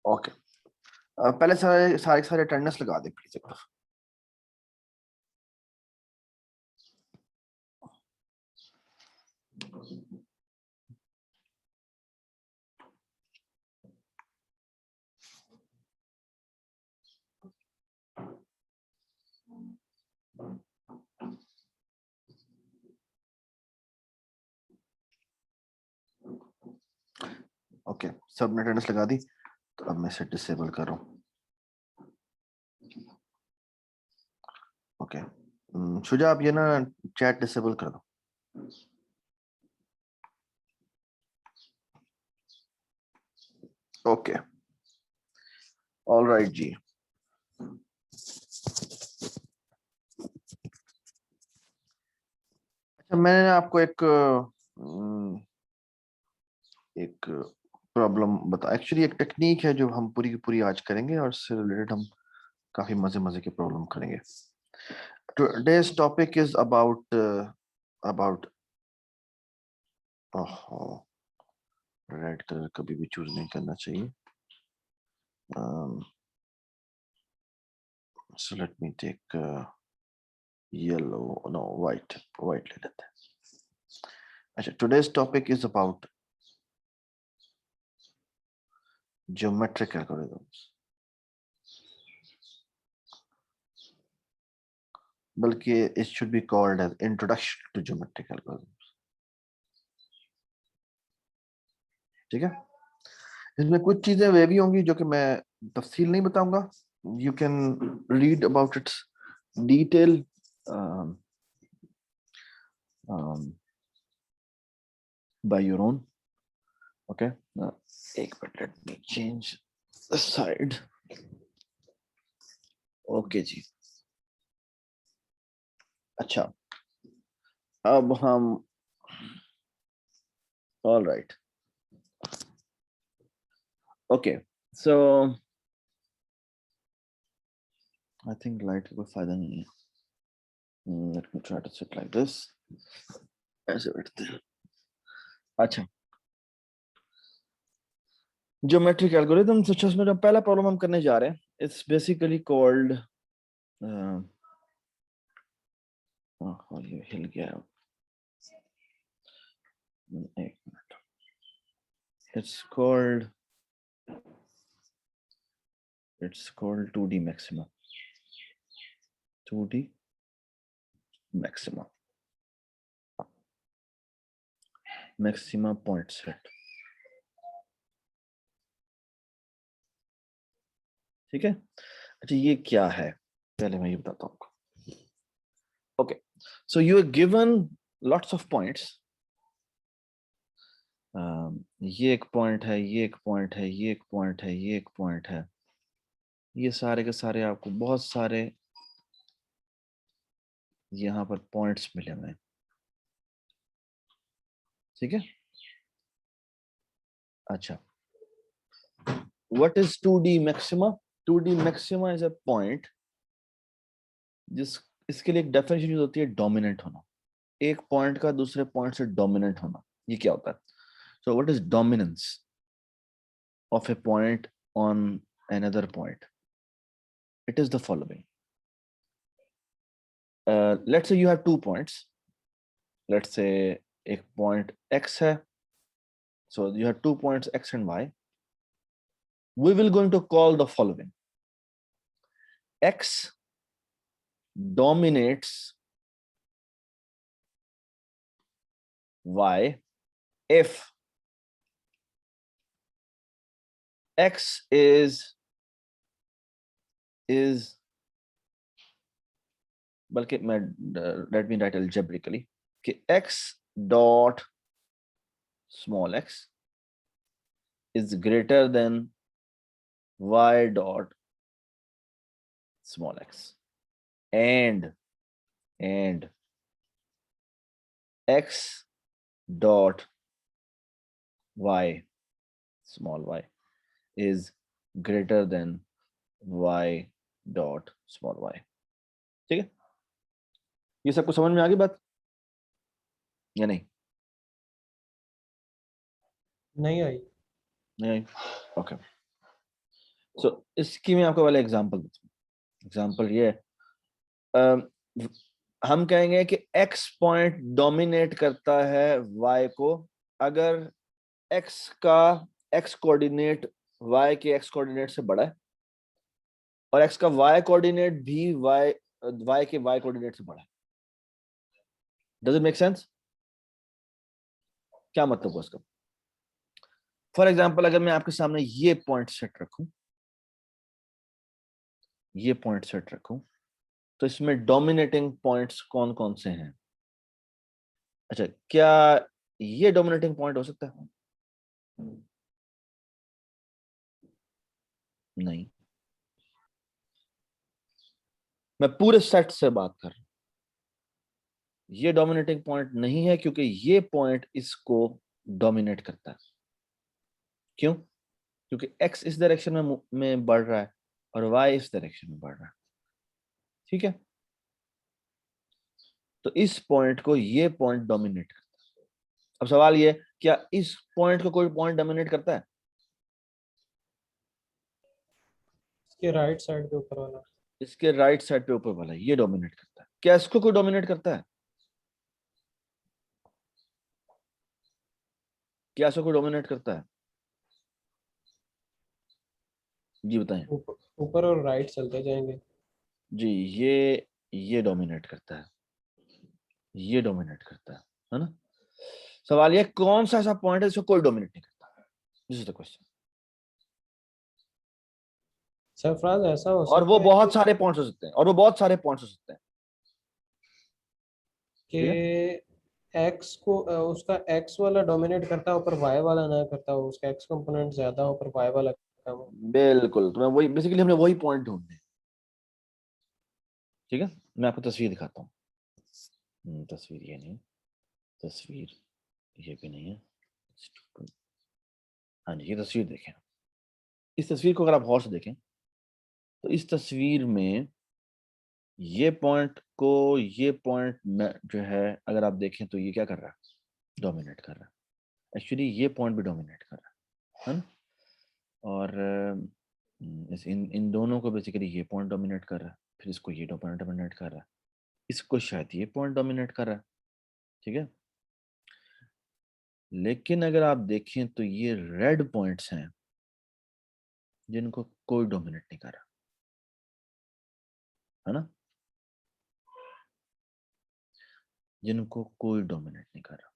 Okay, पहले सारे सारे सारे अटेंडेंस लगा दे प्लीज एक बार। ओके, सबने अटेंडेंस लगा दी, तो अब मैं इसे डिसेबल कर रहा हूँ। ओके, शुजा आप ये ना चैट डिसेबल कर दो। ओके, ऑल राइट जी। अच्छा, मैंने आपको एक प्रॉब्लम बता, एक्चुअली एक टेक्निक है जो हम पूरी की पूरी आज करेंगे, और इससे रिलेटेड हम काफी मजे मजे की प्रॉब्लम करेंगे। Today's topic is about oh, red colour कभी भी चूज नहीं करना चाहिए। So let me take yellow, no, white ले लेते हैं। अच्छा, today's topic is about geometric algorithms, बल्कि it should be called as introduction to geometric algorithms। ठीक है, इसमें कुछ चीजें वे भी होंगी जो कि मैं तफसील नहीं बताऊंगा। You can read about its detail by your own। Okay, एक minute, let me change the side। Okay जी। अच्छा, अब हम all right, okay, so I think light का कोई फायदा नहीं है। Let me try to sit like this, ऐसे बैठते हैं। अच्छा, ज्योमेट्रिक एल्गोरिथम, तो उसमें जो पहला प्रॉब्लम हम करने जा रहे हैं, इट्स बेसिकली कॉल्ड ये हिल गया, एक minute, it's called 2D maxima, 2D maxima point set। ठीक है, अच्छा ये क्या है, पहले मैं ये बताता हूँ आपको। Okay, so you are given lots of points, ये एक पॉइंट है, ये एक पॉइंट है, ये एक पॉइंट है, ये एक पॉइंट है, ये सारे के सारे आपको बहुत सारे यहाँ पर पॉइंट्स मिले हुए हैं। ठीक है, अच्छा, what is 2D maxima? 2D maxima is a point जिस, इसके लिए एक डेफिनेशन यूज होती है, डोमिनेंट होना, एक पॉइंट का दूसरे पॉइंट से डोमिनेंट होना। ये क्या होता है? So what is dominance of a point on another point? It is the following. Let's say you have 2 points. Let's say एक point x है, so you have 2 points x and y. We will going to call the following: x dominates y if x is बल्कि मैं let me write algebraically कि x dot small x is greater than y dot small x, and x dot y small y is greater than y dot small y। ठीक है, ये सबको समझ में आ गई बात या नहीं? नहीं आई। नहीं, ओके। सो इसकी मैं आपको वाला एग्जांपल देता हूँ। एग्जांपल ये हम कहेंगे कि x पॉइंट डोमिनेट करता है y को अगर x का x कोऑर्डिनेट y के x कोऑर्डिनेट से बड़ा है और x का y कोऑर्डिनेट भी y के y कोऑर्डिनेट से बड़ा है। Does it make sense? क्या मतलब हुआ इसका? फॉर एग्जाम्पल अगर मैं आपके सामने ये पॉइंट सेट रखूं, ये पॉइंट सेट रखूं, तो इसमें डोमिनेटिंग पॉइंट्स कौन कौन से हैं? अच्छा, क्या ये डोमिनेटिंग पॉइंट हो सकता है? नहीं, मैं पूरे सेट से बात कर रहा हूं। ये डोमिनेटिंग पॉइंट नहीं है क्योंकि ये पॉइंट इसको डोमिनेट करता है। क्यों? क्योंकि x इस डायरेक्शन में बढ़ रहा है और y इस डायरेक्शन में बढ़ रहा है। ठीक है, तो इस पॉइंट को ये पॉइंट डोमिनेट करता है। अब सवाल ये, क्या इस पॉइंट को कोई पॉइंट डोमिनेट करता है? इसके राइट साइड पे ऊपर वाला, इसके राइट साइड पे ऊपर वाला ये डोमिनेट करता है। क्या इसको कोई डोमिनेट करता है? क्या इसको कोई डोमिनेट करता है? जी बताएं। ऊपर और राइट चलते जाएंगे। जी, ये डोमिनेट करता है, ये डोमिनेट करता है ना? सवाल ये, कौन सा ऐसा पॉइंट है जिसको कोई डोमिनेट नहीं करता? This is the question. Sarfaraz ऐसा हो और वो सकता है बहुत सारे पॉइंट्स हो सकते हैं, और वो बहुत सारे पॉइंट्स हो सकते हैं। कि ठीक है, एक्स को उसका एक्स वाला डोमिनेट करता है, ऊपर वाई वाला ना करता हो, उसका एक्स कंपोनेंट ज्यादा हो, ऊपर वाई वाला कम हो। बिल्कुल। तो मैं वही बेसिकली हमने वही पॉइंट ढूंढने हैं। ठीक है, मैं आपको तस्वीर दिखाता हूँ। तस्वीर ये नहीं, तस्वीर ये भी नहीं है। हाँ जी, ये तस्वीर देखें। इस तस्वीर को अगर आप गौर से देखें तो इस तस्वीर में ये पॉइंट को, ये पॉइंट जो है अगर आप देखें तो ये क्या कर रहा है? डोमिनेट कर रहा है। एक्चुअली ये पॉइंट भी डोमिनेट कर रहा है ना? और इन इन दोनों को बेसिकली ये पॉइंट डोमिनेट कर रहा है, फिर इसको ये पॉइंट डोमिनेट कर रहा है, इसको शायद ये पॉइंट डोमिनेट कर रहा है। ठीक है, लेकिन अगर आप देखें तो ये रेड पॉइंट्स हैं जिनको कोई डोमिनेट नहीं कर रहा, है ना? जिनको कोई डोमिनेट नहीं कर रहा।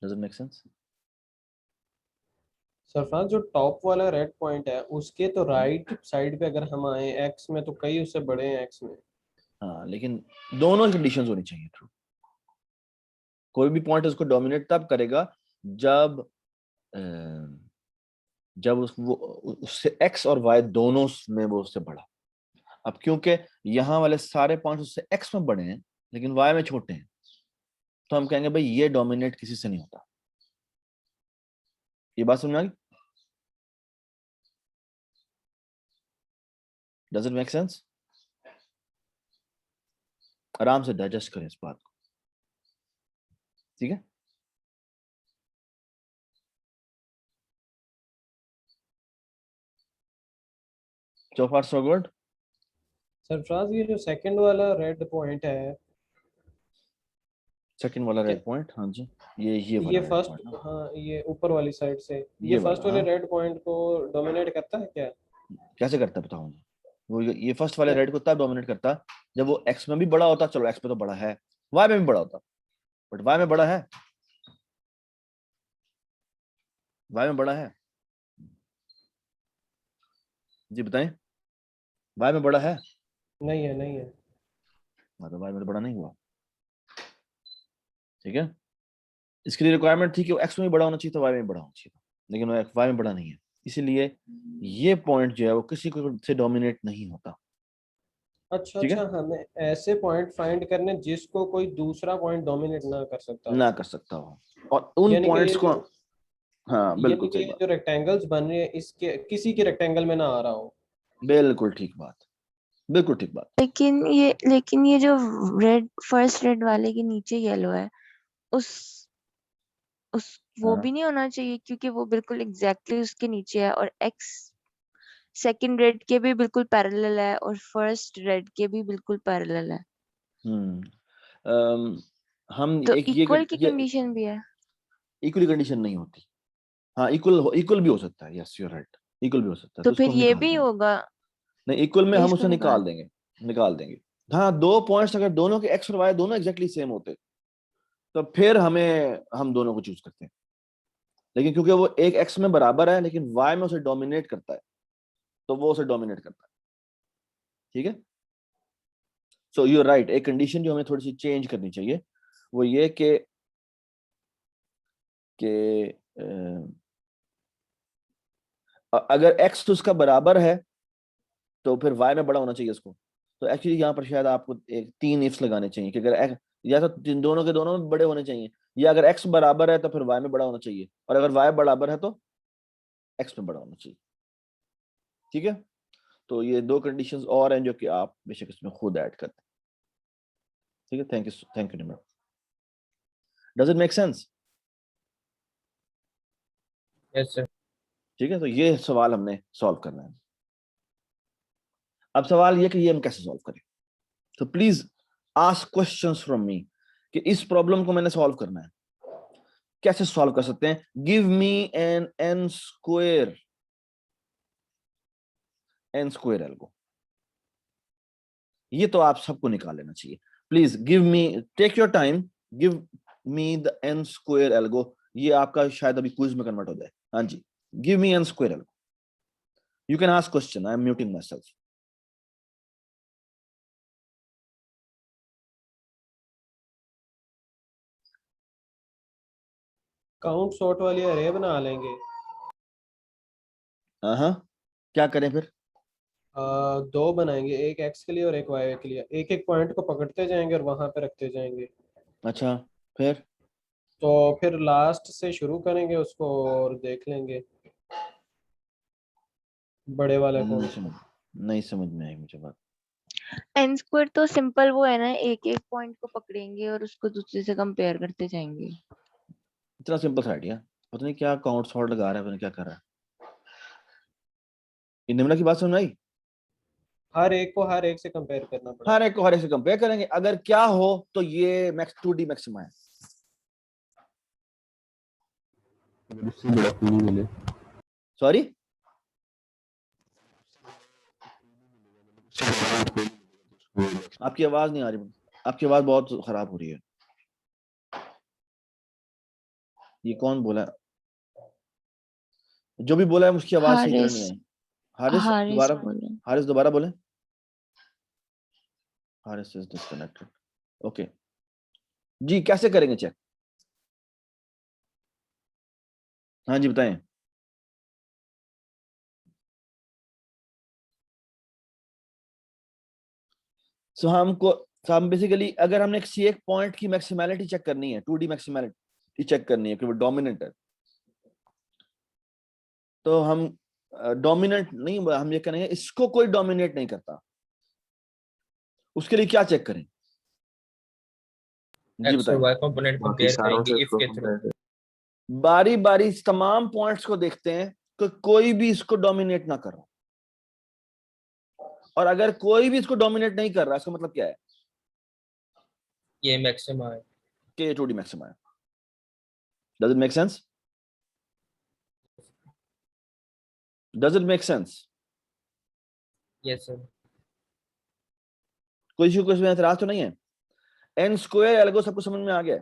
Does it make sense? Sarfaraz जो टॉप वाला रेड पॉइंट है उसके तो राइट साइड पे अगर हम आए एक्स में, तो कई उससे बड़े हैं एक्स में। हाँ, लेकिन दोनों कंडीशंस होनी चाहिए ट्रू। कोई भी पॉइंट उसको डोमिनेट तब करेगा जब अ, जब उससे एक्स और वाई दोनों में वो उससे बड़ा। अब क्योंकि यहाँ वाले सारे पॉइंट्स उससे एक्स में बड़े हैं लेकिन वाई में छोटे हैं, तो हम कहेंगे भाई ये डोमिनेट किसी से नहीं होता। ये बात समझ में आ गई? Does it make sense? आराम से डाइजेस्ट करें इस बात को। ठीक है, सो फार सो गुड। सरफराज ये जो सेकंड वाला रेड पॉइंट है, सेकंड वाला क्या रेड पॉइंट, हाँ जी, ये ये वाला रेड फर्स्ट, पॉइंट ना, हाँ ये ऊपर वाली साइड से, ये ये फर्स्ट वाला, वाले हाँ। रेड पॉइंट को डोमिनेट करता है क्या? कैसे करता है बताओ मुझे। वो ये फर्स्ट वाले क्या रेड को तब डोमिनेट करता जब वो एक्स में भी बड़ा होता। चलो एक्स में तो बड़ा है, वाई में भी बड़ा होता, बट वाई में बड़ा है, वाई में बड़ा है। जी बताएं, वाई में बड़ा है? नहीं है, नहीं है। मतलब वाई में तो बड़ा नहीं हुआ। ठीक है, इसके लिए रिक्वायरमेंट थी कि वो एक्स में भी बड़ा होना चाहिए था, वाई में भी बड़ा होना चाहिए था, लेकिन वो वाई में बड़ा नहीं है। इसीलिए ये पॉइंट जो है वो किसी को से डोमिनेट नहीं होता। अच्छा ठीक अच्छा, है, हमें ऐसे पॉइंट फाइंड करने जिसको कोई दूसरा पॉइंट डोमिनेट ना कर सकता हो। ना कर सकता हो, और उन यानी कि पॉइंट्स ये को, जो हाँ यानी बिल्कुल कि सही ये बात, जो रेक्टेंगल्स बन रहे हैं इसके किसी के रेक्टेंगल में ना आ रहा हो। बिल्कुल ठीक बात, बिल्कुल ठीक बात। लेकिन ये जो रेड फर्स्ट रेड वाले के नीचे येलो है, उस वो हाँ। भी नहीं होना चाहिए क्योंकि वो बिल्कुल एग्जैक्टली उसके नीचे है और x सेकंड रेड के भी बिल्कुल पैरेलल है और फर्स्ट रेड के भी बिल्कुल पैरेलल है, हम तो एक इक्वल की कंडीशन भी है। इक्वली कंडीशन नहीं होती। हाँ, इक्वल भी हो सकता है, yes you are right, equal भी हो सकता है, तो तो फिर उसको हम ये निकाल भी देंगे। होगा, नहीं, इक्वल में ये हम इसको उसे निकाल निकाल। देंगे, निकाल देंगे। हाँ, 2 पॉइंट्स अगर दोनों के एक्स और वाई दोनों एग्जैक्टली सेम होते तो फिर हम दोनों को चूज करते हैं, लेकिन क्योंकि वो एक एक्स में बराबर है लेकिन वाई में उसे डोमिनेट करता है, तो वो उसे डोमिनेट करता है। ठीक है, सो यू आर राइट। एक कंडीशन जो हमें थोड़ी सी चेंज करनी चाहिए वो ये कि अगर एक्स उसका बराबर है तो फिर वाई में बड़ा होना चाहिए उसको। तो एक्चुअली यहाँ पर शायद आपको एक 3 इफ्स लगाने चाहिए कि अगर या तो दोनों के दोनों में बड़े होने चाहिए, या अगर एक्स बराबर है तो फिर वाई में बड़ा होना चाहिए, और अगर वाई बराबर है तो एक्स में बड़ा होना चाहिए। ठीक है, तो ये 2 कंडीशंस और हैं जो कि आप बेशक इसमें खुद ऐड करते हैं। ठीक है, thank you Nimra. Does it make sense? Yes sir. ठीक है, तो ये सवाल हमने सॉल्व करना है। अब सवाल ये कि ये हम कैसे सॉल्व करें। तो please ask questions from me कि इस प्रॉब्लम को मैंने सॉल्व करना है, कैसे सॉल्व कर सकते हैं। Give me n square algo, ये तो आप सबको निकाल लेना चाहिए। Please give me, take your time, give me the n square algo. ये आपका शायद अभी क्विज में कन्वर्ट हो जाए। हाँ जी, give me n square algo. You can ask question, I am muting myself. Count sort वाली अरे बना लेंगे। हाँ, क्या करें फिर? 2 बनाएंगे, एक एक्स के लिए और एक वाई के लिए, एक एक पॉइंट को पकड़ते जाएंगे और वहां पे रखते जाएंगे। अच्छा, फिर? तो फिर लास्ट से शुरू करेंगे उसको और देख लेंगे बड़े वाले को। नहीं समझ में आई मुझे बात। एन स्क्वायर तो सिंपल वो है ना, एक एक पॉइंट को पकड़ेंगे और उसको दूसरे से कंपेयर करते जाएंगे। इतना सिंपल सा आइडिया, पता नहीं क्या काउंट सॉर्ट लगा रहा है, पता नहीं क्या कर रहा है। इन निम्रा की बात समझ में आई? हर एक को हर एक से कंपेयर करना पड़ा। हर एक को हर एक से कंपेयर करेंगे, अगर क्या हो तो ये मैक्स 2D मैक्सिमा है। सॉरी, आपकी आवाज नहीं आ रही, आपकी आवाज बहुत खराब हो रही है। ये कौन बोला? जो भी बोला है उसकी आवाज सही तरह हारिस, नहीं आई। हारिस हारिस दोबारा, बोले। हारिस दोबारा बोले। Haris is disconnected. ओके जी, कैसे करेंगे चेक? हाँ जी, बताएं। सो हम बेसिकली अगर हमने किसी एक पॉइंट की मैक्सिमैलिटी चेक करनी है, 2D मैक्सिमैलिटी चेक करनी है कि वो डोमिनेंट है, तो हम डोमिनेंट नहीं, हम ये करेंगे इसको कोई डोमिनेट नहीं करता, उसके लिए क्या चेक करें? जी एक्स और बताएं। वाई कंपोनेंट बाकी कंपेयर सारों करेंगे से इफ इसको के थ्रू। कंपेयर कर। बारी बारी तमाम पॉइंट्स को देखते हैं कि कोई भी इसको डोमिनेट ना कर रहा, और अगर कोई भी इसको डोमिनेट नहीं कर रहा, इसका मतलब क्या है? ये मैक्सिमा है। कि ये 2D मैक्सिमा है। Does it make sense? Does it make sense? Yes sir. कोई इशू, कोई इसमें एतराज तो नहीं है? एन स्क्वायर एल्गो सबको समझ में आ गया?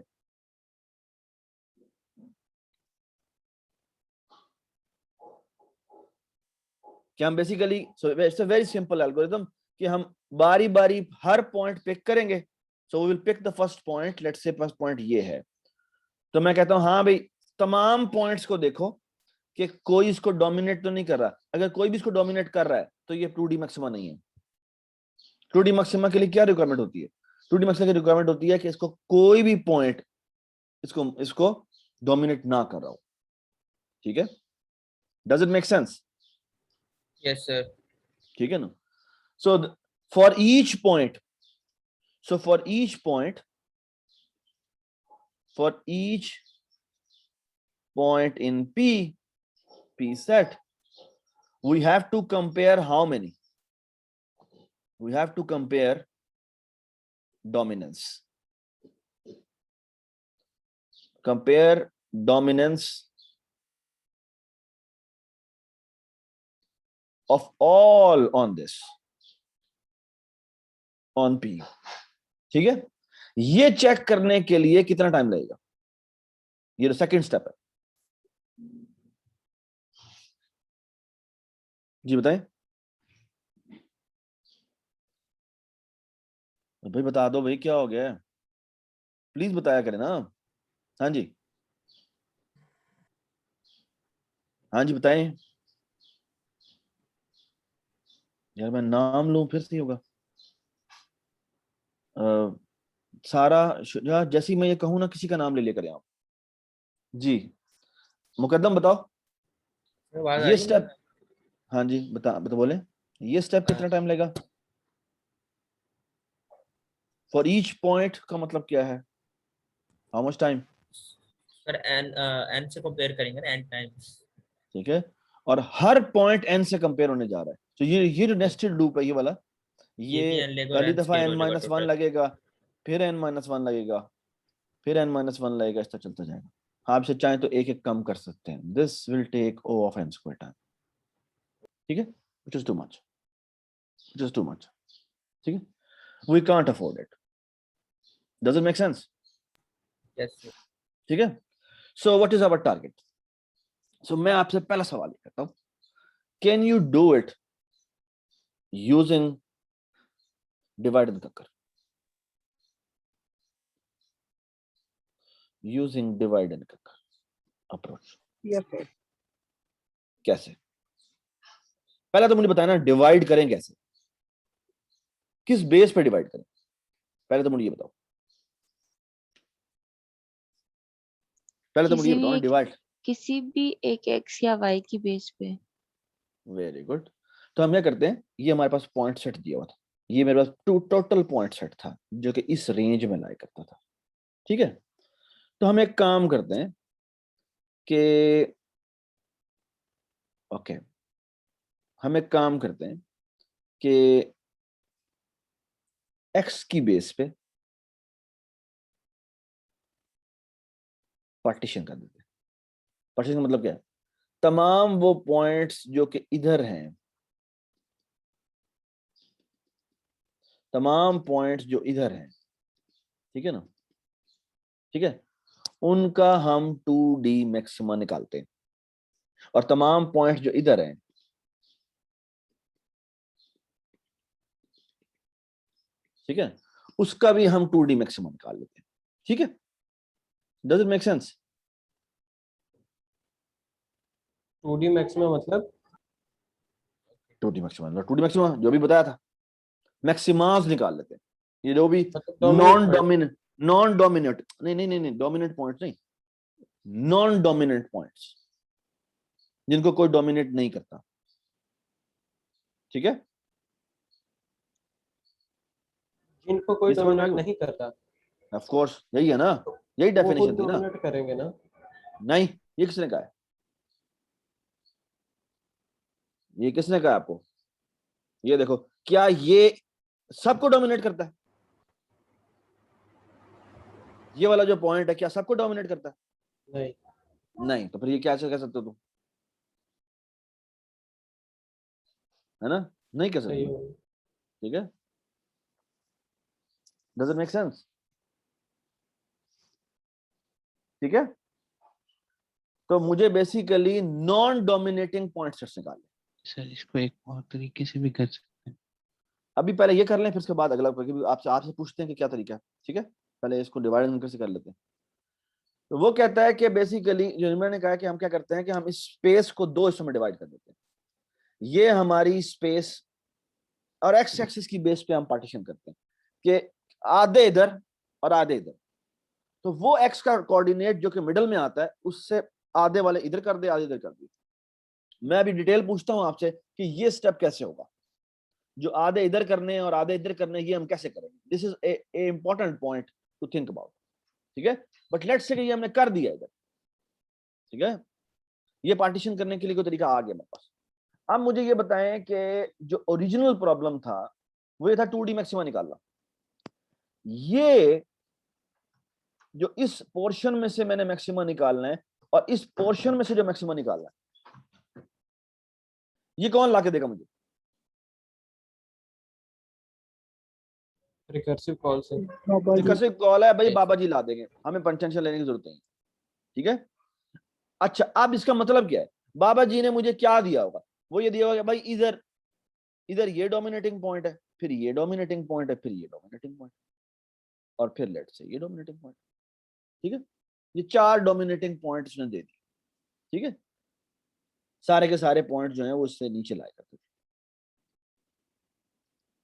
कि हम basically, so it's a very simple algorithm कि हम बारी बारी हर पॉइंट पिक करेंगे। So we will pick the first point, let's say first point ये है, तो मैं कहता हूं हाँ भाई तमाम पॉइंट्स को देखो कि कोई इसको डोमिनेट तो नहीं कर रहा। अगर कोई भी इसको डोमिनेट कर रहा है तो ये 2D मैक्सिमा नहीं है। 2D मैक्सिमा के लिए क्या रिक्वायरमेंट होती है? 2D मैक्सिमा की रिक्वायरमेंट होती है कि इसको कोई भी पॉइंट इसको इसको डोमिनेट ना कर रहा हो। ठीक है, does it make sense? Yes sir. ठीक है ना? So for each point, so for each point, for each point in P set, we have to compare how many? We have to compare dominance. Compare dominance of all on this, on P. ठीक है, ये check करने के लिए कितना time लगेगा? ये second step है। जी बताएं भाई, बता दो भाई, क्या हो गया? प्लीज बताया करें ना। हाँ जी, हाँ जी बताएं यार, मैं नाम लूं फिर से होगा। सारा यार, जैसे ही मैं ये कहूं ना, किसी का नाम ले लिया करें आप। जी मुकद्दम बताओ आवाज आ ये रही है स्टेप। हाँ जी बता बोले, ये स्टेप कितना टाइम लगेगा? फॉर ईच पॉइंट का मतलब क्या है? How much time? Sir n से कंपेयर करेंगे ना, एन टाइम्स। ठीक है, और हर पॉइंट एन से कंपेयर होने जा रहा है। तो ये जो नेस्टेड लूप है ये वाला, ये भी ये एन लेगा और पहली एन दफा स्क्वायर एन हो जाएगा माइनस वन टोटल। लगेगा, फिर एन माइनस वन लगेगा, फिर एन माइनस वन लगेगा, इस तरह चलता जाएगा। आप से चाहें तो एक एक कम कर सकते हैं। This will take O of n square time. ठीक है, which is too much, which is too much. ठीक है, we can't afford it. Does it make sense? Yes. ठीक है, so what is our target? So मैं आपसे पहला सवाल ये करता हूं, can you do it using divide and conquer? Using divide and conquer approach. Yes sir. कैसे? पहले तो मुझे बताना डिवाइड करें कैसे, किस बेस पे डिवाइड करें? पहले तो मुझे ये बताओ, पहले तो मुझे ये बताओ ना डिवाइड। किसी भी एक x या y की बेस पे। Very good. तो हम क्या करते हैं, ये हमारे पास पॉइंट सेट दिया हुआ था, ये मेरे पास टोटल पॉइंट सेट था जो कि इस रेंज में लाया करता था। ठीक है, तो हम एक काम करते हैं कि ओके, हम एक काम करते हैं कि x की बेस पे पार्टीशन कर देते हैं। पार्टीशन का मतलब क्या है? तमाम वो पॉइंट्स जो कि इधर हैं, तमाम पॉइंट्स जो इधर हैं, ठीक है ना, ठीक है, उनका हम 2D मैक्सिमा निकालते हैं, और तमाम पॉइंट्स जो इधर हैं, ठीक है, उसका भी हम 2D मैक्सिमा निकाल लेते हैं। ठीक है, does it make sense? 2D maximum मतलब 2D मैक्सिमा जो भी बताया था, मैक्सिमास निकाल लेते हैं। ये जो भी डोमिनेट नॉन डोमिनेट नहीं डोमिनेट पॉइंट्स नहीं, नॉन डोमिनेंट पॉइंट्स जिनको कोई डोमिनेट नहीं करता। ठीक है, जिनको कोई ये समझ में आ डोमिनेट गया? नहीं करता ऑफ कोर्स यही है ना, यही वो खुद डेफिनेशन थी ना। डोमिनेट करेंगे ना। नहीं, ये किसने कहा है? ये किसने कहा आपको? ये देखो, क्या ये सबको डोमिनेट करता है? ये वाला जो पॉइंट है, क्या सबको डोमिनेट करता है? नहीं। नहीं, तो फिर ये क्या कह सकते हो तुम? है ना, नहीं कह सही सकते। हो। ठीक है, डज इट मेक सेंस? ठीक है, तो मुझे basically non dominating point sets निकालने। सर इसको एक और तरीके से भी कर सकते हैं। अभी पहले ये कर लें, फिर उसके बाद अगला, क्योंकि आपसे आपसे पूछते हैं कि क्या तरीका है। ठीक है, पहले इसको डिवाइड एंड कैसे कर लेते हैं। तो वो कहता है कि बेसिकली जो मैंने कहा कि हम क्या करते हैं कि हम इस स्पेस को दो हिस्सों में डिवाइड कर देते हैं। ये हमारी स्पेस, और एक्स एक्सिस की बेस पे हम पार्टीशन करते हैं कि आधे इधर और आधे इधर। तो वो एक्स का कोऑर्डिनेट जो कि मिडल में आता है, उससे आधे वाले इधर कर दे, आधे इधर कर दे। मैं अभी डिटेल पूछता हूं आपसे कि ये स्टेप कैसे होगा, जो आधे इधर करने हैं और आधे इधर करने हैं, ये हम कैसे करेंगे। This is a important point two think about. ठीक है, बट लेट्स से कि ये हमने कर दिया इधर, ठीक है, ये पार्टीशन करने के लिए कोई तरीका आ गया मेरे पास। अब मुझे ये बताएं कि जो ओरिजिनल प्रॉब्लम था वो ये था 2D मैक्सिमा निकालना। ये जो इस पोर्शन में से मैंने मैक्सिमा निकालना है और इस पोर्शन में से जो मैक्सिमा निकालना है, ये कौन लाके देगा मुझे? रिकर्सिव कॉल से। रिकर्सिव कॉल है भाई, बाबा जी ला देंगे, हमें टेंशन लेने की जरूरत नहीं। ठीक है, अच्छा अब इसका मतलब क्या है? बाबा जी ने मुझे क्या दिया होगा? वो ये दिया होगा भाई इधर इधर ये डोमिनेटिंग पॉइंट है, फिर ये डोमिनेटिंग पॉइंट है, फिर ये डोमिनेटिंग पॉइंट, और फिर लेट से ये डोमिनेटिंग पॉइंट। ठीक है, ये 4 डोमिनेटिंग पॉइंट उसने दे दिए। ठीक है, सारे के सारे पॉइंट जो हैं वो उससे नीचे लाए करते थे।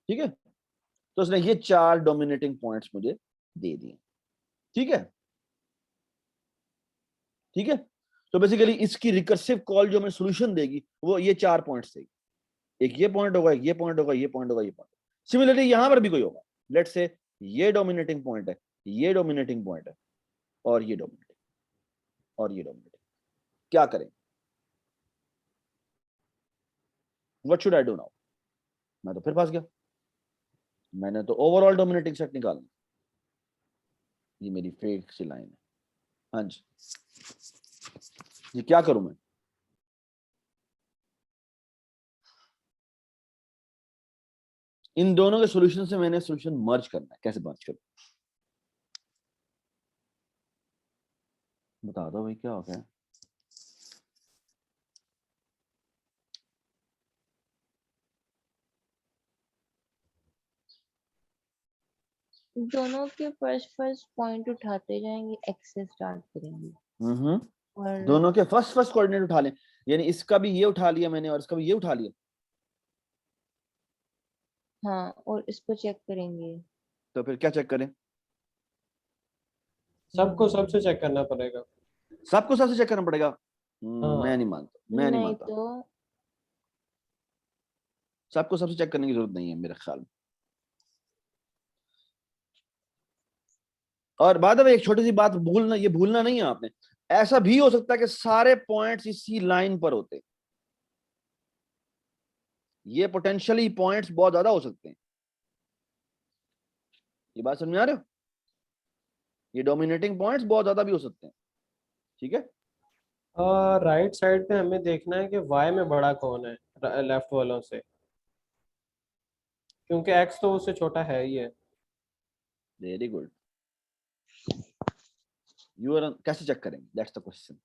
ठीक है, तो उसने ये 4 डोमिनेटिंग पॉइंट्स मुझे दे दिए। ठीक है, ठीक है, तो बेसिकली इसकी रिकर्सिव कॉल जो हमें सॉल्यूशन देगी वो ये 4 पॉइंट्स देगी। एक ये पॉइंट होगा, एक ये पॉइंट होगा, ये पॉइंट होगा, ये पॉइंट। सिमिलरली यहां पर भी कोई होगा, लेट से ये डोमिनेटिंग पॉइंट है, ये डोमिनेटिंग पॉइंट है, और ये डोमिनेटिंग, और ये डोमिनेटिंग। क्या करें? What should I do now? मैं तो फिर फंस गया, मैंने तो ओवरऑल डोमिनेटिंग सेट निकालना। ये मेरी फेक सी लाइन है। हाँ जी, ये क्या करूं मैं? इन दोनों के सॉल्यूशन से मैंने सॉल्यूशन मर्ज करना है। कैसे मर्ज करूं? बता दो भाई, क्या हो गया? दोनों के फर्स्ट पॉइंट उठाते जाएंगे, एक्स से स्टार्ट करेंगे और दोनों के फर्स्ट कोऑर्डिनेट उठा लें, यानी इसका भी ये उठा लिया मैंने और इसका भी ये उठा लिया। हाँ, और इसको चेक करेंगे। तो फिर क्या चेक करें? सबको सबसे चेक करना पड़ेगा। सबको सबसे चेक करना पड़ेगा? हाँ। मैं नहीं मानता, मैं नहीं नहीं मानता। तो सबको सबसे चेक करने की जरूरत नहीं है मेरे ख्याल में। और बाद में एक छोटी सी बात भूलना, ये भूलना नहीं है आपने, ऐसा भी हो सकता है कि सारे पॉइंट्स इसी लाइन पर होते। ये पोटेंशियली पॉइंट्स बहुत ज्यादा हो सकते हैं। ये बात समझ में आ रहे हो? ये डोमिनेटिंग पॉइंट्स बहुत ज्यादा भी हो सकते हैं। ठीक है, और राइट साइड पे हमें देखना है कि वाई में बड़ा कौन है लेफ्ट वालों से, क्योंकि एक्स तो उससे छोटा है ही है। Very good. यू आर कैसे चेक करेंगे? That's the question.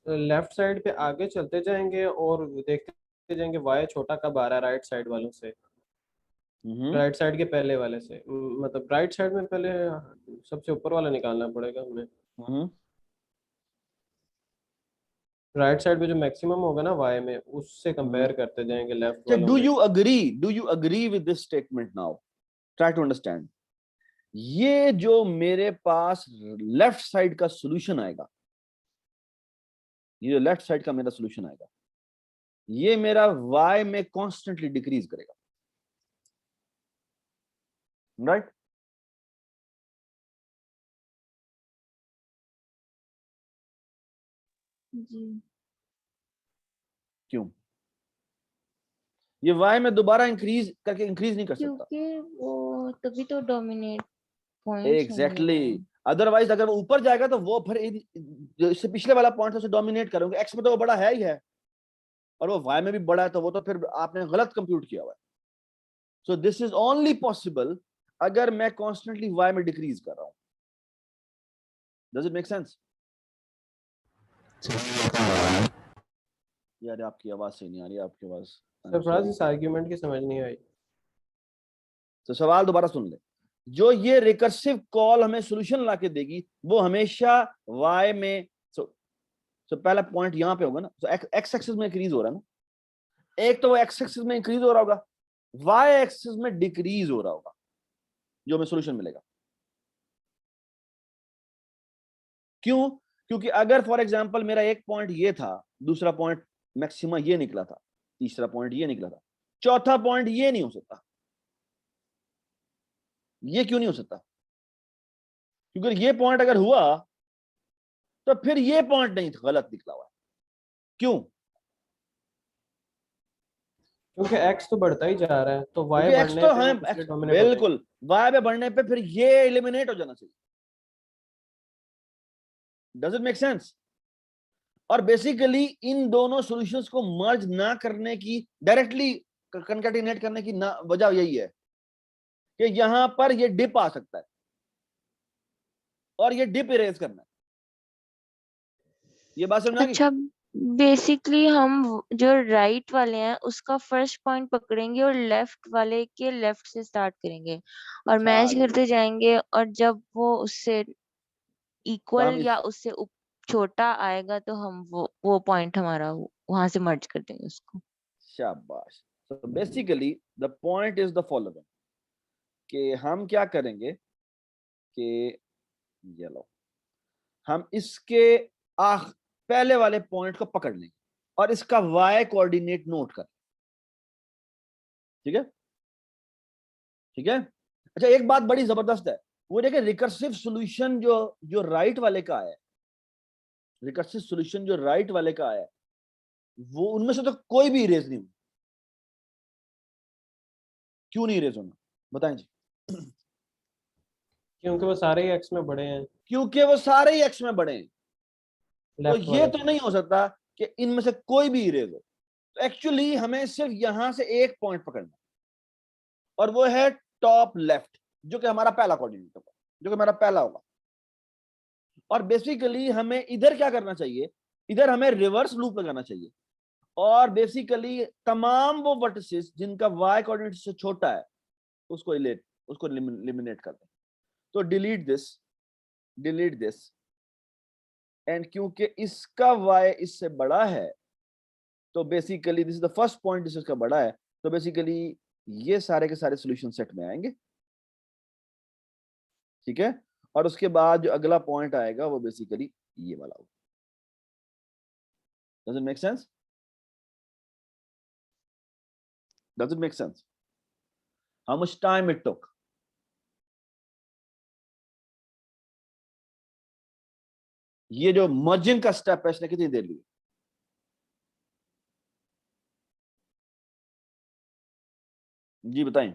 Left side पे आगे चलते जाएंगे और देखते जाएंगे वाई छोटा कब आ रहा है राइट साइड वालों से, राइट साइड के पहले वाले से। मतलब राइट साइड में पहले सबसे ऊपर वाला निकालना पड़ेगा हमें। राइट साइड पे जो मैक्सिमम होगा ना वाई में, उससे कंपेयर करते जाएंगे लेफ्ट वालों डू में। You agree, do you agree with this statement? Now try to understand. ये जो मेरे पास लेफ्ट साइड का सॉल्यूशन आएगा, ये जो लेफ्ट साइड का मेरा सॉल्यूशन आएगा, ये मेरा y में कॉन्स्टेंटली डिक्रीज करेगा, राइट? जी, क्यों? ये y में दोबारा इंक्रीज करके इंक्रीज नहीं कर सकता। क्योंकि वो तभी तो डोमिनेट पॉइंट्स एग्जैक्टली, अदरवाइज अगर वो ऊपर जाएगा तो वो फिर जो इससे पिछले वाला पॉइंट है उसे डोमिनेट करेंगे। x में तो वो बड़ा है ही है, और वो y में भी बड़ा है, तो वो तो फिर आपने गलत कंप्यूट किया हुआ है। So this is only possible अगर मैं कॉन्स्टेंटली y में डिक्रीज कर रहा हूं। Does it make sense? यार आपकी आवाज सही नहीं आ रही, आपकी आवाज। सरफराज, इस आर्ग्यूमेंट की समझ नहीं आई। तो सवाल दोबारा सुन ले। जो ये रिकर्सिव कॉल हमें सॉल्यूशन लाके देगी वो हमेशा y में, सो पहला पॉइंट यहां पे होगा ना, तो x एक्सिस में इंक्रीज हो रहा है ना, एक तो वो x एक्सिस में इंक्रीज हो रहा होगा, y एक्सिस में डिक्रीज हो रहा होगा, जो हमें सॉल्यूशन मिलेगा। क्यों? क्योंकि अगर फॉर एग्जांपल मेरा एक पॉइंट ये था, दूसरा पॉइंट मैक्सिमा ये निकला था, तीसरा पॉइंट ये निकला था, चौथा पॉइंट ये नहीं हो सकता। ये क्यों नहीं हो सकता? क्योंकि ये पॉइंट अगर हुआ तो फिर ये पॉइंट नहीं था, गलत निकला हुआ है। क्यों? क्योंकि x तो बढ़ता ही जा रहा है, तो y क्योंकि x बढ़ने तो पे वो है, पिछले डोमिनेट हो जाएंगे। बिल्कुल y पे बढ़ने पे फिर ये एलिमिनेट हो जाना चाहिए। Does it make sense? और बेसिकली इन दोनों सॉल्यूशंस को मर्ज ना करने की, डायरेक्टली कंकैटिनेट करने की ना वजह यही है कि यहां पर ये डिप आ सकता है और ये डिप इरेज करना है। ये बात समझ आ गई? अच्छा, बेसिकली हम जो राइट वाले हैं उसका फर्स्ट पॉइंट पकड़ेंगे और लेफ्ट वाले के लेफ्ट से स्टार्ट करेंगे और मैच चलो, करते जाएंगे, और जब वो उससे तो इक्वल हम या इस उससे छोटा आएगा तो हम वो पॉइंट हमारा वहां से मर्ज कर देंगे उसको। शाबाश। तो basically the point is the following कि हम क्या करेंगे कि ये लो, हम इसके पहले वाले पॉइंट को पकड़ लेंगे और इसका y कोऑर्डिनेट नोट कर। ठीक है? ठीक है? अच्छा, एक बात बड़ी जबरदस्त है, वो देखिए रिकर्सिव सॉल्यूशन जो राइट वाले का है, रिकर्सिव सॉल्यूशन जो राइट वाले का है, वो उनमें से तो कोई भी इरेज नहीं हुआ। क्यों नहीं इरेज होना, बताएं जी? क्योंकि वो सारे ही x में बड़े हैं, क्योंकि वो सारे ही एक्स में बड़े हैं। तो लेफ्ट ये वाले तो से। नहीं हो सकता कि इनमें से कोई भी इरेज हो। तो एक्चुअली हमें सिर्फ यहां से एक पॉइंट पकड़ना और वो है टॉप लेफ्ट, जो कि हमारा पहला कोऑर्डिनेट होगा, जो कि हमारा पहला होगा। और बेसिकली हमें इधर क्या करना चाहिए, इधर हमें रिवर्स लूप लगाना चाहिए और बेसिकली तमाम वो वर्टिसेस जिनका y कोऑर्डिनेट से छोटा है उसको एलिमिनेट कर दें। तो डिलीट दिस एंड क्योंकि इसका y इससे बड़ा है तो basically this is the first point जिसका बड़ा है, तो बेसिकली ये सारे के सारे सॉल्यूशन सेट में आएंगे। ठीक है? और उसके बाद जो अगला पॉइंट आएगा वो बेसिकली ये वाला होगा। Does it make sense? Does it make sense? How much time it took? ये जो मर्जिंग का स्टेप है इसने कितनी देर ली? जी बताएं,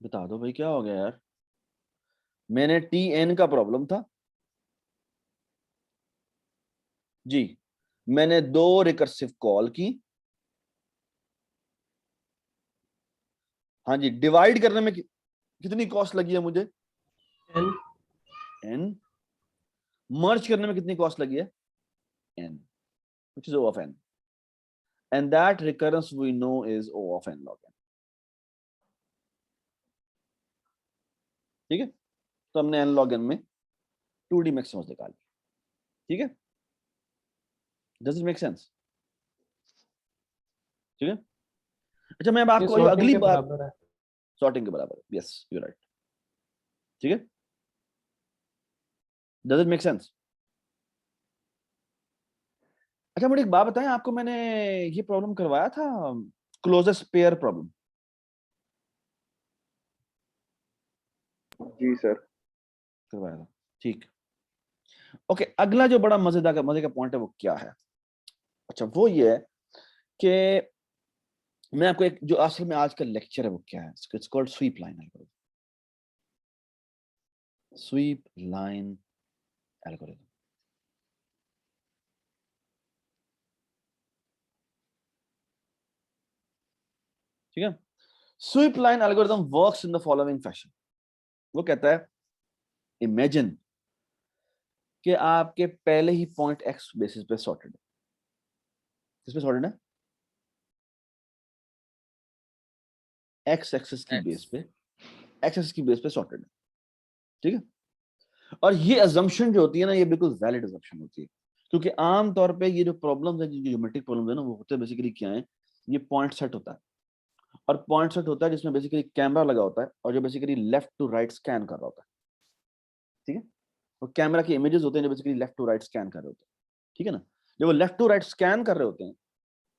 बता दो भाई, क्या हो गया यार? मैंने TN का प्रॉब्लम था जी, मैंने 2 रिकर्सिव कॉल की। हाँ जी, डिवाइड करने में कितनी कॉस्ट लगी है मुझे? n। मर्ज करने में कितनी कॉस्ट लगी है? n, which is O of n, and that recurrence we know is O of n log n। ठीक है? तो हमने n log n में 2D मैक्सिमम निकाली। ठीक है? Does it make sense? ठीक है? अच्छा, मैं अब ये आपको sorting अगली के बात, बराबर है। सॉर्टिंग के बराबर है। Yes, you right. ठीक है? Does it make sense? अच्छा, मुझे एक बात बताएं, आपको मैंने ये प्रॉब्लम करवाया था, क्लोजेस्ट पेयर प्रॉब्लम। जी सर। करवाया था, ठीक। ओके, अगला जो बड़ा मजे का पॉइंट है वो क्या है? अच्छा, वो ये है कि मैं आपको एक, जो असल में आज का लेक्चर है वो क्या है, it's called sweep line algorithm. Sweep line algorithm. ठीक है? Sweep line algorithm works in the following fashion. वो कहता है, इमेजिन कि आपके पहले ही पॉइंट एक्स बेसिस पे सॉर्टेड है। किस पे सॉर्टेड है? एक्स एक्सिस की बेस X. पे, एक्स एक्सिस की बेस पे सॉर्टेड है। ठीक है? और ये अजम्पशन जो होती है ना, ये बिल्कुल वैलिड अजम्पशन होती है, क्योंकि आम तौर पे ये जो प्रॉब्लम्स है, जो ज्योमेट्रिक प्रॉब्लम्स है ना, वो होते हैं बेसिकली क्या है, ये पॉइंट सेट होता है। और पॉइंट सेट होता है जिसमें बेसिकली कैमरा लगा होता है और जो basically left to right scan कर रहा होता है। ठीक है? और कैमरा के इमेजेस होते हैं जो basically left to right scan कर रहे होते हैं। ठीक है ना? जब वो लेफ्ट टू राइट स्कैन कर रहे होते हैं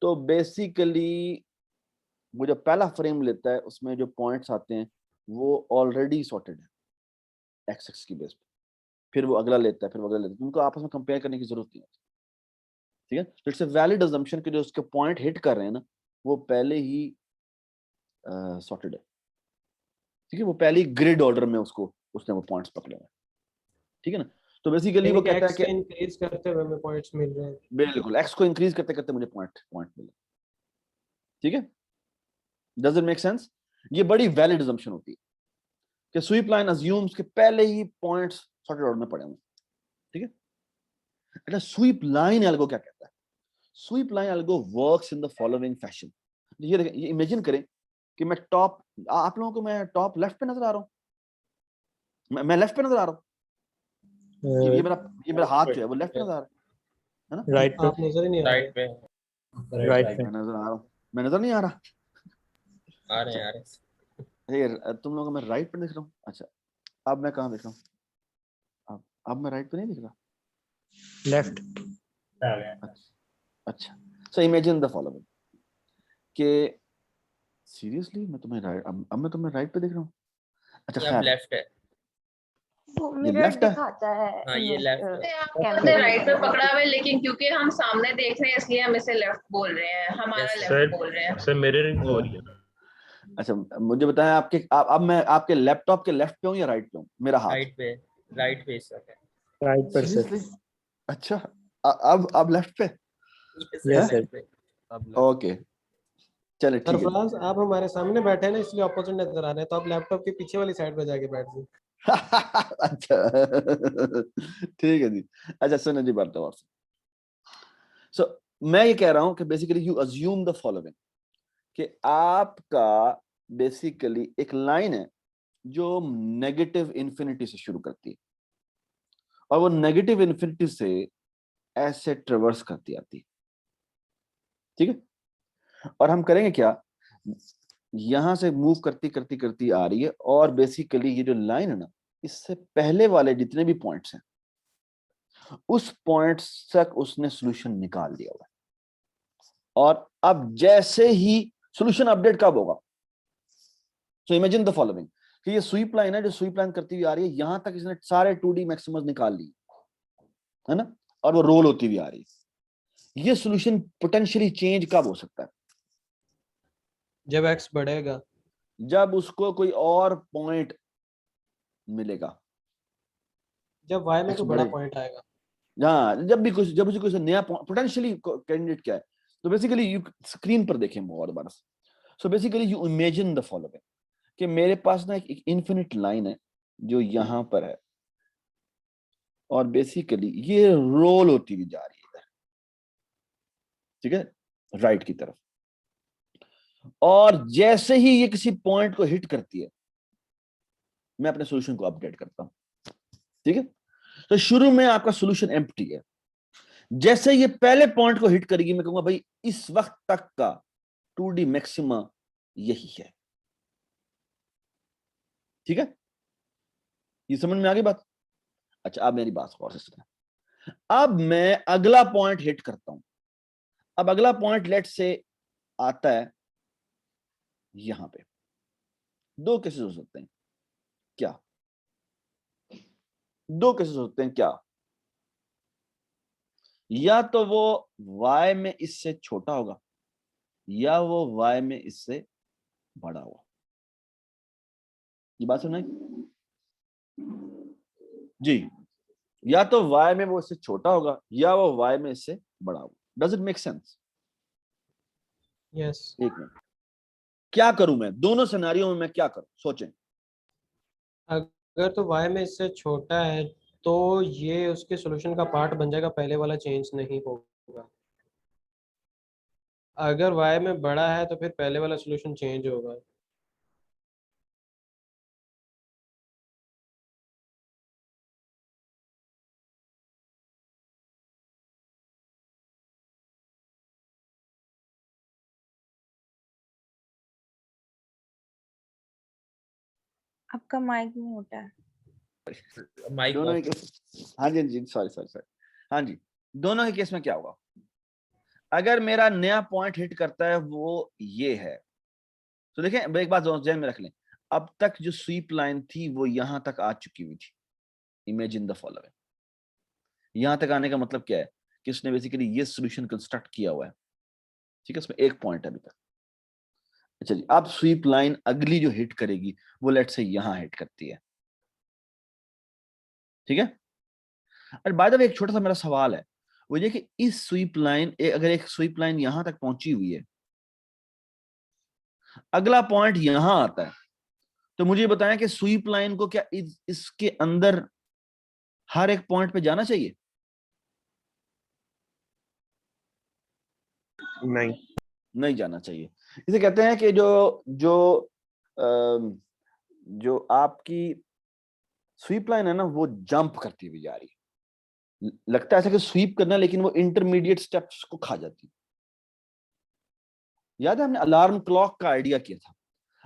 तो बेसिकली वो जो पहला फ्रेम लेता है उसमें जो पॉइंट्स आते हैं वो ऑलरेडी सॉर्टेड है एक्स एक्स की बेस पे, फिर वो अगला लेता है, फिर वो अगला लेता है, उनको आपस में कंपेयर करने की जरूरत नहीं होती। ठीक है, तो इट्स अ वैलिड अजम्पशन कि जो उसके पॉइंट हिट कर रहे हैं ना वो पहले ही सॉर्टेड है। ठीक है, वो पहले ही ग्रिड ऑर्डर में उसको उसने वो पॉइंट्स पकड़े हैं। ठीक है ना, तो बेसिकली वो कहता है एक्स कि इंक्रीज करते हुए हमें पॉइंट्स मिल रहे हैं। बिल्कुल एक्स को इंक्रीज करते करते मुझे पॉइंट मिले। ठीक है, डज इट मेक सेंस? ये बड़ी वैलिड अजम्पशन होती है कि स्वीप लाइन अज्यूम्स के पहले ही पॉइंट्स सॉर्टेड ऑर्डर में पड़े हों। ठीक है, अच्छा स्वीप लाइन एल्गो क्या कहता है? Sweep line algo works in the following fashion. ये देखें, ये इमेजिन करें कि मैं टॉप, आप लोगों को मैं टॉप लेफ्ट पे नजर आ रहा हूं, मैं लेफ्ट पे नजर आ रहा हूं, ये मेरा हाथ जो है वो लेफ्ट पे नजर आ रहा है ना? राइट आप नजर ही नहीं आ रहे। राइट पे राइट मैं नजर आ रहा हूं, मैं नजर नहीं आ रहा। आ रहे हैं, आ रहे हैं। ये तुम लोगों को मैं राइट पे दिख रहा हूँ। अच्छा, अब मैं कहाँ दिख रहा हूँ? अब मैं राइट पे नहीं दिख रहा। लेफ्ट अच्छा, सो इमेजिन द फॉलोइंग कि सीरियसली मैं तुम्हें राइट, अब मैं तुम्हें राइट पे दिख रहा हूँ। अच्छा ये अब खैर, लेफ्ट है। वो ये मिरर लेफ्ट है। दिखाता है हाँ, ये लेफ्ट है। कैमरे राइट पे पकड़ा हुआ है, लेकिन क्योंकि हम सामने देख रहे हैं इसलिए हम इसे लेफ्ट बोल रहे हैं, हमारा Yes, लेफ्ट बोल रहे हैं। सर मिररिंग हो रही है। अच्छा मुझे बताएं आपके अब मैं आपके लैपटॉप के लेफ्ट पे हूँ या राइट पे हूँ? मेरा हाथ राइट पे इस वक्त है। राइट पर सर। सीरियसली? अच्छा, अब लेफ्ट पे? Yes sir. लेफ्ट पे। ओके चले ठीक है। सरफराज आप हमारे सामने बैठे हैं ना, इसलिए ऑपोजिट नजर आ रहे हैं, तो आप लैपटॉप के पीछे वाली साइड पे जाके बैठ जाइए। अच्छा ठीक है जी। अच्छा सुनो जी बात और सो मैं ये कह रहा हूं कि basically you assume the following कि आपका बेसिकली एक लाइन है जो नेगेटिव इन्फिनिटी से शुरू करती है और वो नेगेटिव इन्फिनिटी से ऐसे ट्रेवर्स करती आती है। ठीक है, और हम करेंगे क्या, यहां से मूव करती करती करती आ रही है और बेसिकली ये जो लाइन है ना इससे पहले वाले जितने भी पॉइंट्स हैं उस पॉइंट तक उसने सॉल्यूशन निकाल दिया हुआ है। और अब जैसे ही सॉल्यूशन अपडेट कब होगा, सो इमेजिन द फॉलोइंग कि ये स्वीप लाइन है जो स्वीप लाइन करती हुई आ रही है, यहां तक इसने सारे 2D मैक्सिमम निकाल लिए है ना, और वो रोल होती हुई आ रही है। ये सॉल्यूशन पोटेंशियली चेंज कब हो सकता है? जब एक्स बढ़ेगा, जब उसको कोई और पॉइंट मिलेगा, जब वाई में एक्स कोई बड़ा बढ़े, पॉइंट आएगा। हाँ जब उसे कोई नया पोटेंशियली कैंडिडेट क्या है, तो बेसिकली यू स्क्रीन पर देखें बहुत बार। So basically you imagine the following कि मेरे पास ना एक इन्फिनिट लाइन है जो यहां पर है और बेसिकली ये रोल होती हुई जा रही है, ठीक है, राइट की तरफ। और जैसे ही ये किसी पॉइंट को हिट करती है मैं अपने सॉल्यूशन को अपडेट करता हूं। ठीक है, तो शुरू में आपका सॉल्यूशन एम्प्टी है, जैसे ये पहले पॉइंट को हिट करेगी मैं कहूंगा भाई इस वक्त तक का 2D मैक्सिमा यही है। ठीक है, ये समझ में आ गई बात? अच्छा अब मेरी बात गौर से सुने। अब मैं अगला पॉइंट हिट करता हूं। अब अगला पॉइंट लेट से आता है यहां पे। दो केसेस हो सकते हैं क्या? दो केसेस होते हैं क्या? या तो वो y में इससे छोटा होगा या वो y में इससे बड़ा होगा। ये बात सुनाई जी? या तो y में वो इससे छोटा होगा या वो y में इससे बड़ा होगा। Does it make sense? Yes. एक मिनट, क्या करूं मैं दोनों सिनेरियो में? मैं क्या करूं सोचें। अगर तो वाई में इससे छोटा है तो ये उसके सॉल्यूशन का पार्ट बन जाएगा, पहले वाला चेंज नहीं होगा। अगर वाई में बड़ा है तो फिर पहले वाला सॉल्यूशन चेंज होगा। आपका माइक नहीं होता है। माइक दोनों ऑफ। ही केस, हाँ जी सॉरी हाँ जी, दोनों ही केस में क्या होगा? अगर मेरा नया पॉइंट हिट करता है वो ये है, तो देखें एक बात ध्यान में रख लें, अब तक जो स्वीप लाइन थी वो यहां तक आ चुकी हुई थी। Imagine the following. यहां तक आने का मतलब क्या है कि उसने बेसिकली ये सॉल्यूशन कंस्ट्रक्ट किया हुआ है, ठीक है, उसमें एक पॉइंट है अभी तक। अच्छा जी, अब स्वीप लाइन अगली जो हिट करेगी वो लेट से यहां हिट करती है, ठीक है। और बाय द वे एक छोटा सा मेरा सवाल है, वो ये कि इस स्वीप लाइन, अगर एक स्वीप लाइन यहां तक पहुंची हुई है, अगला पॉइंट यहां आता है, तो मुझे बताएं कि स्वीप लाइन को क्या इसके अंदर हर एक पॉइंट पे जाना चाहिए? नहीं। नहीं जाना चाहिए। इसे कहते हैं कि जो जो अम, जो आपकी स्वीप लाइन है ना, वो जंप करती हुई जा रही है। लगता है ऐसा कि स्वीप करना, लेकिन वो इंटरमीडिएट स्टेप्स को खा जाती है। याद है हमने अलार्म क्लॉक का आइडिया किया था।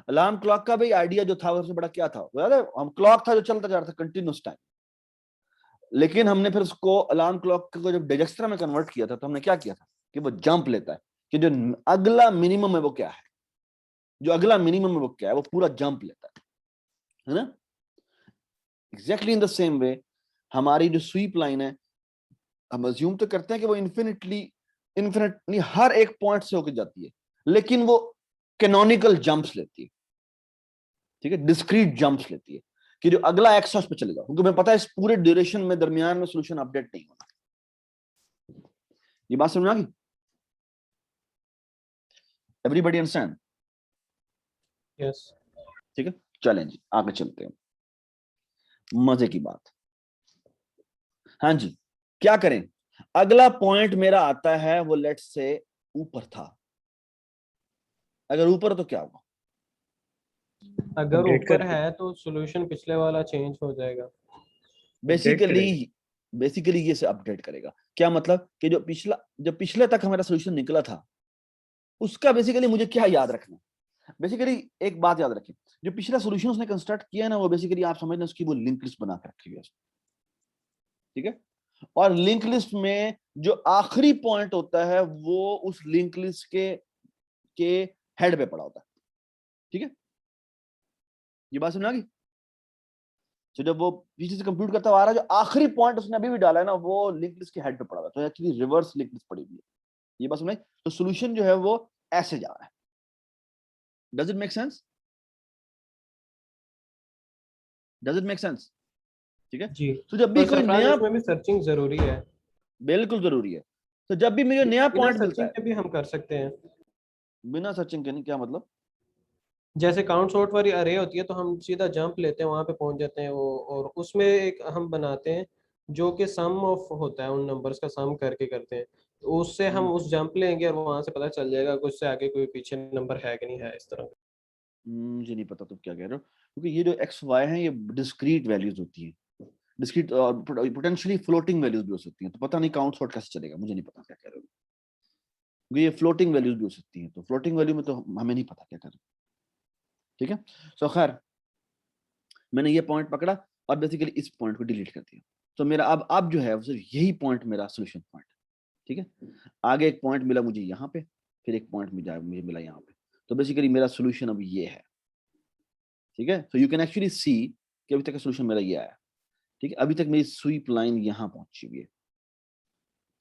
अलार्म क्लॉक का भी आइडिया जो था, सबसे बड़ा क्या था याद है? हम क्लॉक था जो चलता जा रहा था कंटिन्यूस टाइम, लेकिन हमने फिर उसको अलार्म क्लॉक को जब डिजिक्स्ट्रा में कन्वर्ट किया था, तो हमने क्या किया था कि वो जंप लेता है, कि जो अगला मिनिमम है वो क्या है, जो अगला मिनिमम है वो क्या है, वो पूरा जंप लेता है ना। Exactly in the same way हमारी जो स्वीप लाइन है, हम अज्यूम तो करते हैं कि वो इन्फिनिटली हर एक पॉइंट से होकर जाती है, लेकिन वो कैनोनिकल जंप्स लेती है, ठीक है, डिस्क्रीट जंप्स लेती है, कि जो अगला एक्स है उस पर चलेगा, क्योंकि मैं पता है इस पूरे ड्यूरेशन में दरमियान में सॉल्यूशन अपडेट नहीं होना। ये बात समझ आ गई? Everybody understand? यस। ठीक है, चलें जी आगे चलते हैं। मजे की बात। हाँ जी, क्या करें? अगला पॉइंट मेरा आता है वो लेट्स से ऊपर था। अगर ऊपर तो क्या होगा? अगर Update ऊपर करके। है तो सॉल्यूशन पिछले वाला चेंज हो जाएगा। बेसिकली ये से अपडेट करेगा। क्या मतलब कि जो पिछले तक हमारा सॉल्यूशन निकला था, उसका बेसिकली मुझे क्या याद रखना है? बेसिकली एक बात याद रखें, जो पिछला सॉल्यूशन उसने कंस्ट्रक्ट किया है ना, वो बेसिकली आप समझना उसकी वो लिंक लिस्ट बना के रखी हुई है, ठीक है। और लिंक लिस्ट में जो आखिरी पॉइंट होता है वो उस लिंक लिस्ट के हेड पे पड़ा होता है, ठीक है। ये बात समझ आ गई? तो जब वो पीछे से कंप्यूट करता हुआ आ रहा है, जो आखिरी पॉइंट उसने अभी भी डाला है ना, वो लिंक लिस्ट के हेड पे पड़ा हुआ है, तो एक्चुअली रिवर्स लिंक लिस्ट पड़ी हुई है। ये बात समझ? तो सॉल्यूशन जो है वो ऐसे जा रहा है। Does it make sense? Does it make sense? ठीक है। जी। तो जब भी पर कोई सरफराज नया, इसमें भी सर्चिंग जरूरी है। बिल्कुल जरूरी है, तो जब भी मुझे नया बिना पॉइंट मिलता सर्चिंग है, के भी हम कर सकते हैं। बिना सर्चिंग के नहीं, क्या मतलब? जैसे काउंट सॉर्ट वाली अरे होती है तो हम सीधा जंप लेते हैं, वहां पे पहुंच जाते हैं वो, और उसमें एक हम बनाते हैं जो कि सम ऑफ होता है, उन नंबर्स का सम करके करते हैं, तो उससे हम उस जंप लेंगे और वहां से पता चल जाएगा कि उससे आगे कोई पीछे नंबर है कि नहीं है, इस तरह। मुझे नहीं पता तुम क्या कह रहे हो, क्योंकि ये जो एक्स वाई है ये डिस्क्रीट वैल्यूज होती है, डिस्क्रीट और पोटेंशियली फ्लोटिंग वैल्यूज भी हो सकती हैं, तो पता नहीं काउंट सॉर्ट कैसे चलेगा, मुझे नहीं पता क्या कह रहे हो, क्योंकि ये फ्लोटिंग वैल्यूज भी हो सकती हैं, तो फ्लोटिंग वैल्यू में तो हमें नहीं पता क्या करें, ठीक है। सो खैर, मैंने ये पॉइंट पकड़ा और बेसिकली इस पॉइंट को डिलीट कर दिया, तो मेरा अब जो है वो सिर्फ यही पॉइंट मेरा सोल्यूशन पॉइंट, ठीक है। आगे एक पॉइंट मिला मुझे यहाँ पे, फिर एक पॉइंट मुझे मिला यहाँ पे, तो बेसिकली मेरा सोल्यूशन अब ये है, ठीक है। So you can actually see कि अभी तक का सोल्यूशन मेरा ये आया, ठीक है। अभी तक मेरी स्वीप लाइन यहाँ पहुंची हुई है,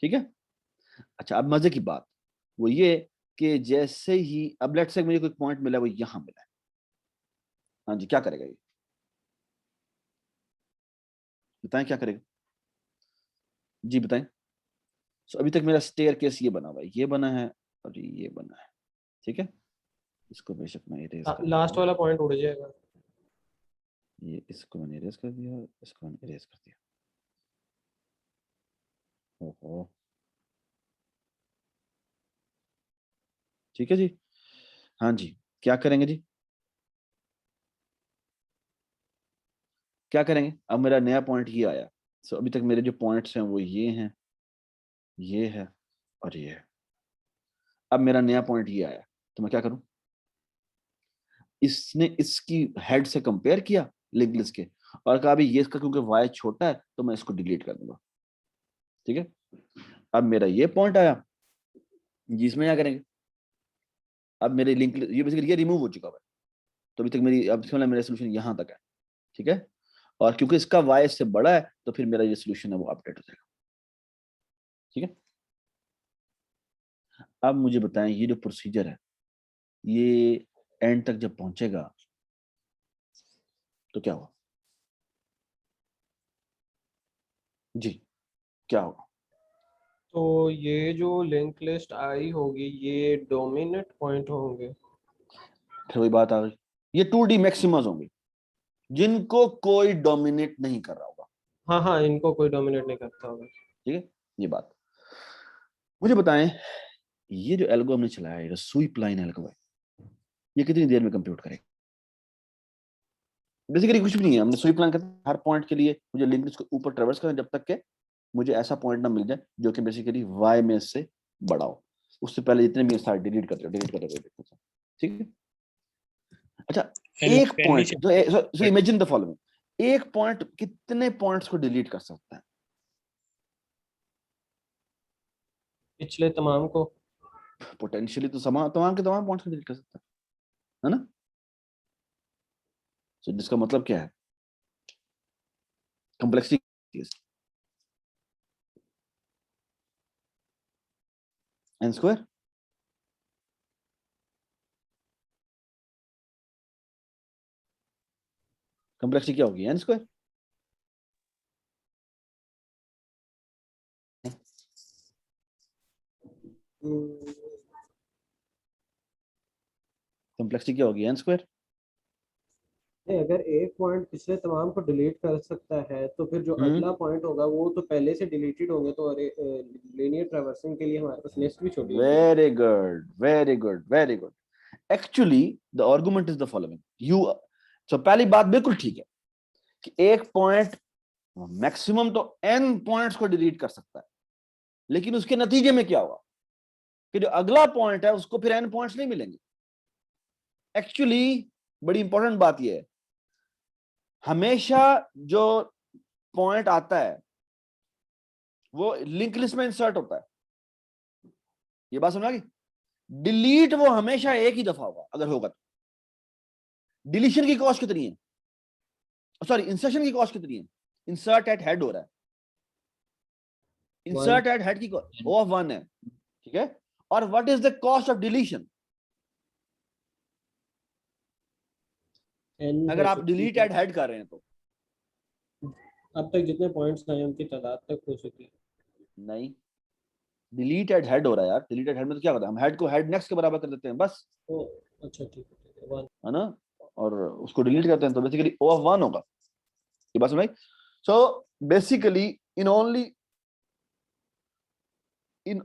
ठीक है। अच्छा, अब मजे की बात वो ये कि जैसे ही अब लेट्स से मुझे कोई पॉइंट मिला, वो यहाँ मिला है, हाँ जी, क्या करेगा ये? बताएं क्या करेगा जी, बताएं। सो अभी तक मेरा स्टेयर केस ये बना हुआ है, ये बना है और ये बना है, ठीक है। इसको बेशक मैं इरेज कर देता लास्ट हूँ, वाला पॉइंट उड़ जाएगा। ये इसको मैंने इरेज कर दिया, इसको मैंने इरेज कर दिया। ओहो, ठीक है जी। हाँ जी, क्या करेंगे जी? क्या करेंगे? अब मेरा नया पॉइंट ये आया। सो अभी तक मेरे जो पॉइंट्स हैं वो ये हैं, ये है और ये है। अब मेरा नया पॉइंट ये आया, तो मैं क्या करूं? इसने इसकी हेड से कंपेयर किया लिंक लिस्ट के और कहा भी ये इसका क्योंकि वाई छोटा है तो मैं इसको डिलीट कर दूंगा, ठीक है। अब मेरा ये पॉइंट आया जिसमें क्या करेंगे? अब मेरे लिंक ये बेसिकली ये रिमूव हो चुका है, तो अभी तक मेरी अब इसका मतलब मेरा सोल्यूशन यहाँ तक है, ठीक है। और क्योंकि इसका y इससे बड़ा है तो फिर मेरा ये सोल्यूशन है वो अपडेट हो जाएगा, ठीक है। अब मुझे बताएं ये जो प्रोसीजर है ये एंड तक जब पहुंचेगा तो क्या होगा? जी क्या होगा? तो ये जो लिंक लिस्ट आई होगी ये डोमिनेंट पॉइंट होंगे। फिर वही बात आ गई, ये 2D मैक्सिमस होंगे जिनको कोई डोमिनेट नहीं कर रहा होगा। हाँ हाँ, इनको कोई डोमिनेट नहीं करता होगा। ठीक है, ये बात। मुझे बताएं ये जो एल्गो हमने चलाया है, स्वीप लाइन एल्गो है, ये कितनी देर में कंप्यूट करेगा? बेसिकली कुछ भी नहीं है, हमने स्वीप लाइन करते हर पॉइंट के लिए मुझे लिंक लिस्ट को ऊपर ट्रैवर्स करना जब तक के मुझे ऐसा पॉइंट ना मिल जाए जो कि बेसिकली y में से बड़ा हो। उससे पहले जितने भी सारे डिलीट करते हो, ठीक है। अच्छा, एक पॉइंट जो इमेजिन द फॉलोइंग, एक पॉइंट कितने पॉइंट्स को डिलीट कर सकता है? पिछले तमाम को। पोटेंशियली तो तमाम के तमाम पॉइंट्स को डिलीट कर सकता है ना। तो जिसका मतलब क्या है? Complexity n square. कॉम्प्लेक्सिटी क्या होगी? n square. कॉम्प्लेक्सिटी क्या होगी? n square. नहीं, अगर एक पॉइंट पिछले तमाम को डिलीट कर सकता है तो फिर जो अगला पॉइंट होगा वो तो पहले से डिलीटेड होंगे, तो लीनियर ट्रैवर्सिंग के लिए हमारे पास लिस्ट भी छोटी होगी। Very good, very good, very good. Actually the argument is the following, you so पहली बात बिल्कुल ठीक है कि एक पॉइंट मैक्सिमम तो n पॉइंट्स को डिलीट कर सकता है, लेकिन उसके नतीजे में क्या होगा कि जो अगला पॉइंट है उसको फिर n पॉइंट्स नहीं मिलेंगे। एक्चुअली बड़ी इंपॉर्टेंट बात यह है, हमेशा जो पॉइंट आता है वो लिंक लिस्ट में इंसर्ट होता है। ये बात समझ आ गई? डिलीट वो हमेशा एक ही दफा होगा अगर होगा तो। डिलीशन की कॉस्ट कितनी है? सॉरी, इंसर्शन की कॉस्ट कितनी है? इंसर्ट एट हेड हो रहा है, इंसर्ट एट हेड की कॉस्ट ऑफ 1 है, ठीक है। और what is the cost of deletion? अगर आप डिलीट एट हेड कर रहे हैं तो अब तक जितने पॉइंट्स आए उनकी तादाद तक हो चुकी है। नहीं, डिलीट एट हेड हो रहा है यार। डिलीट एट हेड में तो क्या होता है, हम हेड को हेड नेक्स्ट के बराबर कर देते हैं बस, तो अच्छा ठीक है, 1 है ना, और उसको डिलीट करते हैं तो बेसिकली O of 1 होगा। ये बात समझ? So basically in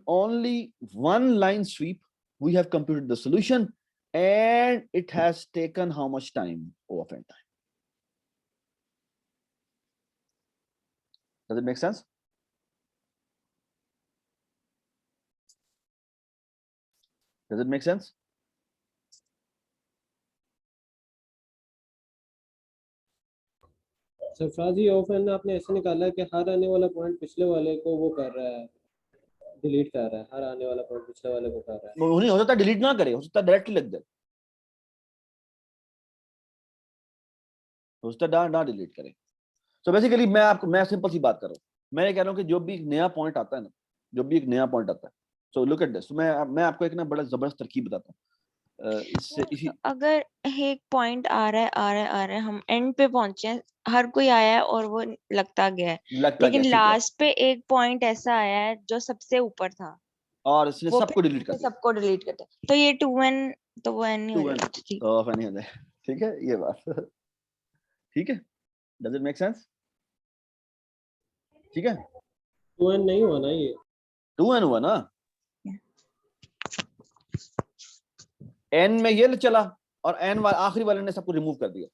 only one line sweep we have computed the solution and it has taken how much time? O of n time. Does it make sense? Does it make sense? सरफराजी of n आपने ऐसे निकाला है कि हर आने वाला point पिछले वाले को वो कर रहा है, डिलीट कर रहा है, हर आने वाला पॉइंट पिछले वाले को कर रहा है। वो नहीं हो सकता डिलीट ना करे, हो सकता डायरेक्टली लग जाए, हो सकता ना डिलीट करे। सो बेसिकली मैं सिंपल सी बात कर रहा हूँ, मैं ये कह रहा हूँ कि जो भी एक नया पॉइंट आता है ना, जो भी एक नया पॉइंट आता है, सो लुक एट दिस, मैं आपको एक ना बड़ा जबरदस्त तरकीब बताता हूँ। इससे इसी अगर एक पॉइंट आ रहा है, हम एंड पे पहुंचे हैं, हर कोई आया है और वो लगता गया है, लगता लेकिन गया, ठीक है, लास्ट पे एक पॉइंट ऐसा आया है जो सबसे ऊपर था, और इसने वो सबको फिर डिलीट कर दिया, सबको डिलीट करता है, तो ये 2n, तो वो n नहीं हो 2n जाएगा। ठीक ऑफ एन हो जाए, ठीक है, ये बात ठीक है। Does it make sense? ठीक है, 2n नहीं हुआ ना, ये 2n हुआ ना, n में ये चला और n आखिरी वाले ने सबको रिमूव कर दिया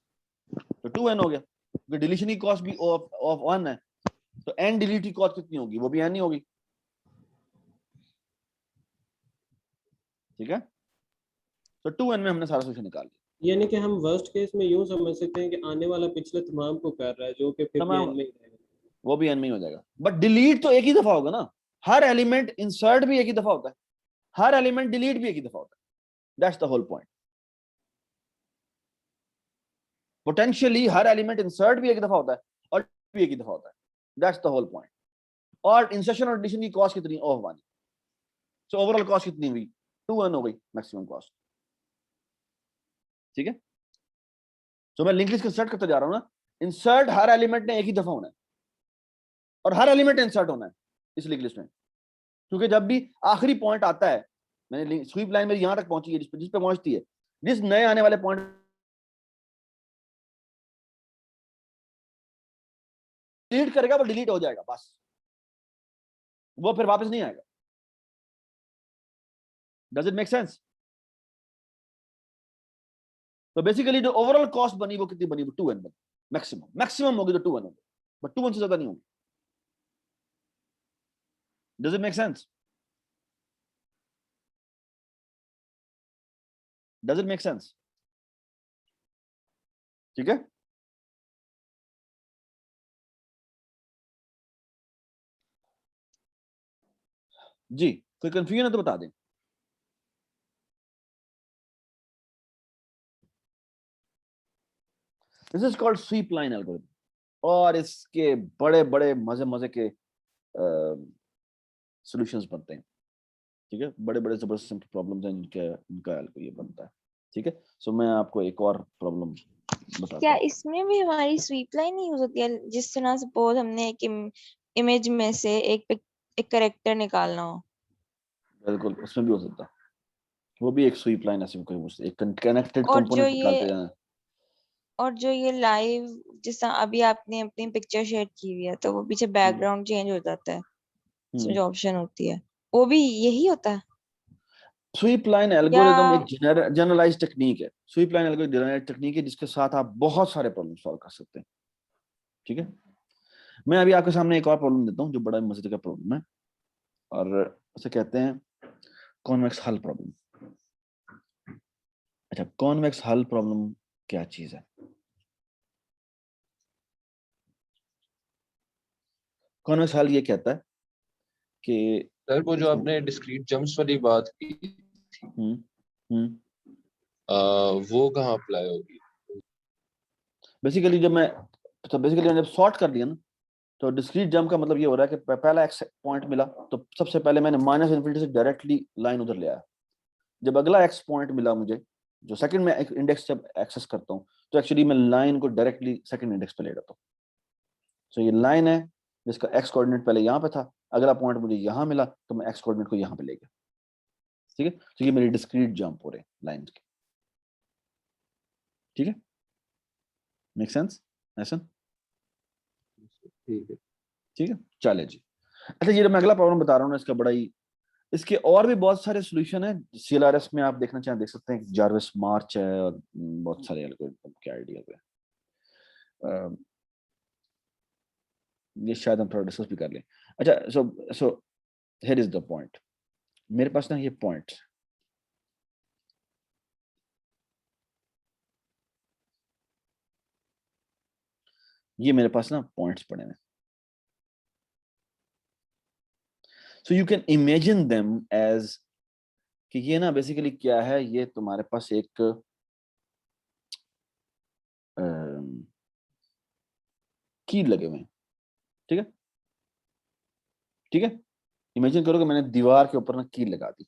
तो 2n हो गया, क्योंकि डिलीशन की कॉस्ट भी ऑफ 1 है, तो n डिलीट की कॉस्ट कितनी होगी? वो भी n ही होगी, ठीक है। तो 2n में हमने सारा सोल्यूशन निकाल लिया। यानी कि हम वर्स्ट केस में यूं समझ सकते हैं कि आने वाला पिछले तमाम को कर रहा है, जो कि फिर भी तमाम n में ही रहेगा। वो भी n में ही हो जाएगा, बट डिलीट तो एक ही दफा होगा ना, हर एलिमेंट इंसर्ट भी एक ही दफा होता है, हर एलिमेंट डिलीट भी एक ही दफा होता है, that's the whole point. Potentially हर एलिमेंट इंसर्ट भी एक दफा होता है और भी एक ही दफा होता है, दैट्स द होल पॉइंट। और इंसर्शन और डिलीशन की कॉस्ट कितनी, ओह 1, सो ओवरऑल कॉस्ट कितनी हुई, 2n हो गई मैक्सिमम कॉस्ट, ठीक है। तो मैं लिंक लिस्ट इंसर्ट करते जा रहा हूं ना, इंसर्ट हर एलिमेंट ने एक ही दफा होना है और हर एलिमेंट इंसर्ट होना है इस लिंक लिस्ट में, क्योंकि जब भी आखिरी पॉइंट आता है, मैंने स्वीप लाइन मेरी यहां तक पहुंची है, जिस पे पहुंचती है, जिस नए आने वाले पॉइंट डिलीट करेगा वो डिलीट हो जाएगा, बस वो फिर वापस नहीं आएगा। Does it make sense? तो बेसिकली जो ओवरऑल कॉस्ट बनी वो कितनी बनी, वो 2n बनी, मैक्सिमम होगी तो 2n होगी, बट 2n से ज्यादा नहीं होगी। Does it make sense? Does it make sense? ठीक है। जी, कोई कंफ्यूजन है तो बता दें। This is called sweep line algorithm, और इसके बड़े बड़े मजे के सॉल्यूशंस बनते हैं, ठीक है। बड़े बड़े जबरदस्त प्रॉब्लम्स हैं इनका ये बनता है, ठीक है। सो मैं आपको एक और प्रॉब्लम बताता क्या हूँ। इसमें भी हमारी स्वीप लाइन नहीं यूज होती है, जिस तरह सपोज हमने एक इमेज में से एक करेक्टर निकालना हो? बिल्कुल, उसमें भी हो सकता है, वो भी एक स्वीप लाइन ऐसे कोई मुझसे एक कनेक्टेड और जो कंपोनेंट निकालते जाना। और जो ये लाइव, जिस तरह अभी आपने अपनी पिक्चर शेयर की हुई है तो वो पीछे बैकग्राउंड चेंज हो जाता है, उसमें जो ऑप्शन होती है वो भी यही होता है स्वीप लाइन या? एल्गोरिथम एक जनरलाइज टेक्निक है। Sweep line algorithm generalize technique है जिसके साथ आप बहुत सारे प्रॉब्लम सॉल्व कर सकते हैं, ठीक है। मैं अभी आपके सामने एक और प्रॉब्लम देता हूँ जो बड़ा मजे का प्रॉब्लम है, और उसे कहते हैं कॉन्वेक्स हल प्रॉब्लम। अच्छा, कॉन्वेक्स हल प्रॉब्लम क्या चीज है? कॉन्वेक्स हल ये कहता है कि सर वो जो आपने डिस्क्रीट जंप्स वाली बात की थी, वो कहाँ अप्लाई होगी? बेसिकली मैंने जब सॉर्ट कर दिया ना, तो डिस्क्रीट जंप का मतलब ये हो रहा है कि पहला एक्स पॉइंट मिला तो सबसे पहले मैंने माइनस इन्फिनिटी से डायरेक्टली लाइन उधर ले आया। जब अगला एक्स पॉइंट मिला मुझे, जो सेकंड में इंडेक्स जब एक्सेस करता हूँ, तो एक्चुअली मैं लाइन को डायरेक्टली सेकंड इंडेक्स पे ले जाता हूँ। सो ये लाइन है जिसका एक्स कोऑर्डिनेट पहले यहाँ पे था, अगला पॉइंट मुझे यहाँ मिला तो मैं एक्स कोऑर्डिनेट को यहाँ पे ले गया, ठीक है। तो ये मेरी डिस्क्रीट जंप हो रहे हैं लाइन के, ठीक है। मेक सेंस ऐसा? ठीक है। ठीक है, चले जी। अच्छा, ये जो मैं अगला प्रॉब्लम बता रहा हूँ ना, इसका बड़ा ही, इसके और भी बहुत सारे सॉल्यूशन है। CLRS में आप देखना चाहें देख सकते हैं, जार्विस मार्च है और बहुत सारे एल्गोरिथम के आइडिया है। ये शायद हम थोड़ा डिस्कस भी कर लें। अच्छा, so here is the point. मेरे पास ना ये पॉइंट, ये मेरे पास ना पॉइंट्स पड़े हैं। So you can imagine them as कि ये ना बेसिकली क्या है, ये तुम्हारे पास एक की लगे हुए हैं, ठीक है, ठीक है। इमेजिन करो कि मैंने दीवार के ऊपर ना की लगा दी,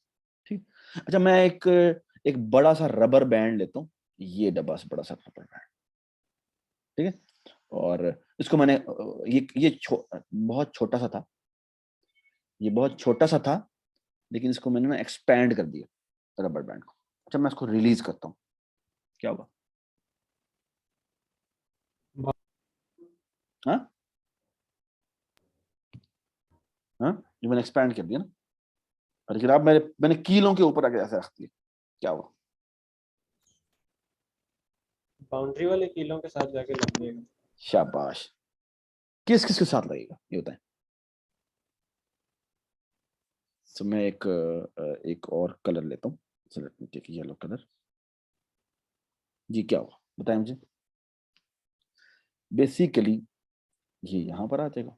ठीक। अच्छा, मैं एक बड़ा सा रबर बैंड लेता हूँ, ये डब्बा से बड़ा सा रबर बैंड, ठीक है। और इसको मैंने बहुत छोटा सा था, ये बहुत छोटा सा था, लेकिन इसको मैंने ना एक्सपैंड कर दिया रबर बैंड को। अच्छा, मैं इसको रिलीज करता हूँ, क्या होगा? हाँ हाँ, जो मैंने एक्सपैंड कर दिया ना, लेकिन अब मैंने कीलों के ऊपर आके ऐसे रख दिया, क्या हुआ? बाउंड्री वाले कीलों के साथ जाके लग जाएगा। शाबाश। किस किस के साथ लगेगा ये बताएं। तो मैं एक और कलर लेता हूँ, येलो कलर। जी, क्या हुआ बताएं मुझे। बेसिकली ये यहां पर आ जाएगा,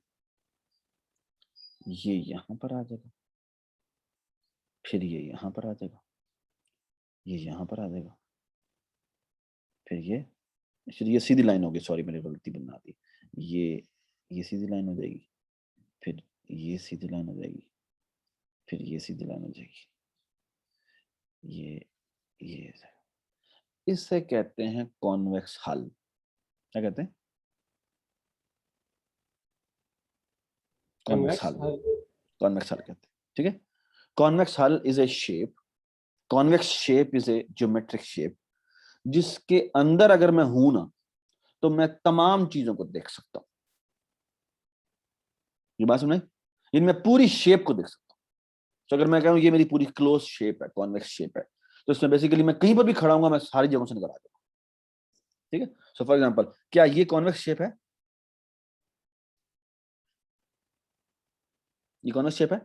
ये यहां पर आ जाएगा, फिर ये यहां पर आ जाएगा, ये यहां पर आ जाएगा, फिर ये ये सीधी लाइन होगी, सॉरी मैंने गलती बना दी। ये सीधी लाइन हो जाएगी, फिर ये सीधी लाइन हो जाएगी, फिर ये सीधी लाइन हो जाएगी, ये इससे कहते हैं कॉन्वेक्स हल। क्या कहते हैं? कॉन्वेक्स हल। कॉन्वेक्स हल कहते हैं, ठीक है। कॉन्वेक्स हल is A shape, convex shape is a geometric shape जिसके अंदर अगर मैं हूं ना तो मैं तमाम चीजों को देख सकता हूं। ये बात सुनाई? इनमें पूरी शेप को देख सकता हूं। तो अगर मैं कहूं ये मेरी पूरी क्लोज शेप है, कॉन्वेक्स शेप है, तो इसमें बेसिकली मैं कहीं पर भी खड़ा हूंगा, मैं सारी जगहों से नजर आ जाऊंगा, ठीक है। सो फॉर एग्जांपल, क्या ये कॉन्वेक्स शेप है? ये कॉन्वेक्स शेप है?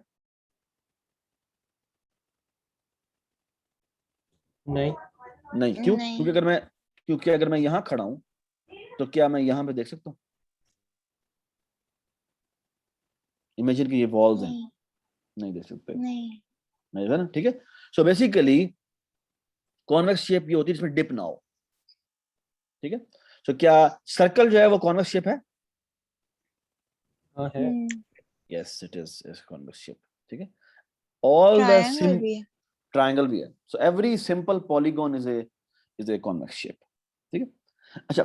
नहीं। नहीं। क्यों? नहीं। क्योंकि अगर मैं यहां खड़ा हूं तो क्या मैं यहां पे देख सकता हूं? इमेजिन कि ये वॉल्स हैं, नहीं। नहीं देख सकते, नहीं। नहीं है ना, ठीक है। सो बेसिकली कॉन्वेक्स शेप ये होती है जिसमें डिप ना हो, ठीक है। सो क्या सर्कल जो है वो कॉन्वेक्स शेप है? हाँ है। Yes it is convex shape, ठीक है। ऑल द ट्रायंगल भी है। ट्रायंगल भी है। So every simple polygon is a convex shape, ठीक है। अच्छा,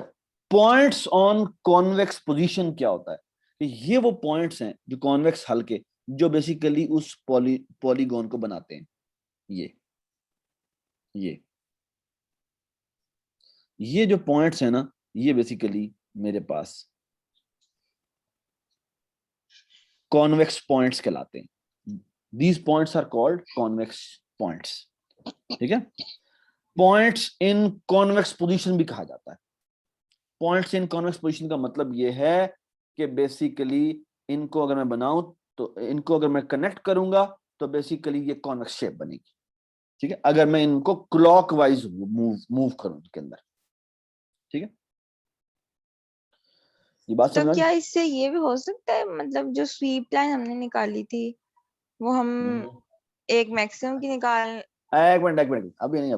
पॉइंट्स ऑन कॉन्वेक्स पोजीशन क्या होता है? कि ये वो पॉइंट्स हैं जो कॉन्वेक्स हल के, जो बेसिकली उस पॉलीगॉन को बनाते हैं। ये जो पॉइंट्स हैं ना, ये बेसिकली मेरे पास कॉन्वेक्स पॉइंट्स कहलाते हैं। These points are called convex points, ठीक है। पॉइंट्स इन कॉन्वेक्स पोजीशन भी कहा जाता है। पॉइंट्स इन कॉन्वेक्स पोजीशन का मतलब ये है कि बेसिकली इनको अगर मैं बनाऊं तो इनको अगर मैं कनेक्ट करूंगा तो बेसिकली ये कॉन्वेक्स शेप बनेगी, ठीक है। अगर मैं इनको क्लॉकवाइज मूव करूं के अंदर, ठीक है। ये बात तो समझ क्या इससे ये भी हो सकता है, मतलब जो स्वीप लाइन हमने निकाली थी वो हम एक मैक्सिमम की निकाल। एक मिनट, अभी नहीं,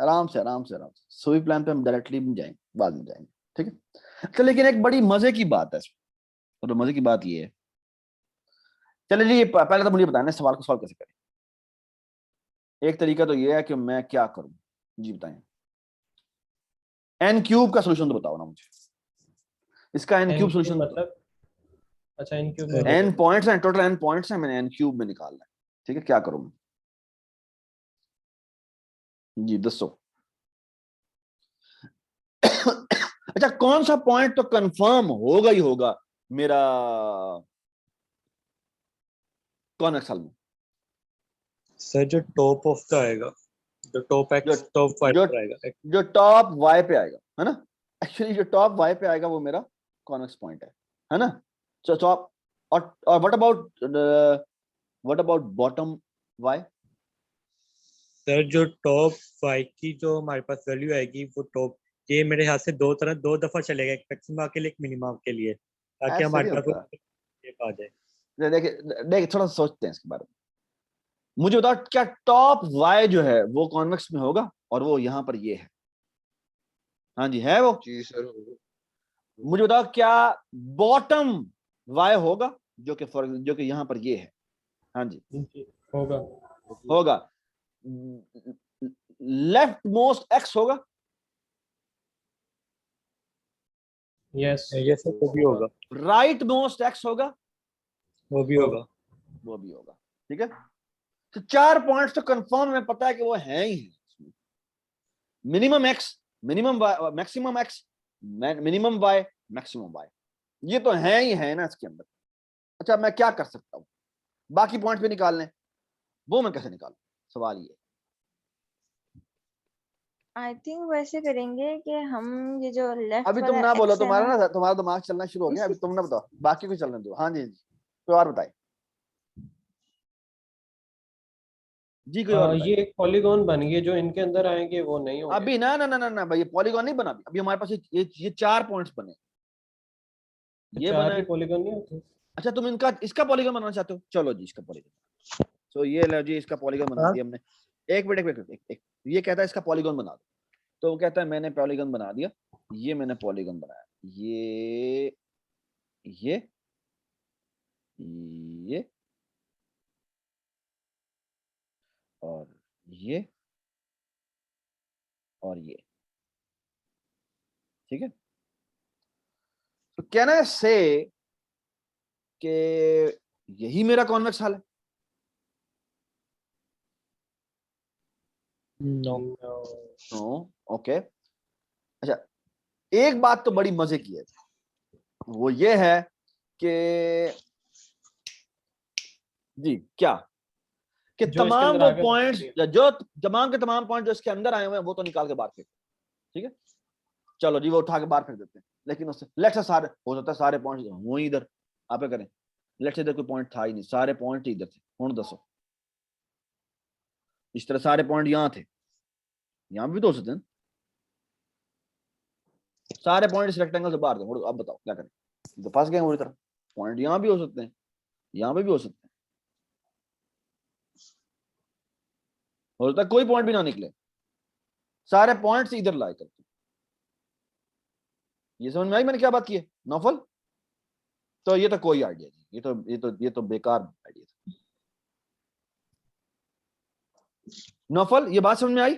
आराम से सोई प्लान पे हम डायरेक्टली नहीं जाएंगे, बाद में जाएंगे, ठीक है। तो लेकिन एक बड़ी मजे की बात है, तो मजे की बात ये है, चलिए जी पहले तो मुझे बताएं सवाल को सॉल्व कैसे करें। एक तरीका तो ये है कि मैं क्या करूं, जी बताएं। n क्यूब का सोल्यूशन तो बताओ ना मुझे, इसका n क्यूब सोल्यूशन। मतलब अच्छा n क्यूब n पॉइंट्स हैं, टोटल n पॉइंट्स हैं, मैंने n क्यूब में निकालना है, ठीक है। क्या करूं जी दसो। अच्छा, कौन सा पॉइंट तो कंफर्म होगा ही होगा मेरा कॉन्वेक्स हल में? सर जो टॉप ऑफ का आएगा, जो टॉप एक्स टॉप वाई जो पर आएगा, जो टॉप y पे आएगा, है ना। एक्चुअली जो टॉप y पे आएगा वो मेरा कॉन्वेक्स पॉइंट है ना। तो टॉप और what about bottom y? Sir जो टॉप वाई की जो हमारे पास वैल्यू आएगी वो टॉप, ये मेरे ख्याल से दो दफा चलेगा, एक मैक्सिमा के लिए एक मिनिमम के लिए, ताकि ऐसे हमारे नहीं पास होता। वो आ जाए। देखिए थोड़ा सोचते हैं इसके बारे में। मुझे बताओ, क्या टॉप y जो है वो कॉन्वेक्स में होगा? और वो यहां पर ये है, हाँ जी है वो। जी सर। मुझे बताओ, क्या बॉटम y होगा जो कि यहां पर ये है? हाँ जी होगा। लेफ्ट मोस्ट x होगा? यस ये सर वो भी होगा, राइट मोस्ट x होगा? वो भी होगा। वो भी होगा, ठीक है। तो 4 पॉइंट्स तो कंफर्म में पता है कि वो हैं ही है। Minimum x, minimum y, maximum x, minimum y, maximum y, ये तो है ही है ना इसके अंदर। अच्छा, मैं क्या कर सकता हूं? बाकी पॉइंट पे निकालने, वो मैं कैसे निकालूं? सवाल ये। आई थिंक वैसे करेंगे कि हम ये जो लेफ्ट अभी तुम वाला ना बोलो, एक्स है ना, तुम्हारा दिमाग चलना शुरू हो गया। अभी तुम ना बताओ, बाकी को चलने दो। हाँ जी कोई और बताए जी, कोई और बताए। ये एक पॉलीगॉन बन गए जो इनके अंदर आएंगे वो नहीं होंगे। अभी ना भाई, ये पॉलीगॉन नहीं बना। अभी हमारे पास ये 4 पॉइंट्स बने, ये बना चार ही है। पॉलीगॉन नहीं होते। अच्छा, तुम इसका पॉलीगॉन बनाना चाहते हो? चलो जी इसका पॉलीगॉन। तो ये लो जी, इसका पॉलीगॉन बना दिया हमने। एक मिनट, ये कहता है इसका पॉलीगॉन बना दो, तो वो कहता है मैंने पॉलीगॉन बना दिया। ये मैंने पॉलीगन बनाया, ये ये और ये और ये, ठीक है। तो कैन आई से कि यही मेरा कॉन्वेक्स हल है? नो। No, okay. अच्छा, एक बात तो बड़ी मजे की है, वो ये है कि जी क्या, कि जो इसके तमाम अंदर वो आगे पॉइंट्स जो तमाम के तमाम पॉइंट जो इसके अंदर आए हुए हैं वो तो निकाल के बाहर फेंक, ठीक है। चलो जी, वो उठा के बाहर फेंक देते हैं, लेकिन उससे लेट्स से सारे हो सकता है सारे पॉइंट वो इधर आप करें, लेट्स से इधर कोई पॉइंट था ही नहीं, सारे पॉइंट इधर थे, हुन दसो इस तरह सारे पॉइंट यहाँ थे, यहाँ भी तो हो सकते हैं, सारे पॉइंट इस रेक्टेंगल से बाहर थे, अब बताओ क्या करें, तो फंस गए पूरी तरह। पॉइंट यहाँ भी हो सकते हैं, यहाँ पे भी हो सकते हैं, हो सकता है कोई पॉइंट भी ना निकले, सारे पॉइंट्स इधर लाए करते। ये समझ में आई मैंने क्या बात की है नौफल? तो ये तो कोई आइडिया नहीं, ये तो बेकार आइडिया था। नौफल ये बात समझ में आई?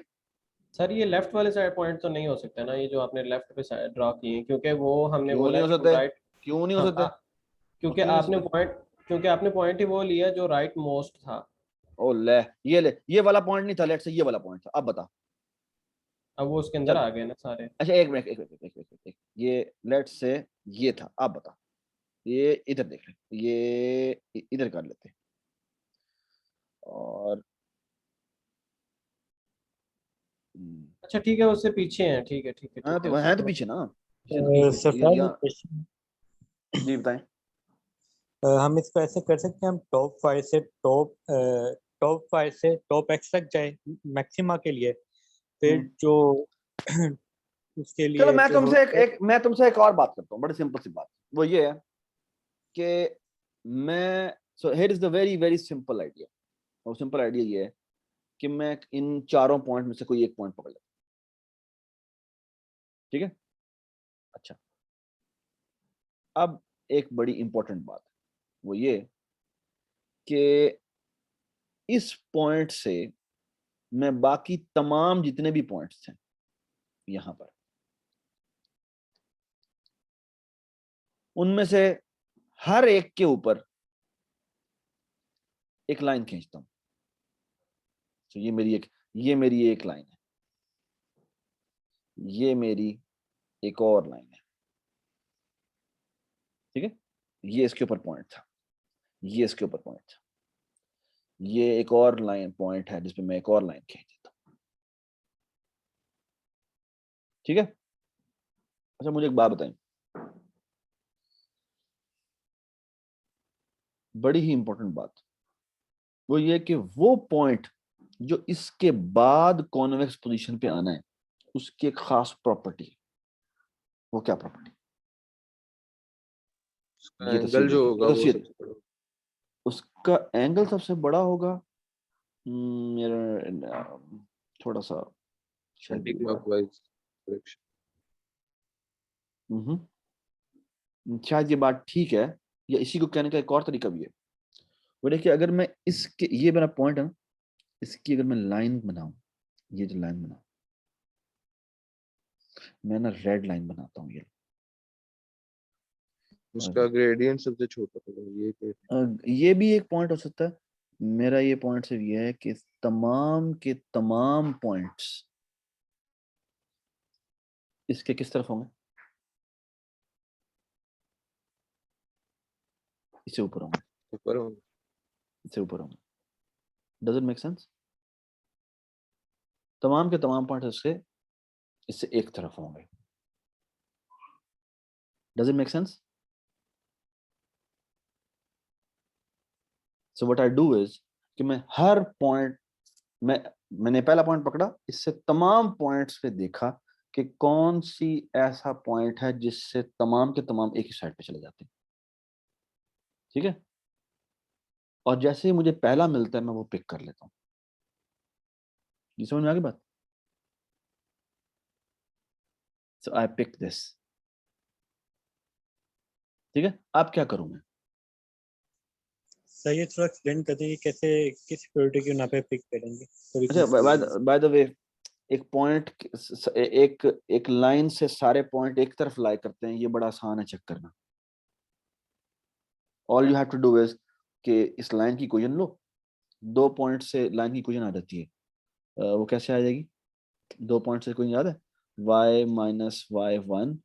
सर ये लेफ्ट वाले साइड पॉइंट तो नहीं हो सकता ना, ये जो आपने लेफ्ट पे साइड ड्रॉ किए हैं, क्योंकि वो हमने क्यों नहीं बोला हो है कि हम सकते? राइट। क्यों नहीं हो सकते? क्योंकि क्यों नहीं हो आपने सकते? पॉइंट क्योंकि आपने पॉइंट ही वो लिया जो राइट मोस्ट था। ओ ले ये वाला पॉइंट नहीं था, लेट से ये वाला पॉइंट था, अब बता। अब वो उसके अंदर चल आ गए ना सारे। अच्छा एक मिनट, ये लेट से ये था, अब बता, ये इधर देख ले, ये इधर कर लेते हैं। और अच्छा ठीक है, उससे पीछे हैं, ठीक है ठीक है हाँ ठीक है, तो उससे है तो थोड़ा। पीछे ना, पीछे तो पीछे सफाद यहाँ। क्वेश्चन, जी बताएं। हम इसको ऐसे कर सकते हैं, हम टॉप 5 से टॉप एक्स तक जाए मैक्सिमा के लिए, फिर जो उसके चलो लिए मैं जो तुमसे होता है। मैं तुमसे एक और बात करता हूँ, बड़ी सिंपल सी बात, वो ये है कि मैं, so here is the very very simple idea, और सिंपल आइडिया ये है कि मैं इन चारों पॉइंट में से कोई एक पॉइंट पकड़ लेता हूं, ठीक है। अच्छा, अब एक बड़ी इंपॉर्टेंट बात है, वो ये कि इस पॉइंट से मैं बाकी तमाम जितने भी पॉइंट्स थे यहां पर, उनमें से हर एक के ऊपर एक लाइन खींचता हूं। तो ये मेरी एक लाइन है, ये मेरी एक और लाइन है, ठीक है। ये इसके ऊपर पॉइंट था, ये इसके ऊपर पॉइंट था, ये एक और लाइन पॉइंट है जिसपे मैं एक और लाइन खींच देता हूं, ठीक है। अच्छा मुझे एक बात बताएं, बड़ी ही इंपॉर्टेंट बात, वो ये कि वो पॉइंट जो इसके बाद कॉन्वेक्स पोजीशन पे आना है, उसकी एक खास प्रॉपर्टी है। वो क्या प्रॉपर्टी? ये तस्वीर एंगल जो देखिए, होगा ये वो तस्वीर, सबसे बड़ा उसका एंगल सबसे बड़ा होगा। मेरा थोड़ा सा शायद एंटी क्लॉकवाइज डायरेक्शन। शायद ये बात ठीक है, या इसी को कहने का एक और तरीका भी है। वो देखिए, अगर मैं इसके, ये मेरा पॉइंट है ना, इसकी अगर मैं लाइन बनाऊं, ये जो लाइन बनाऊं, मैं ना रेड लाइन बनाता हूँ, ये उसका ग्रेडियंट सबसे छोटा होगा, ये के ये भी एक पॉइंट हो सकता है। मेरा ये पॉइंट सिर्फ ये है कि तमाम के तमाम पॉइंट्स इसके किस तरफ होंगे? इससे ऊपर होंगे, ऊपर होगा। इससे ऊपर होंगे। Does it make sense? तमाम के तमाम पॉइंट इससे एक तरफ होंगे। Does it make sense? So what I do is कि मैं हर पॉइंट, मैंने पहला पॉइंट पकड़ा, इससे तमाम पॉइंट्स पे देखा कि कौन सी ऐसा पॉइंट है जिससे तमाम के तमाम एक ही साइड पे चले जाते हैं, ठीक है। और जैसे ही मुझे पहला मिलता है मैं वो पिक कर लेता हूँ। ये समझ में आ गई बात? सो आई पिक दिस। ठीक है, अब क्या करूं मैं? सर ये थोड़ा एक्सप्लेन कर दीजिए कैसे किस सिक्योरिटी के यहाँ पे पिक करेंगे? थोड़ी अच्छा, confused है। बाय द वे, एक पॉइंट, एक एक लाइन से सारे पॉइंट एक तरफ लाई करते हैं, ये बड़ा आसान है चेक करना। All you have to do is कि इस लाइन की इक्वेशन लो, 2 पॉइंट से लाइन की इक्वेशन आ जाती है। वो कैसे आ जाएगी? 2 पॉइंट से इक्वेशन याद है? y minus y1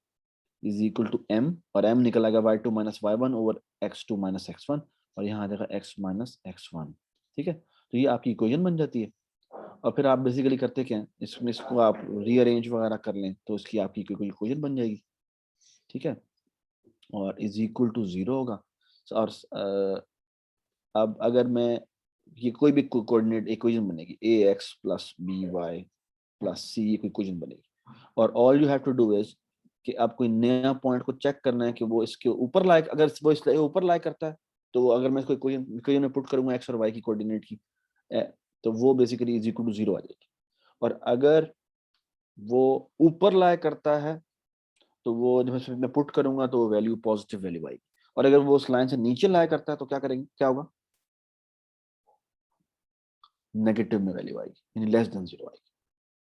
is equal to m, और m निकल आएगा y2 minus y1 over x2 minus x1, और यहाँ आ जाएगा x माइनस x1। ठीक है, तो ये आपकी इक्वेशन बन जाती है। और फिर आप बेसिकली करते क्या हैं, इसमें इसको आप रीअरेंज वगैरह कर लें तो इसकी आपकी इक्वेशन बन जाएगी। ठीक है, और इज इक्वल टू 0 होगा। और अब अगर मैं ये कोई भी कोऑर्डिनेट इक्वेशन बनेगी, ax plus by plus c, ये कोई इक्वेशन बनेगी। और all you have to do is कि आप कोई नया पॉइंट को चेक करना है कि वो इसके ऊपर लाइक, अगर वो इसके ऊपर लाइक करता है तो अगर मैं इसको इक्वेशन में पुट करूंगा x और y की कोऑर्डिनेट की, तो वो बेसिकली इज इक्वल टू 0 आ जाएगी। और अगर वो ऊपर लाइक करता है तो वो जब मैं पुट करूंगा तो वैल्यू पॉजिटिव वैल्यू आएगी। और अगर वो उस लाइन से नीचे लाइक करता है तो क्या करेंगे, क्या होगा? नेगेटिव में वैल्यू आएगी, यानी लेस देन 0 आएगी।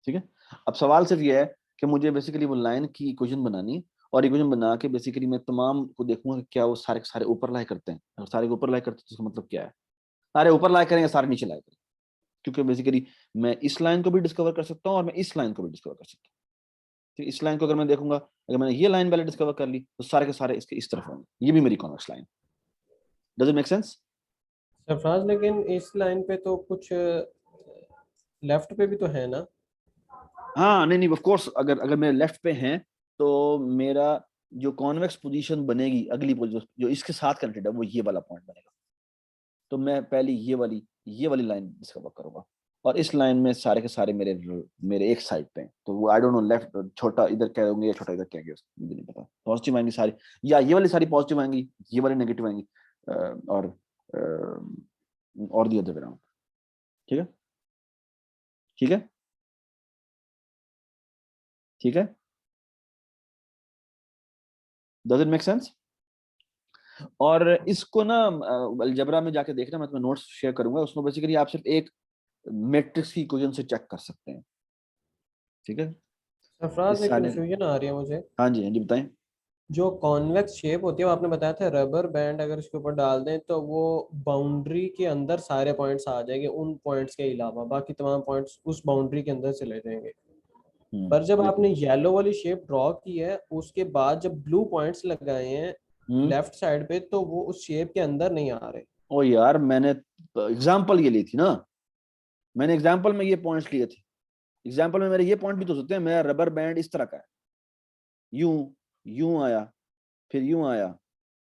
ठीक है, अब सवाल सिर्फ ये है कि मुझे बेसिकली वो लाइन की इक्वेशन बनानी, और इक्वेशन बना के बेसिकली मैं तमाम को देखूंगा कि क्या वो सारे के सारे ऊपर लाई करते हैं। अगर सारे ऊपर लाई करते हैं तो इसका मतलब क्या है? सारे ऊपर लाई करेंगे, सारे नीचे लाई करेंगे, क्योंकि बेसिकली मैं इस लाइन को भी डिस्कवर कर सकता हूँ और मैं इस लाइन को भी डिस्कवर कर सकता हूँ। तो इस लाइन को अगर मैं देखूंगा, अगर मैंने ये लाइन पहले डिस्कवर कर ली तो सारे के सारे इसके इस तरफ होंगे, ये भी मेरी convex line. Does it make sense? Sarfaraz, लेकिन इस लाइन पे तो कुछ लेफ्ट पे भी तो है ना? हाँ, नहीं ऑफ कोर्स, अगर अगर मेरे लेफ्ट पे हैं तो मेरा जो कॉन्वेक्स पोजीशन बनेगी, अगली पोजीशन जो इसके साथ कनेक्टेड है, वो ये वाला पॉइंट बनेगा। तो मैं पहले ये वाली लाइन डिस्कवर करूंगा, और इस लाइन में सारे के सारे मेरे मेरे एक साइड पे हैं, तो वो आई डोंट नो लेफ्ट छोटा इधर क्या होंगे या छोटा इधर क्या होंगे, मुझे नहीं पता। पॉजिटिव आएंगी सारी, या ये वाली सारी पॉजिटिव आएंगी, ये वाली नेगेटिव आएंगी, और दी अदर वे अराउंड। ठीक है, ठीक है, ठीक है। Does it make sense? और इसको ना अलजेब्रा में जाके देखना, मैं तुम्हें नोट्स शेयर करूंगा, उसमें बेसिकली आप सिर्फ एक मैट्रिक्स की इक्वेशन से चेक कर सकते हैं। ठीक है, सरफराज, इस एक सारे, कंफ्यूजन आ रही है मुझे। हाँ जी, हाँ जी, बताएं। जो कॉन्वेक्स शेप होती है वो आपने बताया था रबर बैंड अगर इसके ऊपर डाल दें तो वो बाउंड्री के अंदर सारे पॉइंट्स आ जाएंगे, उन पॉइंट्स के अलावा बाकी तमाम पॉइंट्स उस बाउंड्री के अंदर चले जाएंगे। पर जब बिल्कुल। आपने येलो वाली शेप ड्रॉ की है उसके बाद जब ब्लू पॉइंट्स लगाए हैं लेफ्ट साइड पे तो वो उस शेप के अंदर नहीं आ रहे। ओ यार, मैंने एग्जांपल ये ली थी ना, मैंने एग्जांपल में ये पॉइंट्स लिए थे। एग्जांपल में मेरे ये पॉइंट भी तो होते हैं, मेरा रबर बैंड इस तरह का है, यूं यूं आया, फिर यूं आया,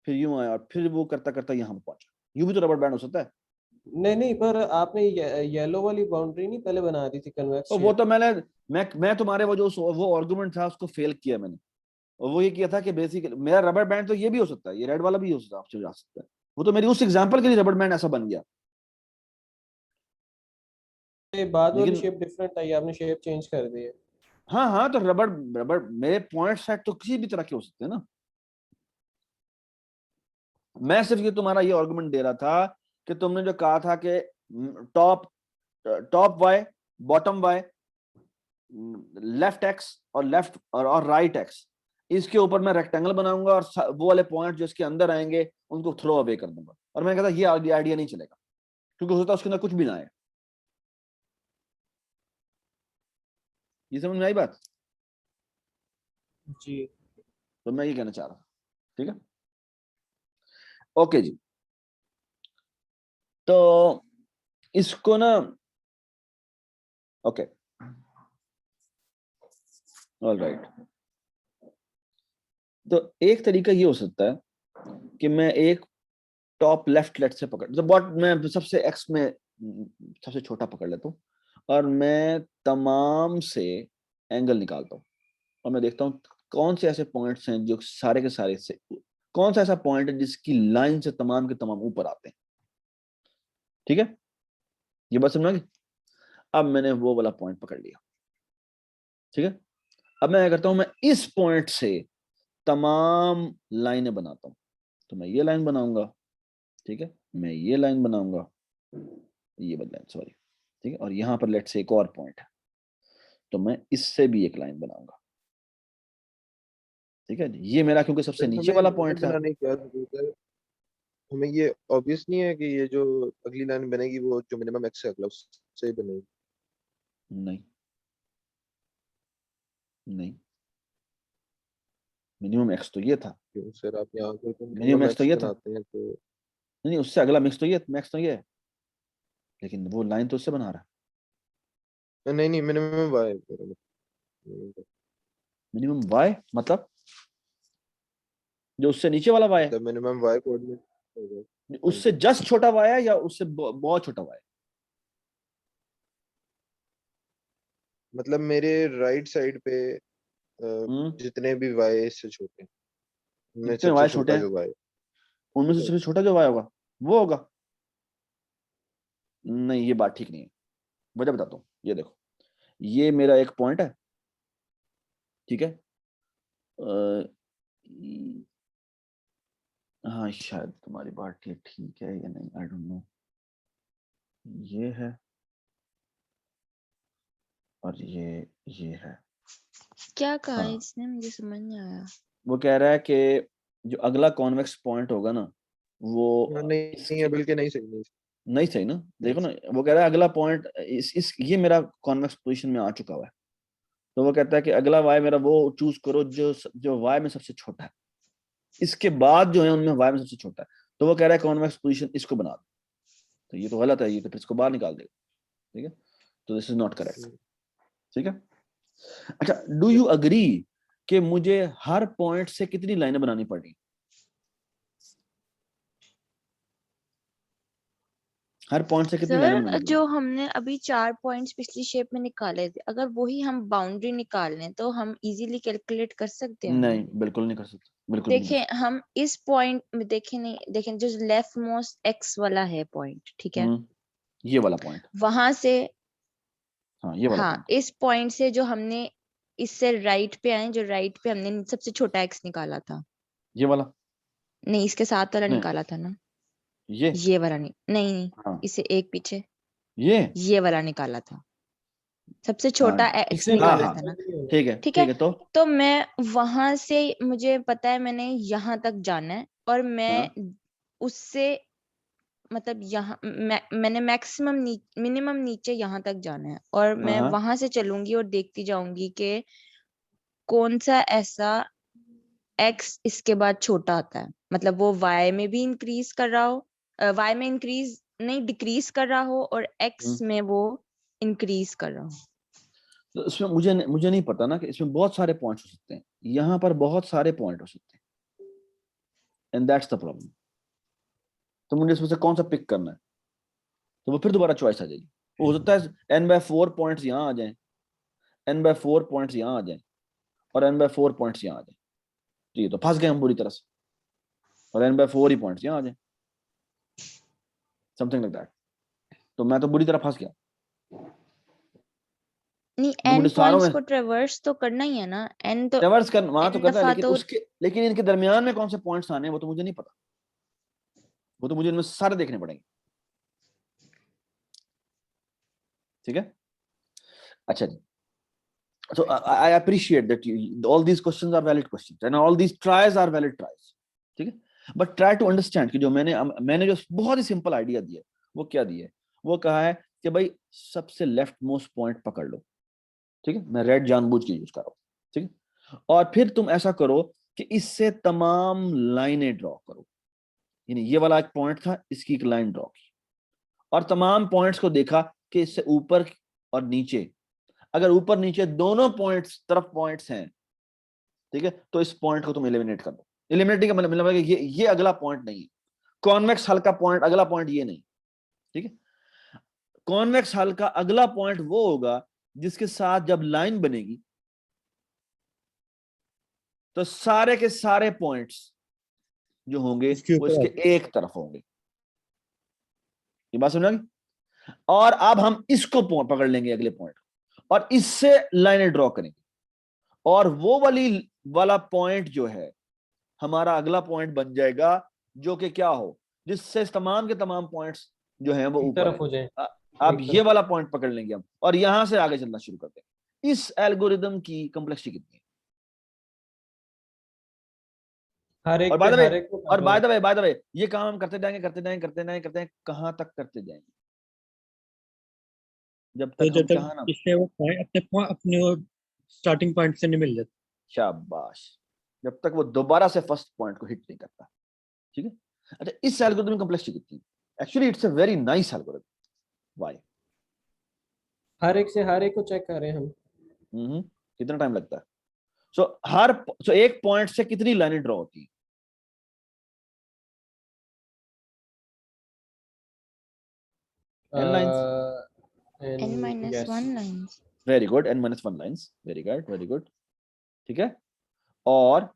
फिर यूं आया, और फिर वो करता करता यहाँ पे पहुंचा। यूं भी तो रबर बैंड हो सकता है। नहीं नहीं, पर आपने येलो वाली बाउंड्री नहीं पहले बना दी थी कन्वेक्स और वो शेप? तो मैं तुम्हारे वो आर्गुमेंट था उसको फेल किया मैंने। और वो ये किया था कि बेसिकली मेरा रबर बैंड तो ये भी हो सकता है, ये रेड वाला भी हो सकता है, आपसे जा सकता है। वो तो मेरी उस एग्जांपल के लिए रबर बैंड ऐसा बन गया, बाद वाली लेकिन शेप डिफरेंट आई, आपने शेप चेंज कर दी है। हाँ हाँ, तो रबर रबर मेरे पॉइंट सेट तो किसी भी तरह के हो सकते हैं ना। मैं सिर्फ ये तुम्हारा ये आर्गुमेंट दे रहा था कि तुमने जो कहा था कि top top Y, bottom Y, left X और लेफ्ट और राइट एक्स, इसके ऊपर मैं रेक्टेंगल बनाऊंगा और वो वाले पॉइंट जो इसके अंदर आएंगे उनको थ्रो अवे कर दूंगा। और मैं कहता ये आइडिया नहीं चलेगा, क्योंकि हो सकता है उसके अंदर कुछ भी ना आए। ये समझ में आई बात? जी। तो मैं ये कहना चाह रहा था। ठीक है, ओके जी। तो इसको ना, ओके, ऑल राइट। तो एक तरीका ये हो सकता है कि मैं एक टॉप लेफ्ट लेट से पकड़, बॉट मैं सबसे एक्स में सबसे छोटा पकड़ लेता हूँ, और मैं तमाम से एंगल निकालता हूँ, और मैं देखता हूँ कौन से ऐसे पॉइंट्स हैं जो सारे के सारे से, कौन सा ऐसा पॉइंट है जिसकी लाइन से तमाम के तमाम ऊपर आते हैं। ठीक है, ये बात समझ में आ गई? अब मैंने वो वाला पॉइंट पकड़ लिया। ठीक है, अब मैं क्या करता हूं, मैं इस पॉइंट से तमाम लाइनें बनाता हूं। तो मैं ये लाइन बनाऊंगा, ठीक है, मैं ये लाइन बनाऊंगा, ये बदला, सॉरी, ठीक है, और यहां पर लेट्स से एक और पॉइंट है, तो मैं इससे भी एक लाइन बनाऊंगा, ठीक है। ये मेरा क्योंकि सबसे फिर नीचे हमें वाला लाइन पॉइंट था। बनाने की क्या जरूरत है? हमें ये ऑब्वियस नहीं है कि ये जो अगली लाइन बनेगी वो जो मिनिमम एक्स है अगला उससे ही बनेगी? नहीं नहीं, मिनिमम एक्स तो ये था, क्यों सर, आप यहाँ पे मिनिमम मिनिमम एक्स तो एक्स ये था, बनाते हैं तो नहीं उससे अगला मिक्स तो ये, मैक्स तो ये है, लेकिन वो लाइन तो उससे बना रहा है। नहीं नहीं, मिनिमम वाई मेरा मतलब मिनिमम वाई मतलब जो उससे नीचे वाला वाई है, मिनिमम वाई कोऑर्डिनेट होगा। हाँ उससे जी, जस्ट छोटा वाई है या उससे बहुत छोटा वाई है? मतलब मेरे राइट साइड पे जितने भी वाई इससे छोटे हैं, उनमें जितने सबसे वाई छोटे छोटा हैं जो वाई उनमें से है। सबसे छोटा जो वाई होगा वो होगा। नहीं, ये बात ठीक नहीं है, वजह बताता हूँ। ये देखो, ये मेरा एक पॉइंट है, ठीक है, हाँ शायद तुम्हारी बात ठीक ठीक है या नहीं, आई डोंट नो। ये है और ये है। क्या कहा हाँ, इसने, मुझे समझ नहीं आया। वो कह रहा है कि जो अगला कॉन्वेक्स पॉइंट होगा ना वो नहीं नहीं है, इसके, बल्कि नहीं सही, नहीं नहीं सही ना, नहीं देखो ना, सही। वो कह रहा है अगला पॉइंट इस ये मेरा कॉन्वेक्स पोजीशन में आ चुका हुआ है, तो वो कहता है कि अगला वाई मेरा वो चूज करो जो जो वाई में सबसे छोटा है, इसके बाद जो है उनमें वाई में सबसे छोटा है। तो वो कह रहा है कॉन्वेक्स पोजीशन इसको बना दो, तो ये तो गलत है, ये तो फिर इसको बाहर निकाल देगा, ठीक है, तो दिस इज नॉट करेक्ट, ठीक है। अच्छा, डू यू अग्री कि मुझे हर पॉइंट से कितनी लाइनें बनानी पड़ी? हर पॉइंट से कितनी लाइनें बनानी सर पड़ी? जो हमने अभी 4 पॉइंट्स पिछली शेप में निकाले थे, अगर वही हम बाउंड्री निकाल लें तो हम इजीली कैलकुलेट कर सकते हैं। नहीं, बिल्कुल नहीं कर सकते, बिल्कुल भी नहीं कर देखें हम इस पॉइंट में देखें, नहीं देखें, जो लेफ्ट मोस्ट एक्स वाला है पॉइंट, ठीक है, सकते। ये वाला पॉइंट, वहां से, हाँ ये वाला हाँ पॉइंट, इस पॉइंट से जो हमने इससे राइट पे आए, जो राइट पे हमने सबसे छोटा एक्स निकाला था, ये वाला, नहीं इसके साथ वाला नहीं निकाला था ना, ये, ये वाला नहीं, नहीं नहीं, हाँ इसे एक पीछे ये, ये वाला निकाला था, सबसे हाँ छोटा एक्स इससे हाँ निकाला हाँ, था ना, ठीक ठीक है। है, तो तो मैं वहां से, मुझे पता है मैंने यहाँ तक जाना है, और मैं हाँ उससे मतलब यहाँ मैंने मिनिमम नीचे यहाँ तक जाना है, और हाँ मैं हाँ, वहां से चलूंगी और देखती जाऊंगी कि कौन सा ऐसा एक्स इसके बाद छोटा आता है, मतलब वो वाई में भी इंक्रीज कर रहा हो, वाई में इंक्रीज नहीं डिक्रीज कर रहा हो, और एक्स में वो इंक्रीज कर रहा हो। तो इसमें मुझे नहीं पता ना कि इसमें बहुत सारे पॉइंट्स हो सकते हैं, यहाँ पर बहुत सारे पॉइंट हो सकते हैं, एंड दैट्स द प्रॉब्लम। तो मुझे इसमें से कौन सा पिक करना है, तो वो फिर दोबारा चॉइस आ जाएगी। वो हो सकता है n/4 पॉइंट्स यहाँ आ जाए, n/4 पॉइंट्स यहाँ आ जाए, और n/4 पॉइंट्स यहाँ आ जाए, तो ये तो फंस गए हम बुरी तरह से, और n/4 ही पॉइंट्स यहाँ आ जाए, समथिंग लाइक दैट, तो मैं तो बुरी तरह फंस गया। नहीं, तो एन मुझे सारों पॉइंट्स में को ट्रेवर्स तो करना ही है ना, एन तो रिवर्स कर वहां तो एन करना है, दफा लेकिन तो। उसके, लेकिन इनके दरमियान में कौन से पॉइंट्स आने हैं वो तो मुझे नहीं पता, वो तो मुझे इनमें सारे देखने पड़ेंगे, ठीक है। अच्छा जी, so I appreciate that all these questions are valid questions and all these tries are valid tries, ठीक है, but try to understand कि जो मैंने जो बहुत ही सिंपल आइडिया दिया वो क्या दिया है, वो कहा है कि भाई सबसे लेफ्ट मोस्ट पॉइंट पकड़ लो, ठीक है, मैं रेड जानबूझ के यूज कर रहा हूँ, ठीक है, और फिर तुम ऐसा करो कि इससे तमाम लाइनें ड्रॉ करो, यानी ये वाला एक पॉइंट था, इसकी एक लाइन ड्रॉ की, और तमाम पॉइंट्स को देखा कि इससे ऊपर और नीचे, अगर ऊपर नीचे दोनों पॉइंट्स तरफ पॉइंट्स हैं, ठीक है, तो इस पॉइंट को तुम एलिमिनेट कर दो। एलिमिनेटिंग का मतलब है कि ये अगला पॉइंट नहीं है, कॉन्वेक्स हल का पॉइंट अगला पॉइंट ये नहीं, ठीक है, कॉन्वेक्स हल का अगला पॉइंट वो होगा जिसके साथ जब लाइन बनेगी तो सारे के सारे पॉइंट्स जो होंगे इसके वो ऊपर इसके एक तरफ होंगे। ये बात समझ आ गई? और अब हम इसको पकड़ लेंगे अगले पॉइंट, और इससे लाइनें ड्रॉ करेंगे, और वो वाला पॉइंट जो है हमारा अगला पॉइंट बन जाएगा, जो कि क्या हो, जिससे तमाम के तमाम पॉइंट्स जो हैं वो एक ऊपर तरफ हो जाए, अब एक ये तरफ। वाला पॉइंट पकड़ लेंगे हम और यहां से आगे चलना शुरू करते हैं। इस एल्गोरिदम की कॉम्प्लेक्सिटी कितनी है? हर एक और पे बाय द वे, हर एक को और करना है। बाय द वे ये काम हम करते जाएंगे कहां तक करते जाएंगे? जब तो तक जब हम तक चाह ना। इससे वो point अपने स्टार्टिंग पॉइंट से नहीं मिल जाता। शाबाश, जब तक वो दोबारा से फर्स्ट पॉइंट को हिट नहीं करता। ठीक है। अच्छा, इस एल्गोरिथम की कॉम्प्लेक्सिटी कितनी है? Actually it's a very nice algorithm. Why? हर एक से हर एक को चेक कर रहे हैं हम। कितना टाइम लगता है? सो एक पॉइंट से कितनी लाइनें ड्रॉ होती है? n lines. n-1 lines. Very good, n-1 lines. Very good, very good. ठीक है। और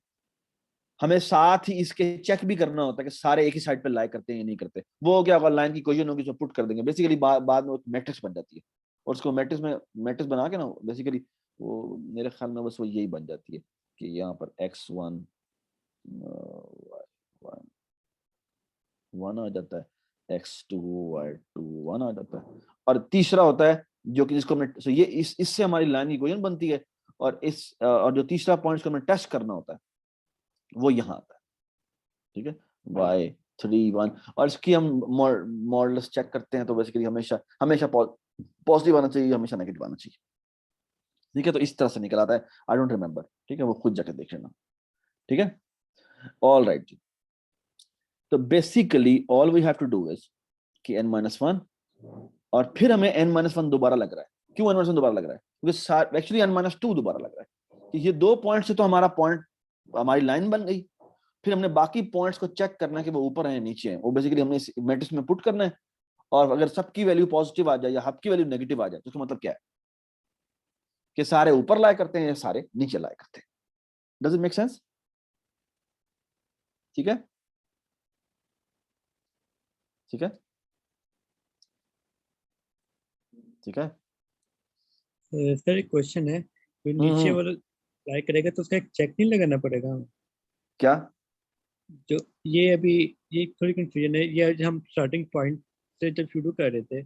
हमें साथ ही इसके चेक भी करना होता है कि सारे एक ही साइड पे लाई करते हैं या नहीं करते। वो क्या होगा, लाइन की क्वेश्चन होगी जो पुट कर देंगे, बेसिकली बाद में मैट्रिक्स बन जाती है और उसको मैट्रिक्स बना के ना बेसिकली वो मेरे ख्याल में बस वो यही बन जाती है कि यहाँ पर x1 1 आ जाता है, x2 y2 1 आ जाता है, और तीसरा होता है जो कि जिसको हमने, so ये इससे हमारी लाइन की इक्वेशन बनती है, और और जो तीसरा पॉइंट को हमें टेस्ट करना होता है वो यहाँ आता है। ठीक है, y3 1, और इसकी हम मॉडल्स चेक करते हैं तो बेसिकली हमेशा पॉजिटिव आना चाहिए, हमेशा नेगेटिव आना चाहिए। ठीक है, तो इस तरह से निकल आता है। आई डोंट रिमेंबर, ठीक है, वो खुद जाके देख लेना। ठीक है, ऑल राइट जी। तो basically all we have to do is कि n-1, और फिर हमें n-1 दोबारा लग रहा है। क्यों n-1 दोबारा लग रहा है? क्योंकि एक्चुअली n-2 दोबारा लग रहा है कि ये 2 पॉइंट से तो हमारी लाइन बन गई। फिर हमने बाकी पॉइंट्स को चेक करना है कि वो ऊपर है नीचे है, वो बेसिकली हमने इस मैट्रिक्स में पुट करना है, और अगर सबकी वैल्यू पॉजिटिव आ जाए या सबकी वैल्यू नेगेटिव आ जाए तो उसका मतलब क्या है कि सारे ऊपर लाया करते हैं या सारे नीचे लाया करते हैं। Does it make sense? ठीक है, ठीक है, ठीक है। सर एक क्वेश्चन है, जो नीचे वाला अप्लाई करेगा तो उसका एक चेक नहीं लगाना पड़ेगा? क्या? जो ये थोड़ी कंफ्यूजन है, ये आज हम स्टार्टिंग पॉइंट से जब शुरू कर रहे थे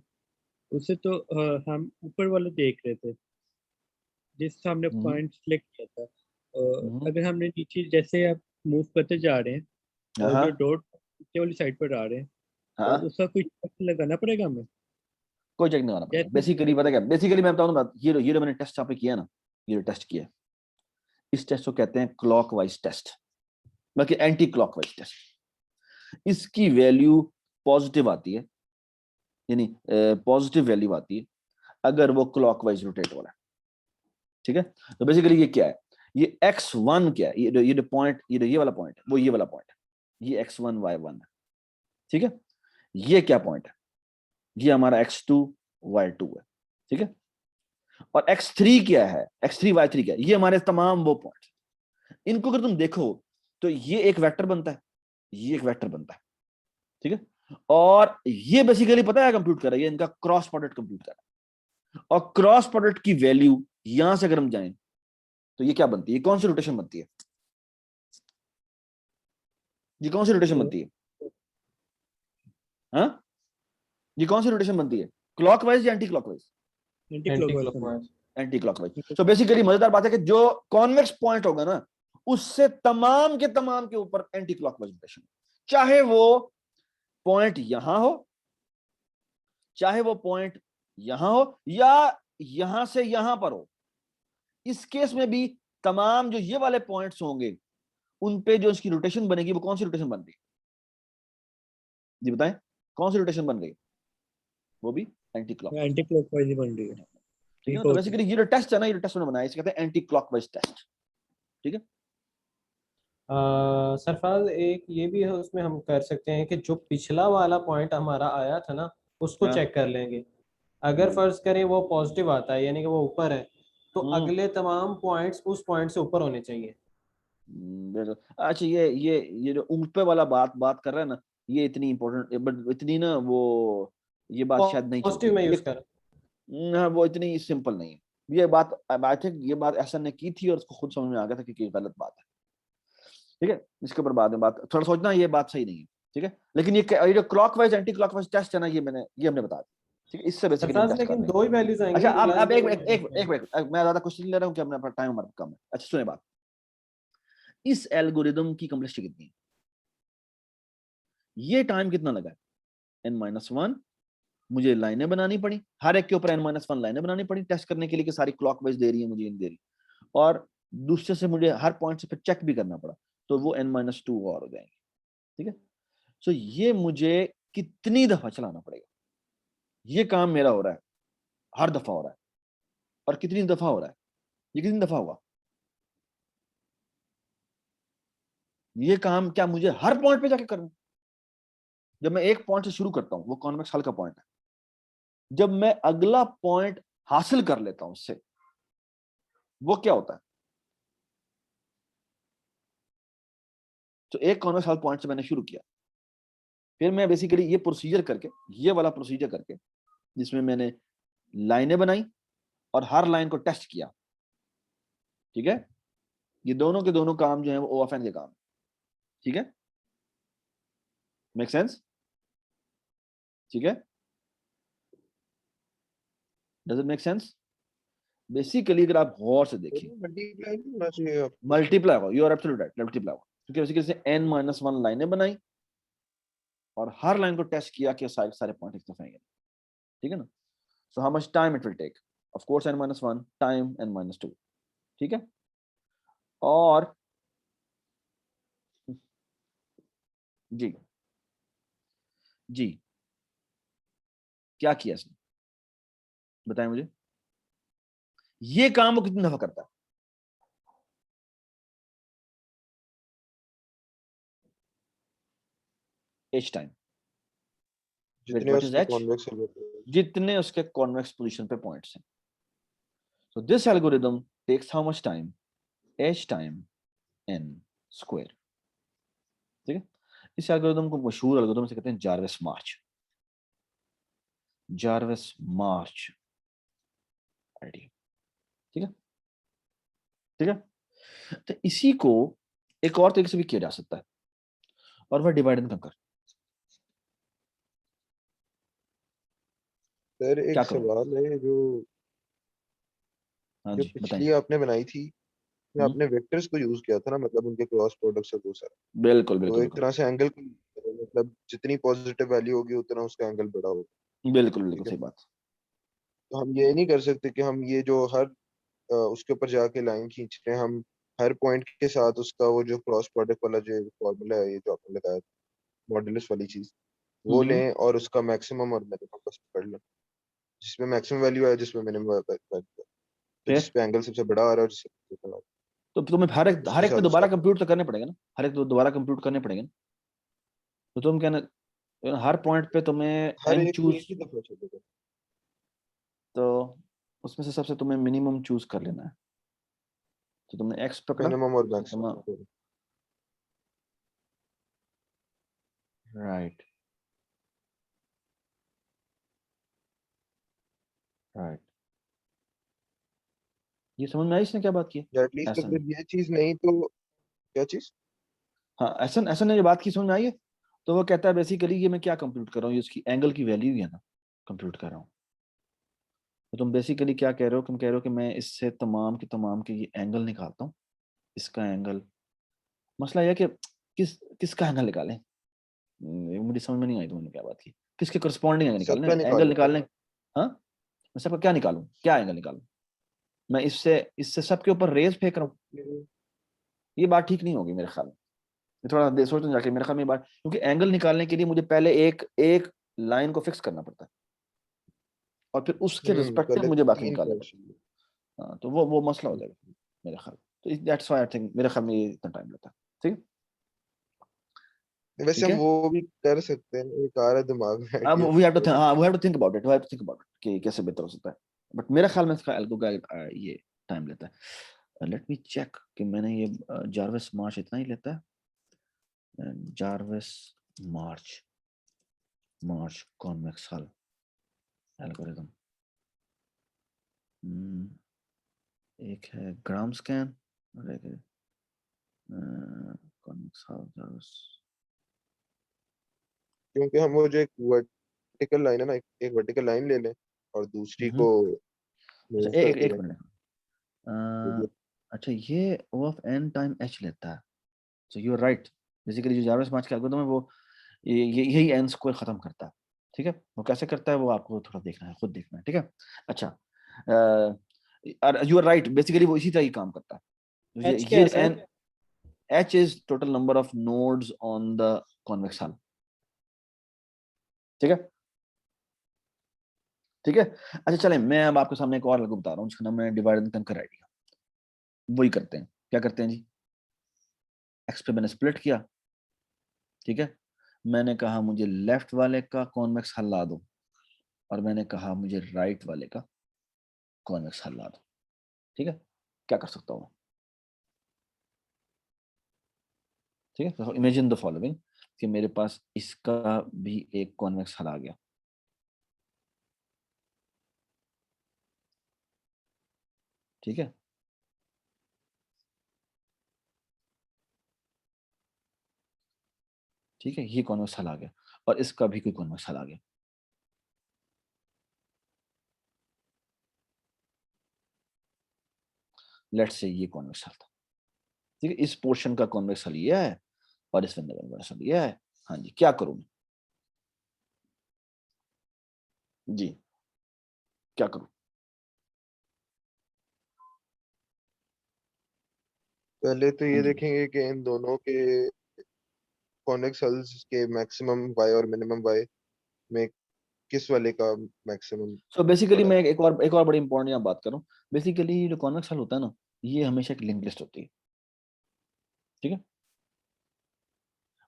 उससे तो हम ऊपर वाला देख रहे थे जिससे हमने पॉइंट सिलेक्ट किया था। अगर हमने नीचे जैसे आप मूव करते जा रहे हैं और जो डॉट नीचे वाली साइड पर आ रहे हैं तो उसका कोई चेक लगाना पड़ेगा हमें? कोई चेक नहीं लगाना पड़ेगा। जैसे बेसिकली पता क्या, बेसिकली मैं बताऊं ना, ये जो मैंने टेस्ट यहाँ पे किया ना, ये टेस्ट किया, इस टेस्ट को कहते हैं क्लॉकवाइज टेस्ट, बल्कि एंटी क्लॉकवाइज टेस्ट। इसकी वैल्यू पॉजिटिव आती है, यानी पॉजिटिव वैल्यू आती है अगर वो क्लॉकवाइज रोटेट हो रहा है। ठीक है, तो बेसिकली ये क्या है, ये x1 क्या है, ये पॉइंट, ये वाला पॉइंट है, वो ये वाला पॉइंट है, ये x1 y1 है। ठीक है, ये क्या पॉइंट है, ये हमारा x2 y2 है। ठीक है, और x3 क्या है, x3 y3 क्या है, ये हमारे तमाम वो पॉइंट। इनको अगर तुम देखो तो ये एक वेक्टर बनता है, ये एक वेक्टर बनता है। ठीक है, और ये बेसिकली पता है कंप्यूट कर रहा है, ये इनका क्रॉस प्रोडक्ट कंप्यूट कर रहा है, और क्रॉस प्रोडक्ट की वैल्यू यहां से अगर हम जाएं तो ये क्या बनती है, कौन सी रोटेशन बनती है, ये कौन सी रोटेशन बनती है, हाँ, ये कौन सी रोटेशन बनती है, क्लॉकवाइज या anti clockwise? Anti anti clockwise. Clockwise. Anti clockwise. तो बेसिकली मजेदार बात है कि जो कॉन्वेक्स पॉइंट होगा ना, उससे तमाम के ऊपर एंटी क्लॉकवाइज रोटेशन, चाहे वो पॉइंट यहां हो, चाहे वो पॉइंट यहां हो, या यहां से यहां पर हो। इस केस में भी तमाम जो ये वाले पॉइंट्स होंगे उन पे जो इसकी रोटेशन बनेगी वो कौन सी रोटेशन बन रही, जी बताएं, कौन सी रोटेशन बन रही? वो भी एंटी क्लॉकवाइज। एंटी क्लॉकवाइज ही बन रही है। ठीक है ना, तो बेसिकली ये जो टेस्ट है ना, ये टेस्ट उन्होंने बनाया, इसे कहते हैं एंटी क्लॉकवाइज टेस्ट। ठीक है, सरफराज एक ये भी है, उसमें हम कर सकते हैं कि जो पिछला वाला पॉइंट हमारा आया था ना उसको हाँ। चेक कर लेंगे। अगर फर्ज करें वो पॉजिटिव आता है यानी कि वो ऊपर है, तो अगले तमाम पॉइंट्स उस पॉइंट से ऊपर होने चाहिए। बिल्कुल। अच्छा, ये जो ऊपर वाला बात कर रहा है ना, ये इतनी इंपॉर्टेंट, बट इतनी ना वो, ये बात शायद नहीं पॉजिटिव चलती में ये। यूज कर। वो इतनी सिंपल नहीं है। ये बात आई थिंक ये बात एहसन ने की थी और उसको खुद समझ में आ गया था कि ये गलत बात है, ठीक है। इसके ऊपर बाद में बात थोड़ा सोचना, ये बात सही नहीं है, ठीक है। लेकिन ये जो क्लॉकवाइज एंटी क्लॉकवाइज टेस्ट है ना, ये हमने बता दिया, ठीक है। इससे बेसिकली सरफराज टेस्ट कर लेकिन रहे हैं। दो ही वैल्यूज आएंगी अच्छा अब प्लस एक और एक एक माइनस एक मिनट, मैं ज्यादा क्वेश्चन ले रहा हूँ कि अपना टाइम हमारा कम है। अच्छा सुने बात, इस एल्गोरिदम की कॉम्प्लेक्सिटी कितनी है, ये टाइम कितना लगा है, n-1 मुझे लाइनें बनानी पड़ी, हर एक के ऊपर n-1 लाइनें बनानी पड़ी टेस्ट करने के लिए कि सारी क्लॉकवाइज दे रही है मुझे, इन दे रही, और दूसरे से मुझे हर पॉइंट से फिर चेक भी करना पड़ा, तो वो n-2 और हो जाएंगे, ठीक है। सो ये मुझे कितनी दफा चलाना पड़ेगा, ये काम मेरा हो रहा है, हर दफा हो रहा है, और कितनी दफा हो रहा है, ये कितनी दफा होगा, ये काम क्या मुझे हर पॉइंट पे जाके करना। जब मैं एक पॉइंट से शुरू करता हूं, वो कॉन्वेक्स हल का पॉइंट है, जब मैं अगला पॉइंट हासिल कर लेता हूं उससे, वो क्या होता है, तो एक कॉन्वेक्स हल पॉइंट से मैंने शुरू किया, फिर मैं बेसिकली ये प्रोसीजर करके, ये वाला प्रोसीजर करके, जिसमें मैंने लाइनें बनाई और हर लाइन को टेस्ट किया, ठीक है। ये दोनों के दोनों काम जो है वो OFN के काम, ठीक है, मेक सेंस, ठीक है, does it make sense. Basically अगर आप गौर से देखिए, मल्टीप्लाई नहीं होना चाहिए आपको। मल्टीप्लाई होगा, you are absolute right, multiply होगा, क्योंकि बेसिकली से n-1 लाइनें बनाई और हर लाइन को टेस्ट किया कि सारे सारे पॉइंट एक दफा आएंगे, ठीक है ना। So how much time it will take, of course n-1 time n-2, ठीक है। और जी जी क्या किया इसने, बताएं मुझे, ये काम वो कितनी दफा करता है, h टाइम, जितने व्हाट इज उसके h, कॉन्वेक्स होते हैं। जितने उसके कॉन्वेक्स पोजीशन पे पॉइंट्स हैं। So this algorithm takes how much time, h time n square, ठीक है। इस एल्गोरिदम को मशहूर एल्गोरिदम से कहते हैं जार्विस मार्च, जार्विस मार्च आइडिया, ठीक है, ठीक है। तो इसी को एक और तरीके से भी किया जा सकता है, और वह डिवाइड एंड कंकर। सर क्या एक करूं, सवाल है, जो हाँ जो जी बताएं। पिछली आपने बनाई थी, में आपने वेक्टर्स को यूज किया था ना, मतलब उनके क्रॉस प्रोडक्ट्स और वो सारा, बिल्कुल तो बिल्कुल एक बिल्कुल तरह से एंगल, मतलब जितनी पॉजिटिव वैल्यू होगी उतना उसका एंगल बड़ा होगा। बिल्कुल बिल्कुल ठीक है, सही बात। तो हम ये नहीं कर सकते कि हम ये जो हर उसके ऊपर जाके लाइन खींच रहे हैं, हम हर पॉइंट के साथ उसका वो जो क्रॉस प्रोडक्ट वाला जो फॉर्मूला है, ये जो आपने लगाया, मॉड्यूलस वाली चीज, वो लें और उसका मैक्सिमम और मिनिमम बस पढ़ लें, जिसमें मैक्सिमम वैल्यू है, जिसमें मिनिमम वैल्यू है, तो फिर जिसपे एंगल सबसे बड़ा आ रहा है और जिससे छोटा आ रहा है, तो तुम्हें उसके हर एक पे साथ दोबारा उसका कंप्यूट तो करने पड़ेगा ना, हर एक तो दोबारा कंप्यूट करने पड़ेगा ना। तो तुम कहना हर पॉइंट पे तुम्हें हर एन एक को एक चूज, ही दफा चलेगा। तो उसमें से सबसे तुम्हें मिनिमम चूज कर लेना है, तो तुमने एक्स पकड़ा, मिनिमम और तो तुम मैक्सिमम। राइट राइट, ये समझ में आई इसने क्या बात की है? एटलीस्ट ऐसा नहीं, अगर ये चीज नहीं तो क्या चीज। हाँ ऐसा ऐसा ने जो बात की समझ में आई है, तो वो कहता है बेसिकली ये मैं क्या कंप्यूट कर रहा हूँ, ये उसकी एंगल की वैल्यू ही है ना, कंप्यूट कर रहा हूँ। तो तुम बेसिकली क्या कह रहे हो, तुम कह रहे हो कि मैं इससे तमाम के तमाम के ये एंगल निकालता हूँ, इसका एंगल, मसला यह है कि किसका एंगल निकालें। ये मुझे समझ में नहीं आई तुमने क्या बात की, किसके करस्पॉन्डिंग एंगल निकालने, सबका एंगल निकालो। निकालने, हाँ मैं सबका क्या निकालूं, क्या एंगल निकालूं, मैं इससे इससे सबके ऊपर रेज फेंक रहा हूँ, ये बात ठीक नहीं होगी मेरे ख्याल में। ये थोड़ा देर सोचने जाके मेरे ख्याल में ये बात, क्योंकि एंगल निकालने के लिए मुझे पहले एक एक लाइन को फिक्स करना पड़ता है और फिर उसके रिस्पेक्टिव पहले मुझे बाकी तीन निकालने पॉइंट पड़ते चाहिए। हैं। हाँ, तो वो मसला हो जाएगा मेरे ख्याल, तो दैट्स व्हाई आई थिंक मेरे ख्याल में ये इतना टाइम लेता है, ठीक है, वैसे ठीक हम है। वो भी कर सकते हैं, एक आ रहा है दिमाग में अब आइडिया। वी हैव टू, हाँ we have to think about it, we have to think about it कि कैसे बेहतर हो सकता है, बट मेरा ख्याल में इसका एल्गो का ये टाइम लेता है। लेट मी चेक कि मैंने ये जार्विस मार्च इतना ही लेता है, जार्विस मार्च, कॉन्वेक्स हल एल्गोरिथम, एक है ग्राम स्कैन और एक है कॉन्वेक्स हाउस। क्योंकि हम वो जो एक वर्टिकल लाइन है ना, एक वर्टिकल लाइन ले लें और दूसरी को अच्छा मूव एक करते एक रहें। मिनट। तो अच्छा ये O of n time h लेता है, so you are right. Basically जो जार्विस मार्च का एल्गोरिथम है वो यही n स्क्वायर खत्म करता है। ठीक है, वो कैसे करता है वो आपको थोड़ा देखना है, खुद देखना है। ठीक है, अच्छा यू आर राइट, बेसिकली वो इसी तरह ही काम करता है। H क्या है sir? h is total number of nodes on the convex हल। ठीक है, ठीक है। अच्छा चलें, मैं अब आपके सामने एक और अलग बता रहा हूँ, जिसका नाम है डिवाइड एंड कंकर आइडिया। वही करते हैं, क्या करते हैं जी, एक्स पे मैंने स्प्लिट किया। ठीक है, मैंने कहा मुझे लेफ्ट वाले का कॉन्वेक्स हल ला दो, और मैंने कहा मुझे राइट वाले का कॉन्वेक्स हल ला दो। ठीक है, क्या कर सकता हूँ? ठीक है, तो इमेजिन द फॉलोइंग कि मेरे पास इसका भी एक कॉन्वेक्स हल आ गया। ठीक है, ठीक है, ये कॉन्वेक्स हल आ गया, और इसका भी कोई कॉन्वेक्स हल आ गया। लेट्स से ये कॉन्वेक्स हल था। ठीक है, इस पोर्शन का कॉन्वेक्स हल ये है, और इस विंडो का कॉन्वेक्स हल ये है। हाँ जी, क्या करूं मैं? जी, क्या करूं? पहले तो हाँ ये जी, देखेंगे कि इन दोनों के कॉन्वेक्स हल्स के मैक्सिमम y और मिनिमम y में किस वाले का मैक्सिमम सो बेसिकली बड़ा मैं है। एक और बड़ी इंपॉर्टेंट यहाँ बात करूं। बेसिकली जो कॉन्वेक्स हल होता है ना, ये हमेशा एक लिंक लिस्ट होती है। ठीक है,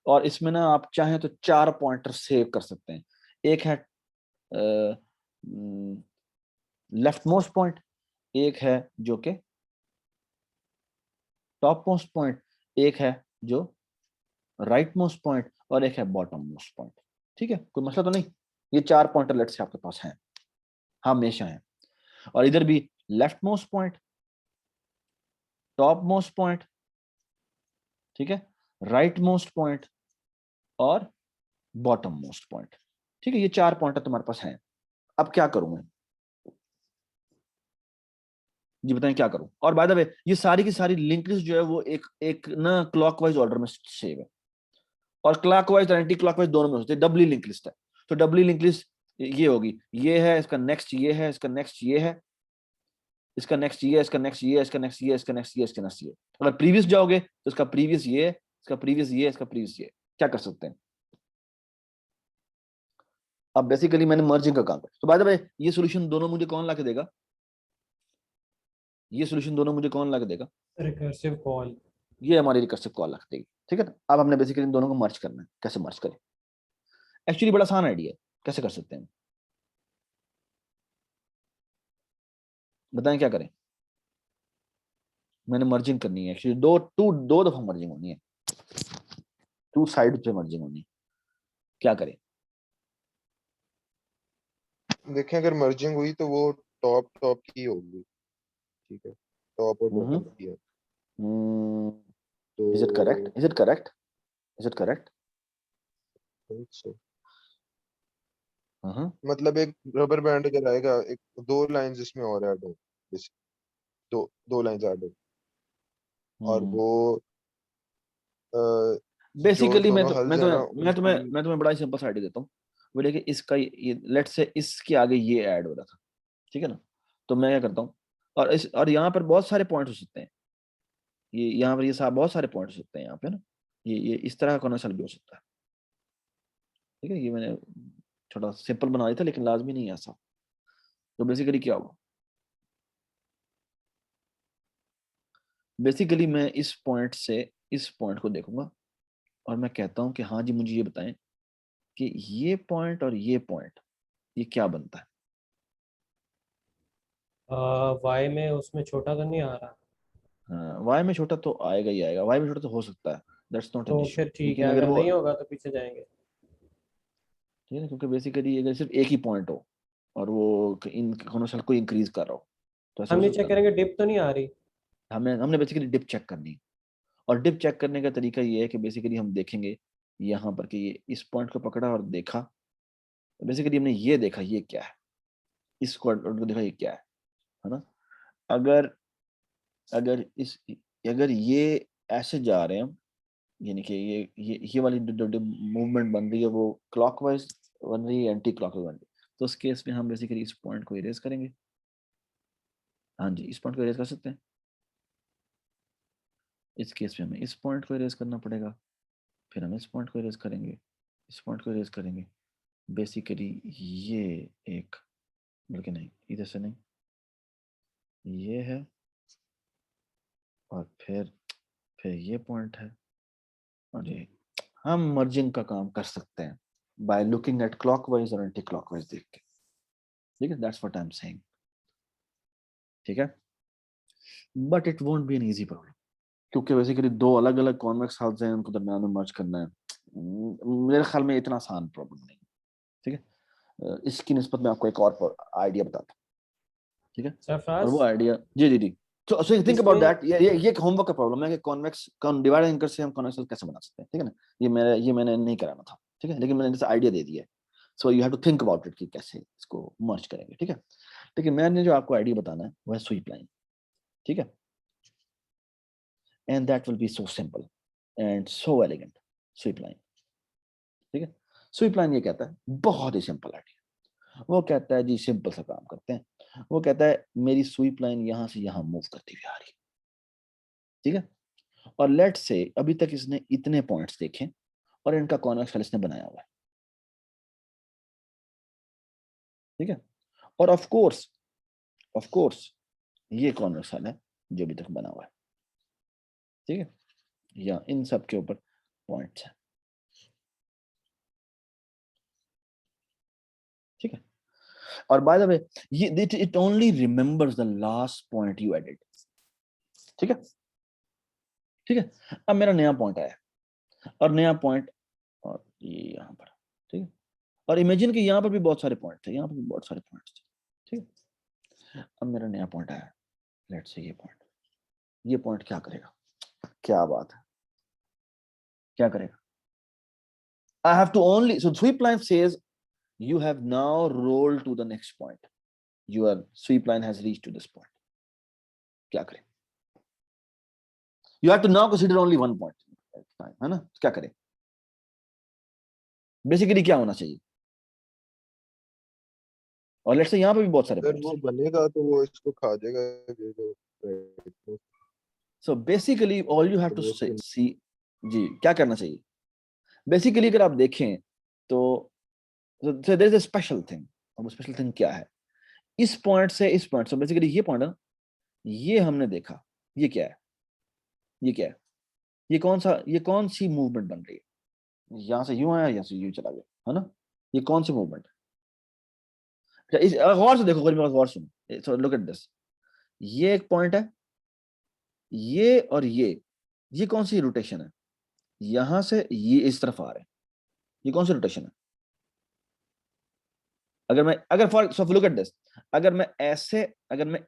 और इसमें ना आप चाहें तो 4 पॉइंटर सेव कर सकते हैं। एक है लेफ्ट मोस्ट पॉइंट, एक है जो कि टॉप मोस्ट पॉइंट, एक है जो राइट मोस्ट पॉइंट, और एक है बॉटम मोस्ट पॉइंट। ठीक है, कोई मसला तो नहीं। ये 4 पॉइंटर लेट से आपके पास हैं, हमेशा हैं। और इधर भी left most point, top most point, ठीक है, राइट मोस्ट पॉइंट और बॉटम मोस्ट पॉइंट। ठीक है, ये 4 पॉइंटर तुम्हारे पास हैं। अब क्या करूं मैं? जी बताएं क्या करूं? और बाय द वे ये सारी की सारी लिंक लिस्ट जो है वो एक एक ना क्लॉकवाइज ऑर्डर में सेव है, और क्लॉकवाइज और एंटी क्लॉकवाइज दोनों में होते हैं। डबली लिंक लिस्ट है, तो डबली लिंक लिस्ट ये होगी, ये है, इसका नेक्स्ट ये है, इसका नेक्स्ट ये है, इसका नेक्स्ट ये है, इसका नेक्स्ट ये है, इसका नेक्स्ट ये है, इसका नेक्स्ट ये है, इसका नेक्स्ट ये है। अगर प्रीवियस जाओगे तो इसका प्रीवियस ये है, इसका प्रीवियस ये है, इसका प्रीवियस ये है। क्या कर सकते हैं? अब बेसिकली मैंने मर्जिंग का काम किया। तो बाय द वे ये सॉल्यूशन दोनों मुझे कौन ला के देगा? ये सॉल्यूशन दोनों मुझे कौन ला के देगा? Recursive call. ये हमारी रिकर्सिव कॉल रख देगी। ठीक है, तो अब हमने बेसिकली इन दोनों को मर्ज करना है। कैसे मर्ज करें? एक्चुअली बड़ा आसान आइडिया है, कैसे कर सकते हैं बताएं, क्या करें? मैंने मर्जिंग करनी है एक्चुअली, दो दफा मर्जिंग होनी है, 2 साइड पे मर्जिंग होनी है। क्या करें? देखें अगर मर्जिंग हुई तो वो टॉप टॉप की होगी। ठीक है, टॉप और बॉटम की है। Is it correct? तो is it correct? Is it correct? think so। हाँ, मतलब एक रबर बैंड अगर आएगा, एक दो लाइंस इसमें और ऐड हो, जैसे दो दो लाइंस ऐड हो, और वो जो बेसिकली दोनों हल्स है ना उनकी। मैं तुम्हें बड़ा ही सिंपल सा आइडिया देता हूँ। वो देखिए इसका ये लेट से इसके आगे ये ऐड हो रहा था, ठीक है ना? तो मैं क्या करता हूँ, और यहाँ पर बहुत सारे पॉइंट हो सकते हैं। ये यहाँ पर ये बहुत सारे पॉइंट हो सकते हैं यहाँ पे ना। ये इस तरह का कॉन्वेक्स भी हो सकता है। ठीक है, ये मैंने थोड़ा सिंपल बना दिया था, लेकिन लाजमी नहीं है ऐसा। तो बेसिकली क्या होगा, बेसिकली मैं इस पॉइंट से इस पॉइंट को देखूंगा, और मैं कहता हूँ कि हाँ जी मुझे ये बताएं कि ये पॉइंट और ये पॉइंट ये क्या बनता है? वाई में उसमें छोटा तो नहीं आ रहा? हाँ, वाई में छोटा तो आएगा ही आएगा, वाई में छोटा तो हो सकता है, दैट्स नॉट एन तो इशू। फिर ठीक है, लेकिन अगर अगर वो नहीं होगा तो पीछे जाएंगे। ठीक है, क्योंकि बेसिकली अगर सिर्फ एक ही पॉइंट हो और वो इन कॉन्वेक्स को इंक्रीज कर रहा हो, तो ऐसे हम हो ये सकता चेक है ना? करेंगे डिप तो नहीं आ रही। हमने बेसिकली डिप चेक करनी है, और डिप चेक करने का तरीका ये है कि बेसिकली हम देखेंगे यहाँ पर कि ये इस पॉइंट को पकड़ा और देखा, तो बेसिकली हमने ये देखा ये क्या है, इस क्वाड्रेंट को देखा ये क्या है ना? अगर अगर ये ऐसे जा रहे हैं, यानी कि ये वाली जो मूवमेंट बन रही है वो क्लॉकवाइज बन रही है, एंटी क्लॉकवाइज बन रही है, तो उस केस में हम बेसिकली इस पॉइंट को इरेज करेंगे। हाँ जी, इस पॉइंट को इरेज कर सकते हैं। इस केस में हमें इस पॉइंट को इरेज करना पड़ेगा, फिर हम इस पॉइंट को इरेज करेंगे, इस पॉइंट को इरेज करेंगे। बेसिकली ये एक, बल्कि नहीं, इधर से नहीं, ये है, और फिर ये पॉइंट है, और ये हम मर्जिंग का काम कर सकते हैं बाय लुकिंग एट क्लॉकवाइज और एंटी क्लॉकवाइज देख के। ठीक है, that's what I am saying. ठीक है, but it won't be an easy problem, क्योंकि बेसिकली दो अलग अलग कॉन्वेक्स हाउस हैं, उनको दरमियान में मर्ज करना है। मेरे ख्याल में इतना आसान प्रॉब्लम नहीं। ठीक है, इसकी निस्बत में आपको एक और आइडिया बताता हूँ। ठीक है, और सरफराज वो idea, ji, so think about इसमें दैट। ये एक होमवर्क का प्रॉब्लम है कि कॉन्वेक्स डिवाइड एंकर से हम कॉन्वेक्स कैसे बना सकते हैं। ठीक है ना, ये मैंने नहीं कराना था। ठीक है, लेकिन मैंने जैसे आइडिया दे दिया है, so you have to think about it कि कैसे इसको मर्ज करेंगे। ठीक है, लेकिन मैंने जो आपको आइडिया बताना है वो है स्वीप लाइन। ठीक है, and that will be so simple and so elegant. Sweep line, ठीक है, स्वीप लाइन ये कहता है, बहुत ही सिंपल आइडिया। वो कहता है जी सिंपल सा काम करते हैं, वो कहता है मेरी स्वीप लाइन यहां से यहां मूव करती हुई आ रही है। ठीक है, और लेट्स से अभी तक इसने इतने पॉइंट्स देखे और इनका कॉन्वेक्स हेल इसने बनाया हुआ है। ठीक है, और ऑफ कोर्स ये कॉन्वेक्स हेल है जो अभी तक बना हुआ है। ठीक है, या इन सब के ऊपर पॉइंट्स हैं। ठीक है, और बाय द वे ये it only remembers the last point you added. ठीक है, ठीक है, अब मेरा नया पॉइंट आया, और नया पॉइंट, और ये यहाँ पर। ठीक है, और इमेजिन कि यहाँ पर भी बहुत सारे पॉइंट थे, यहाँ पर भी बहुत सारे पॉइंट्स थे। ठीक है, अब मेरा नया पॉइंट आया, लेट्स से ये पॉइंट क्या करेगा? क्या बात है, क्या करेगा? I have to only, so sweep line says you have now rolled to the next point. Your sweep line has reached to this point. क्या करें? You have to now consider only one point, है ना? क्या करें? Basically क्या होना चाहिए? और लेट्स से यहाँ पे भी बहुत सारे अगर पॉइंट्स वो हैं। बनेगा तो वो इसको खा जाएगा, ये जो So basically all you have to वो see, जी क्या करना चाहिए? बेसिकली अगर आप देखें तो there is a special thing, और वो स्पेशल थिंग क्या है? इस पॉइंट से इस पॉइंट, so बेसिकली ये पॉइंट है ना, ये हमने देखा, ये क्या है? ये क्या है? ये कौन सी मूवमेंट बन रही है? यहाँ से यूं आया, यहाँ से यूं चला गया, है ना? ये कौन सी मूवमेंट है? इस गौर से देखो, गौर सुनो, सो लुक एट दिस। ये एक पॉइंट है, ये और ये कौन सी रोटेशन है? यहां से ये इस तरफ आ रहे हैं, ये कौन सी रोटेशन है? अगर for so look at this, अगर मैं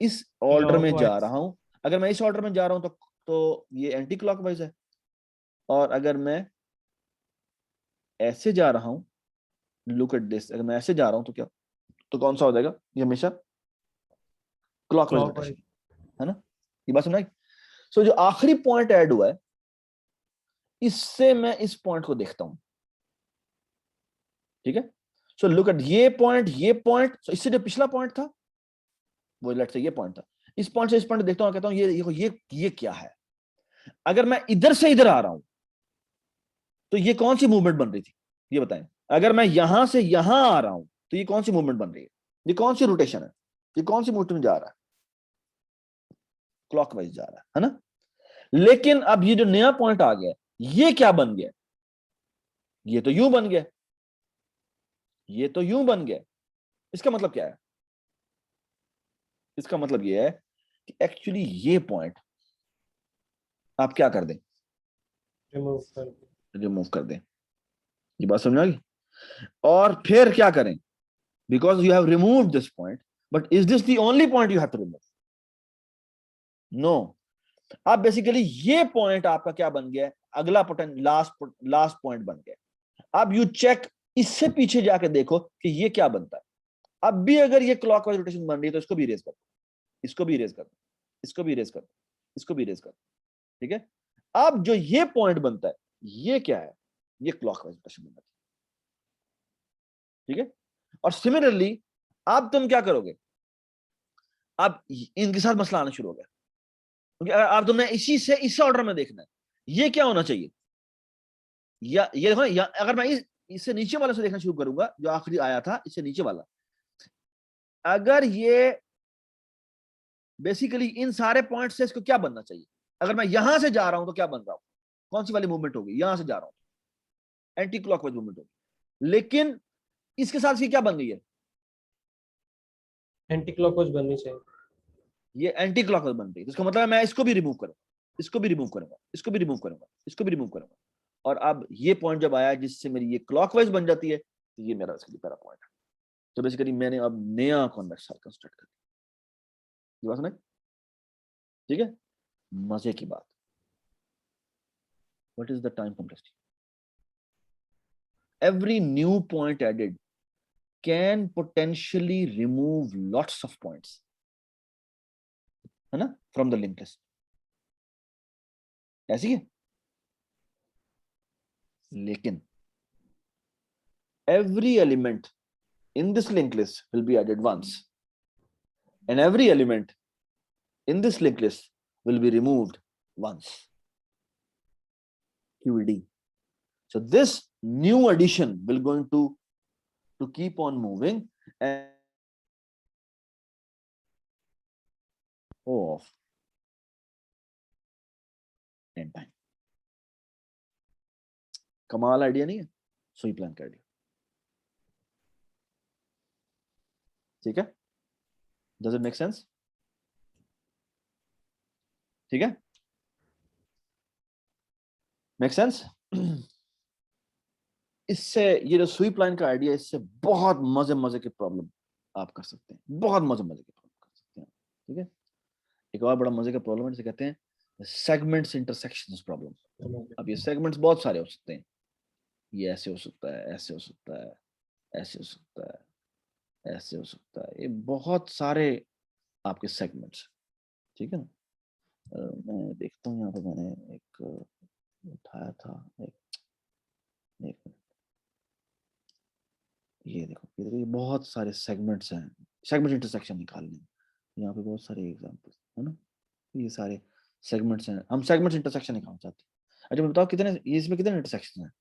इस ऑर्डर में जा रहा हूं, अगर मैं इस ऑर्डर में जा रहा हूं तो ये एंटी क्लॉकवाइज है, और अगर मैं ऐसे जा रहा हूं, लुक एट दिस, अगर मैं ऐसे जा रहा हूं तो क्या, तो कौन सा हो जाएगा? ये हमेशा क्लॉकवाइज रोटेशन, है ना? ये बात समझ आई? सो जो आखिरी पॉइंट ऐड हुआ है, इससे मैं इस पॉइंट को देखता हूं। ठीक है, सो लुक एट ये पॉइंट, सो इससे जो पिछला पॉइंट था वो लेट्स से ये पॉइंट था, इस पॉइंट से इस पॉइंट देखता हूं, कहता हूं ये क्या है? अगर मैं इधर से इधर आ रहा हूं तो ये कौन सी मूवमेंट बन रही थी? ये बताएं। अगर मैं यहां से यहां आ रहा हूं तो ये कौन सी मूवमेंट बन रही है? ये कौन सी रोटेशन है? ये कौन सी मूवमेंट जा रहा है? क्लॉकवाइज जा रहा है ना? लेकिन अब ये जो नया पॉइंट आ गया, ये क्या बन गया? ये तो यूं बन गया, ये तो यूं बन गया। इसका मतलब क्या है? इसका मतलब ये है कि एक्चुअली ये पॉइंट आप क्या कर दें? रिमूव कर दें। ये बात समझ आ गई? और फिर क्या करें? Because you have removed this point, but is this the only point you have to remove? No, अब बेसिकली ये पॉइंट आपका क्या बन गया है, अगला लास्ट पॉइंट बन गया। अब यू चेक, इससे पीछे जाके देखो कि ये क्या बनता है। अब भी अगर ये क्लॉकवाइज रोटेशन बन रही है तो इसको भी इरेज कर, इसको भी इरेज कर, इसको भी इरेज कर, इसको भी इरेज कर, ठीक है। अब जो ये पॉइंट बनता है ये क्या है, ये क्लॉकवाइज रोटेशन बनता है, ठीक है। और सिमिलरली अब तुम क्या करोगे, अब इनके साथ मसला आना शुरू हो गया, क्योंकि अब तुमने इसी से इस ऑर्डर में देखना है, ये क्या होना चाहिए, या ये देखो, या अगर मैं इससे नीचे वाले से देखना शुरू करूंगा, जो आखिरी आया था इससे नीचे वाला, अगर ये बेसिकली इन सारे पॉइंट से इसको क्या बनना चाहिए, अगर मैं यहां से जा रहा हूं तो क्या बन रहा हूं, कौन सी वाली मूवमेंट होगी, यहां से जा रहा हूं एंटी क्लॉकवाइज मूवमेंट होगी, लेकिन इसके साथ इसकी क्या बन गई है, एंटी क्लॉकवाइज बननी चाहिए। ये एंटी क्लॉकवाइज बन रही है, इसका मतलब है मैं इसको भी रिमूव करूंगा, इसको भी रिमूव करूंगा, इसको भी रिमूव करूंगा, इसको भी रिमूव करूंगा, और अब ये पॉइंट जब आया जिससे मेरी ये क्लॉकवाइज बन जाती है, तो ये मेरा इसके लिए पहला पॉइंट है। तो बेसिकली मैंने अब नया कॉन्वेक्स सर्कल कंस्ट्रक्ट कर दिया, ये बात समझ, ठीक है। मजे की बात, what is the time complexity, every new point added can potentially remove lots of points, है ना, from the linked list, ऐसी है। लेकिन every element in this linked list will be added once, and every element in this linked list will be removed once, QED. So this new addition will going to keep on moving and of 10 times. कमाल idea नहीं है, सुई plan का idea, ठीक है। Does it make sense, ठीक है, make sense. इससे ये जो सुई प्लान का आइडिया, इससे बहुत मजे मजे के प्रॉब्लम आप कर सकते हैं, बहुत मजे मजे के प्रॉब्लम कर सकते हैं, ठीक है। एक और बड़ा मजे का प्रॉब्लम है जिसे कहते हैं सेगमेंट्स इंटरसेक्शंस प्रॉब्लम। अब ये सेगमेंट्स बहुत सारे हो सकते हैं, ये ऐसे हो सकता है, ऐसे हो सकता है, ऐसे हो सकता है, ऐसे हो सकता है, ये बहुत सारे आपके सेगमेंट्स, ठीक है ना। मैं देखता हूँ यहाँ पे मैंने एक उठाया था, एक मिनट, ये देखो ये बहुत सारे सेगमेंट्स हैं, सेगमेंट इंटरसेक्शन निकालने, यहाँ पे बहुत सारे एग्जांपल्स है ना, ये सारे सेगमेंट्स हैं, हम सेगमेंट्स इंटरसेक्शन निकालना चाहते हैं। अच्छा बताओ कितने, इसमें कितने इंटरसेक्शन हैं,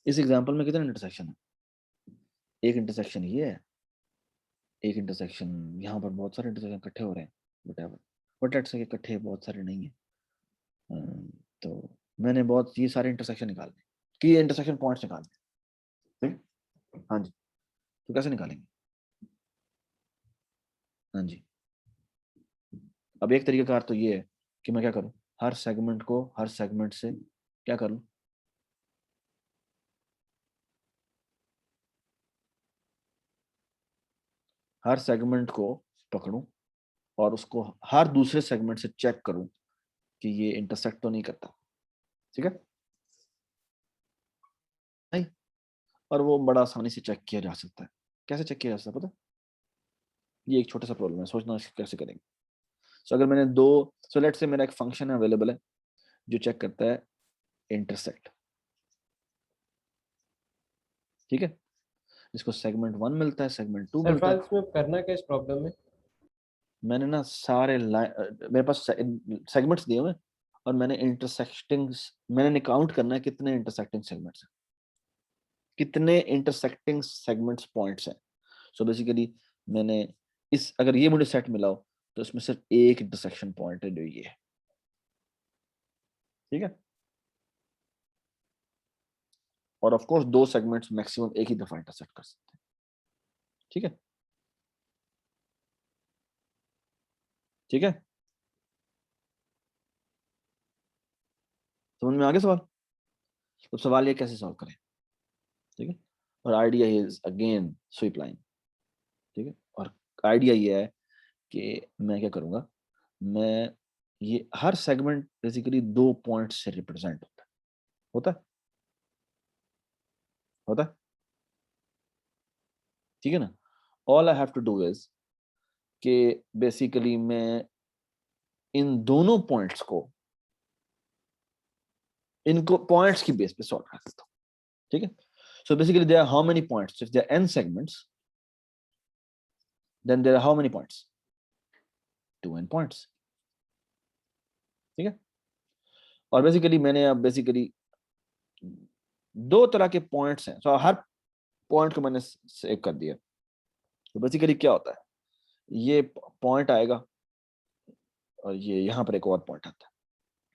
इस एग्जांपल में कितने इंटरसेक्शन है, एक इंटरसेक्शन ये है, एक इंटरसेक्शन यहाँ पर, बहुत सारे इंटरसेक्शन इकट्ठे हो रहे हैं, बट लेट्स से इकट्ठे बहुत सारे नहीं है, तो मैंने बहुत ये सारे इंटरसेक्शन निकालने कि ये इंटरसेक्शन पॉइंट्स निकालने, ठीक, हाँ जी, तो कैसे निकालेंगे, हाँ जी। अब एक तरीकाकार तो ये है कि मैं क्या करूं, हर सेगमेंट को हर सेगमेंट से क्या करूं, हर सेगमेंट को पकड़ूं और उसको हर दूसरे सेगमेंट से चेक करूं कि ये इंटरसेक्ट तो नहीं करता, ठीक है, नहीं, और वो बड़ा आसानी से चेक किया जा सकता है। कैसे चेक किया जा सकता है पता, ये एक छोटा सा प्रॉब्लम है, सोचना कैसे करेंगे। सो अगर मैंने दो, सो लेट्स से मेरा एक फंक्शन अवेलेबल है जो चेक करता है इंटरसेक्ट, ठीक है, जिसको सेगमेंट 1 मिलता है, सेगमेंट 2 मिलता है। में करना क्या इस प्रॉब्लम में, मैंने ना सारे मेरे पास सेगमेंट्स दिए हुए और मैंने इंटरसेक्टिंग्स, मैंने काउंट करना है कितने इंटरसेक्टिंग सेगमेंट्स हैं, कितने इंटरसेक्टिंग सेगमेंट्स पॉइंट्स हैं। सो बेसिकली मैंने इस, अगर ये मुझे सेट मिला हो तो इसमें सिर्फ एक इंटरसेक्शन पॉइंट है जो ये है, ठीक है, और ऑफ कोर्स दो सेगमेंट्स मैक्सिमम एक ही दफा इंटरसेक्ट कर सकते हैं, ठीक है, ठीक है, समझ में आ गया सवाल। तो सवाल ये कैसे सॉल्व करें, ठीक है, और idea is again sweep line, ठीक है, और आइडिया ये है कि मैं क्या करूंगा, मैं ये हर सेगमेंट बेसिकली 2 पॉइंट से रिप्रेजेंट होता है ठीक है ना। All I have to do is कि बेसिकली मैं इन दोनों पॉइंट्स को इनको पॉइंट्स की बेस पे सॉल्व कर सकता हूँ, ठीक है। So basically there are how many points, if there are n segments then there are how many points, 2n points, ठीक है। और बेसिकली मैंने अब बेसिकली 2 तरह के पॉइंट्स हैं, सो हर पॉइंट को मैंने सेव कर दिया। तो बेसिकली क्या होता है, ये पॉइंट आएगा और ये यहाँ पर एक और पॉइंट आता है,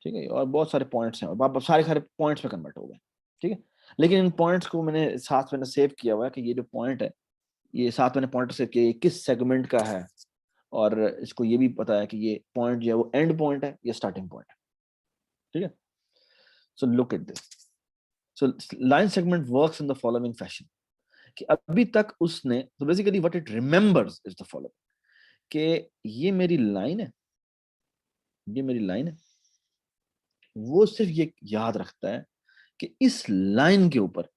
ठीक है। और बहुत सारे पॉइंट्स हैं और सारे पॉइंट्स में कन्वर्ट हो गए, ठीक है। लेकिन इन पॉइंट्स को मैंने साथ में सेव किया हुआ है कि ये जो पॉइंट है, ये साथ मैंने पॉइंट सेव किया, ये किस सेगमेंट का है, और इसको ये भी पता है कि ये पॉइंट जो है वो एंड पॉइंट है या स्टार्टिंग पॉइंट है, ठीक है। So look at this, so line segment works in the following fashion, कि अभी तक उसने, तो basically what it remembers is the following, कि ये मेरी लाइन है, ये मेरी लाइन है, वो सिर्फ ये याद रखता है कि इस लाइन के ऊपर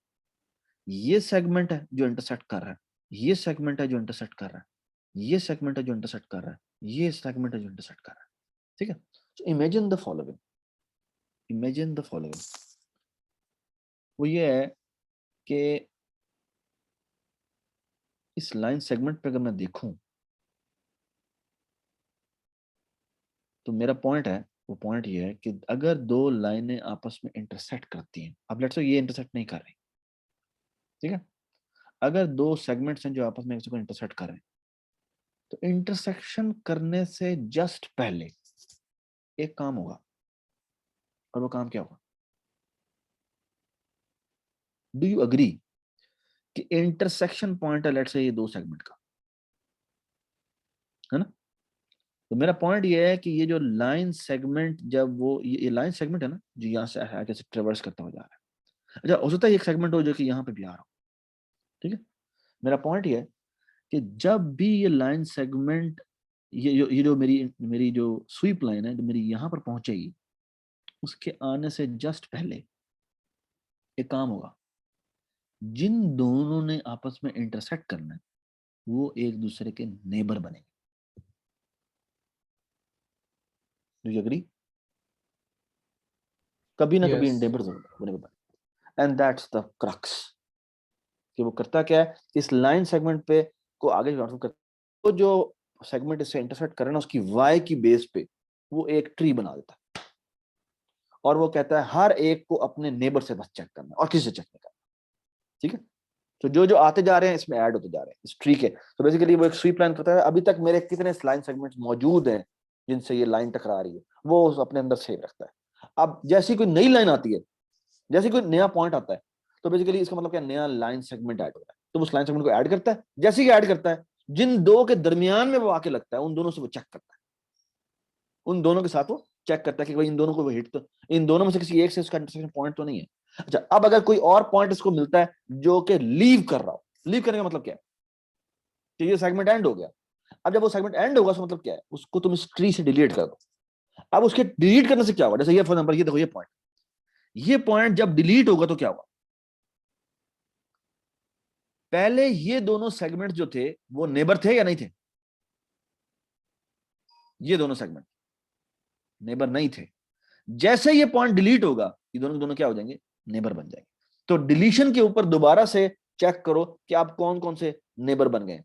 ये सेगमेंट है जो इंटरसेक्ट कर रहा है, ये सेगमेंट है जो इंटरसेक्ट कर रहा है, ये सेगमेंट है जो इंटरसेक्ट कर रहा है, ये सेगमेंट है जो इंटरसेक्ट कर रहा है, ठीक है। So imagine the following, imagine the following, वो ये है कि इस लाइन सेगमेंट पे अगर मैं देखूं तो मेरा पॉइंट है, वो पॉइंट ये है कि अगर 2 लाइनें आपस में इंटरसेक्ट करती हैं, अब लेट्स से ये इंटरसेक्ट नहीं कर रही, ठीक है, अगर 2 सेगमेंट्स हैं जो आपस में एक दूसरे को इंटरसेक्ट कर रहे हैं, तो इंटरसेक्शन करने से जस्ट पहले एक काम होगा, और वो काम क्या होगा, डू यू अग्री कि इंटरसेक्शन पॉइंट है लेट्स से ये 2 सेगमेंट का, है ना। तो मेरा पॉइंट ये है कि ये जो लाइन सेगमेंट, जब वो ये लाइन सेगमेंट है ना, जो यहाँ से आगे से ट्रेवर्स करता हुआ जा रहा है, अच्छा हो सकता है एक सेगमेंट हो जो कि यहाँ पे भी आ रहा हो, ठीक है। मेरा पॉइंट ये है कि जब भी ये लाइन सेगमेंट, ये जो मेरी जो स्वीप लाइन है जो मेरी यहाँ पर पहुंचेगी, उसके आने से जस्ट पहले एक काम होगा, जिन दोनों ने आपस में इंटरसेक्ट करना है वो एक दूसरे के नेबर बनेंगे। Do you agree? कभी ना कभी Yes. नेबर्स बनेंगे, एंड दैट्स द क्रक्स, कि वो करता क्या है, इस लाइन सेगमेंट पे को आगे ट्रांसफर करता है, तो जो सेगमेंट इससे इंटरसेक्ट करे ना, उसकी वाई की बेस पे वो एक ट्री बना देता है, और वो कहता है हर एक को अपने नेबर से बस चेक करना और किसी से चेक नहीं करना, ठीक है। तो जो जो आते जा रहे हैं इसमें ऐड होते जा रहे हैं इस ट्री के। तो बेसिकली वो एक स्वीप लाइन करता है, अभी तक मेरे कितने लाइन सेगमेंट्स मौजूद हैं जिनसे ये लाइन टकरा रही है, वो अपने अंदर सेव रखता है। अब जैसी कोई नई लाइन आती है, जैसे कोई नया पॉइंट आता है, तो बेसिकली इसका मतलब क्या, नया लाइन सेगमेंट ऐड हो रहा है, तो उस लाइन सेगमेंट को ऐड करता है, जैसे ही ऐड करता है जिन दो के दरमियान में वो आके लगता है उन दोनों से वो चेक करता है, उन दोनों के साथ वो चेक करता है कि भाई इन दोनों को वो हिट, तो इन दोनों में से किसी एक से उसका इंटरसेक्शन पॉइंट तो नहीं है। अच्छा, अब अगर कोई और पॉइंट इसको मिलता है जो कि लीव कर रहा हो, लीव करने का मतलब क्या है कि ये सेगमेंट एंड हो गया, अब जब वो सेगमेंट एंड होगा उसका मतलब क्या है, उसको तुम इस ट्री से डिलीट कर दो। अब उसके डिलीट करने से क्या होगा, जैसे ये फॉर एग्जांपल ये देखो, ये पॉइंट जब डिलीट होगा तो क्या होगा, पहले ये दोनों सेगमेंट जो थे वो नेबर थे या नहीं थे, ये दोनों सेगमेंट नेबर नहीं थे, जैसे ये पॉइंट डिलीट होगा ये दोनों दोनों क्या हो जाएंगे, नेबर बन जाएंगे। तो डिलीशन के ऊपर दोबारा से चेक करो कि आप कौन कौन से नेबर बन गए,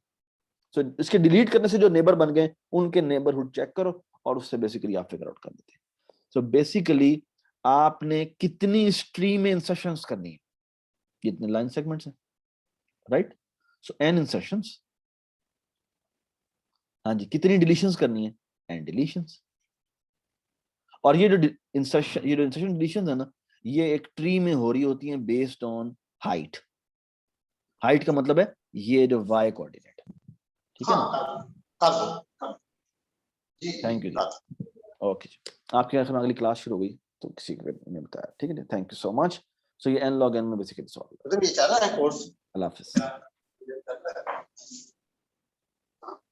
सो इसके डिलीट करने से जो नेबर बन गए उनके नेबरहुड चेक करो और उससे बेसिकली आप फिगर आउट कर देते हैं। सो बेसिकली आपने कितनी स्ट्रीम में इंसर्शंस करनी है, कितने लाइन सेगमेंट्स हैं, राइट। सो n इंसर्शंस, हाँ जी, कितनी डिलीशंस करनी है, n डिलीशंस। और ये जो इंसर्शन डिलीशंस है ना, ये एक ट्री में हो रही होती हैं बेस्ड ऑन हाइट। हाइट का मतलब है ये जो y कोऑर्डिनेट है, ठीक है ना। थैंक यू जी, ओके जी, आपके यहाँ अगली क्लास शुरू हो गई तो किसी को ने बताया, ठीक है, थैंक यू सो मच। सो ये n log n में बेसिकली सॉल्व, अल्लाह हाफिज।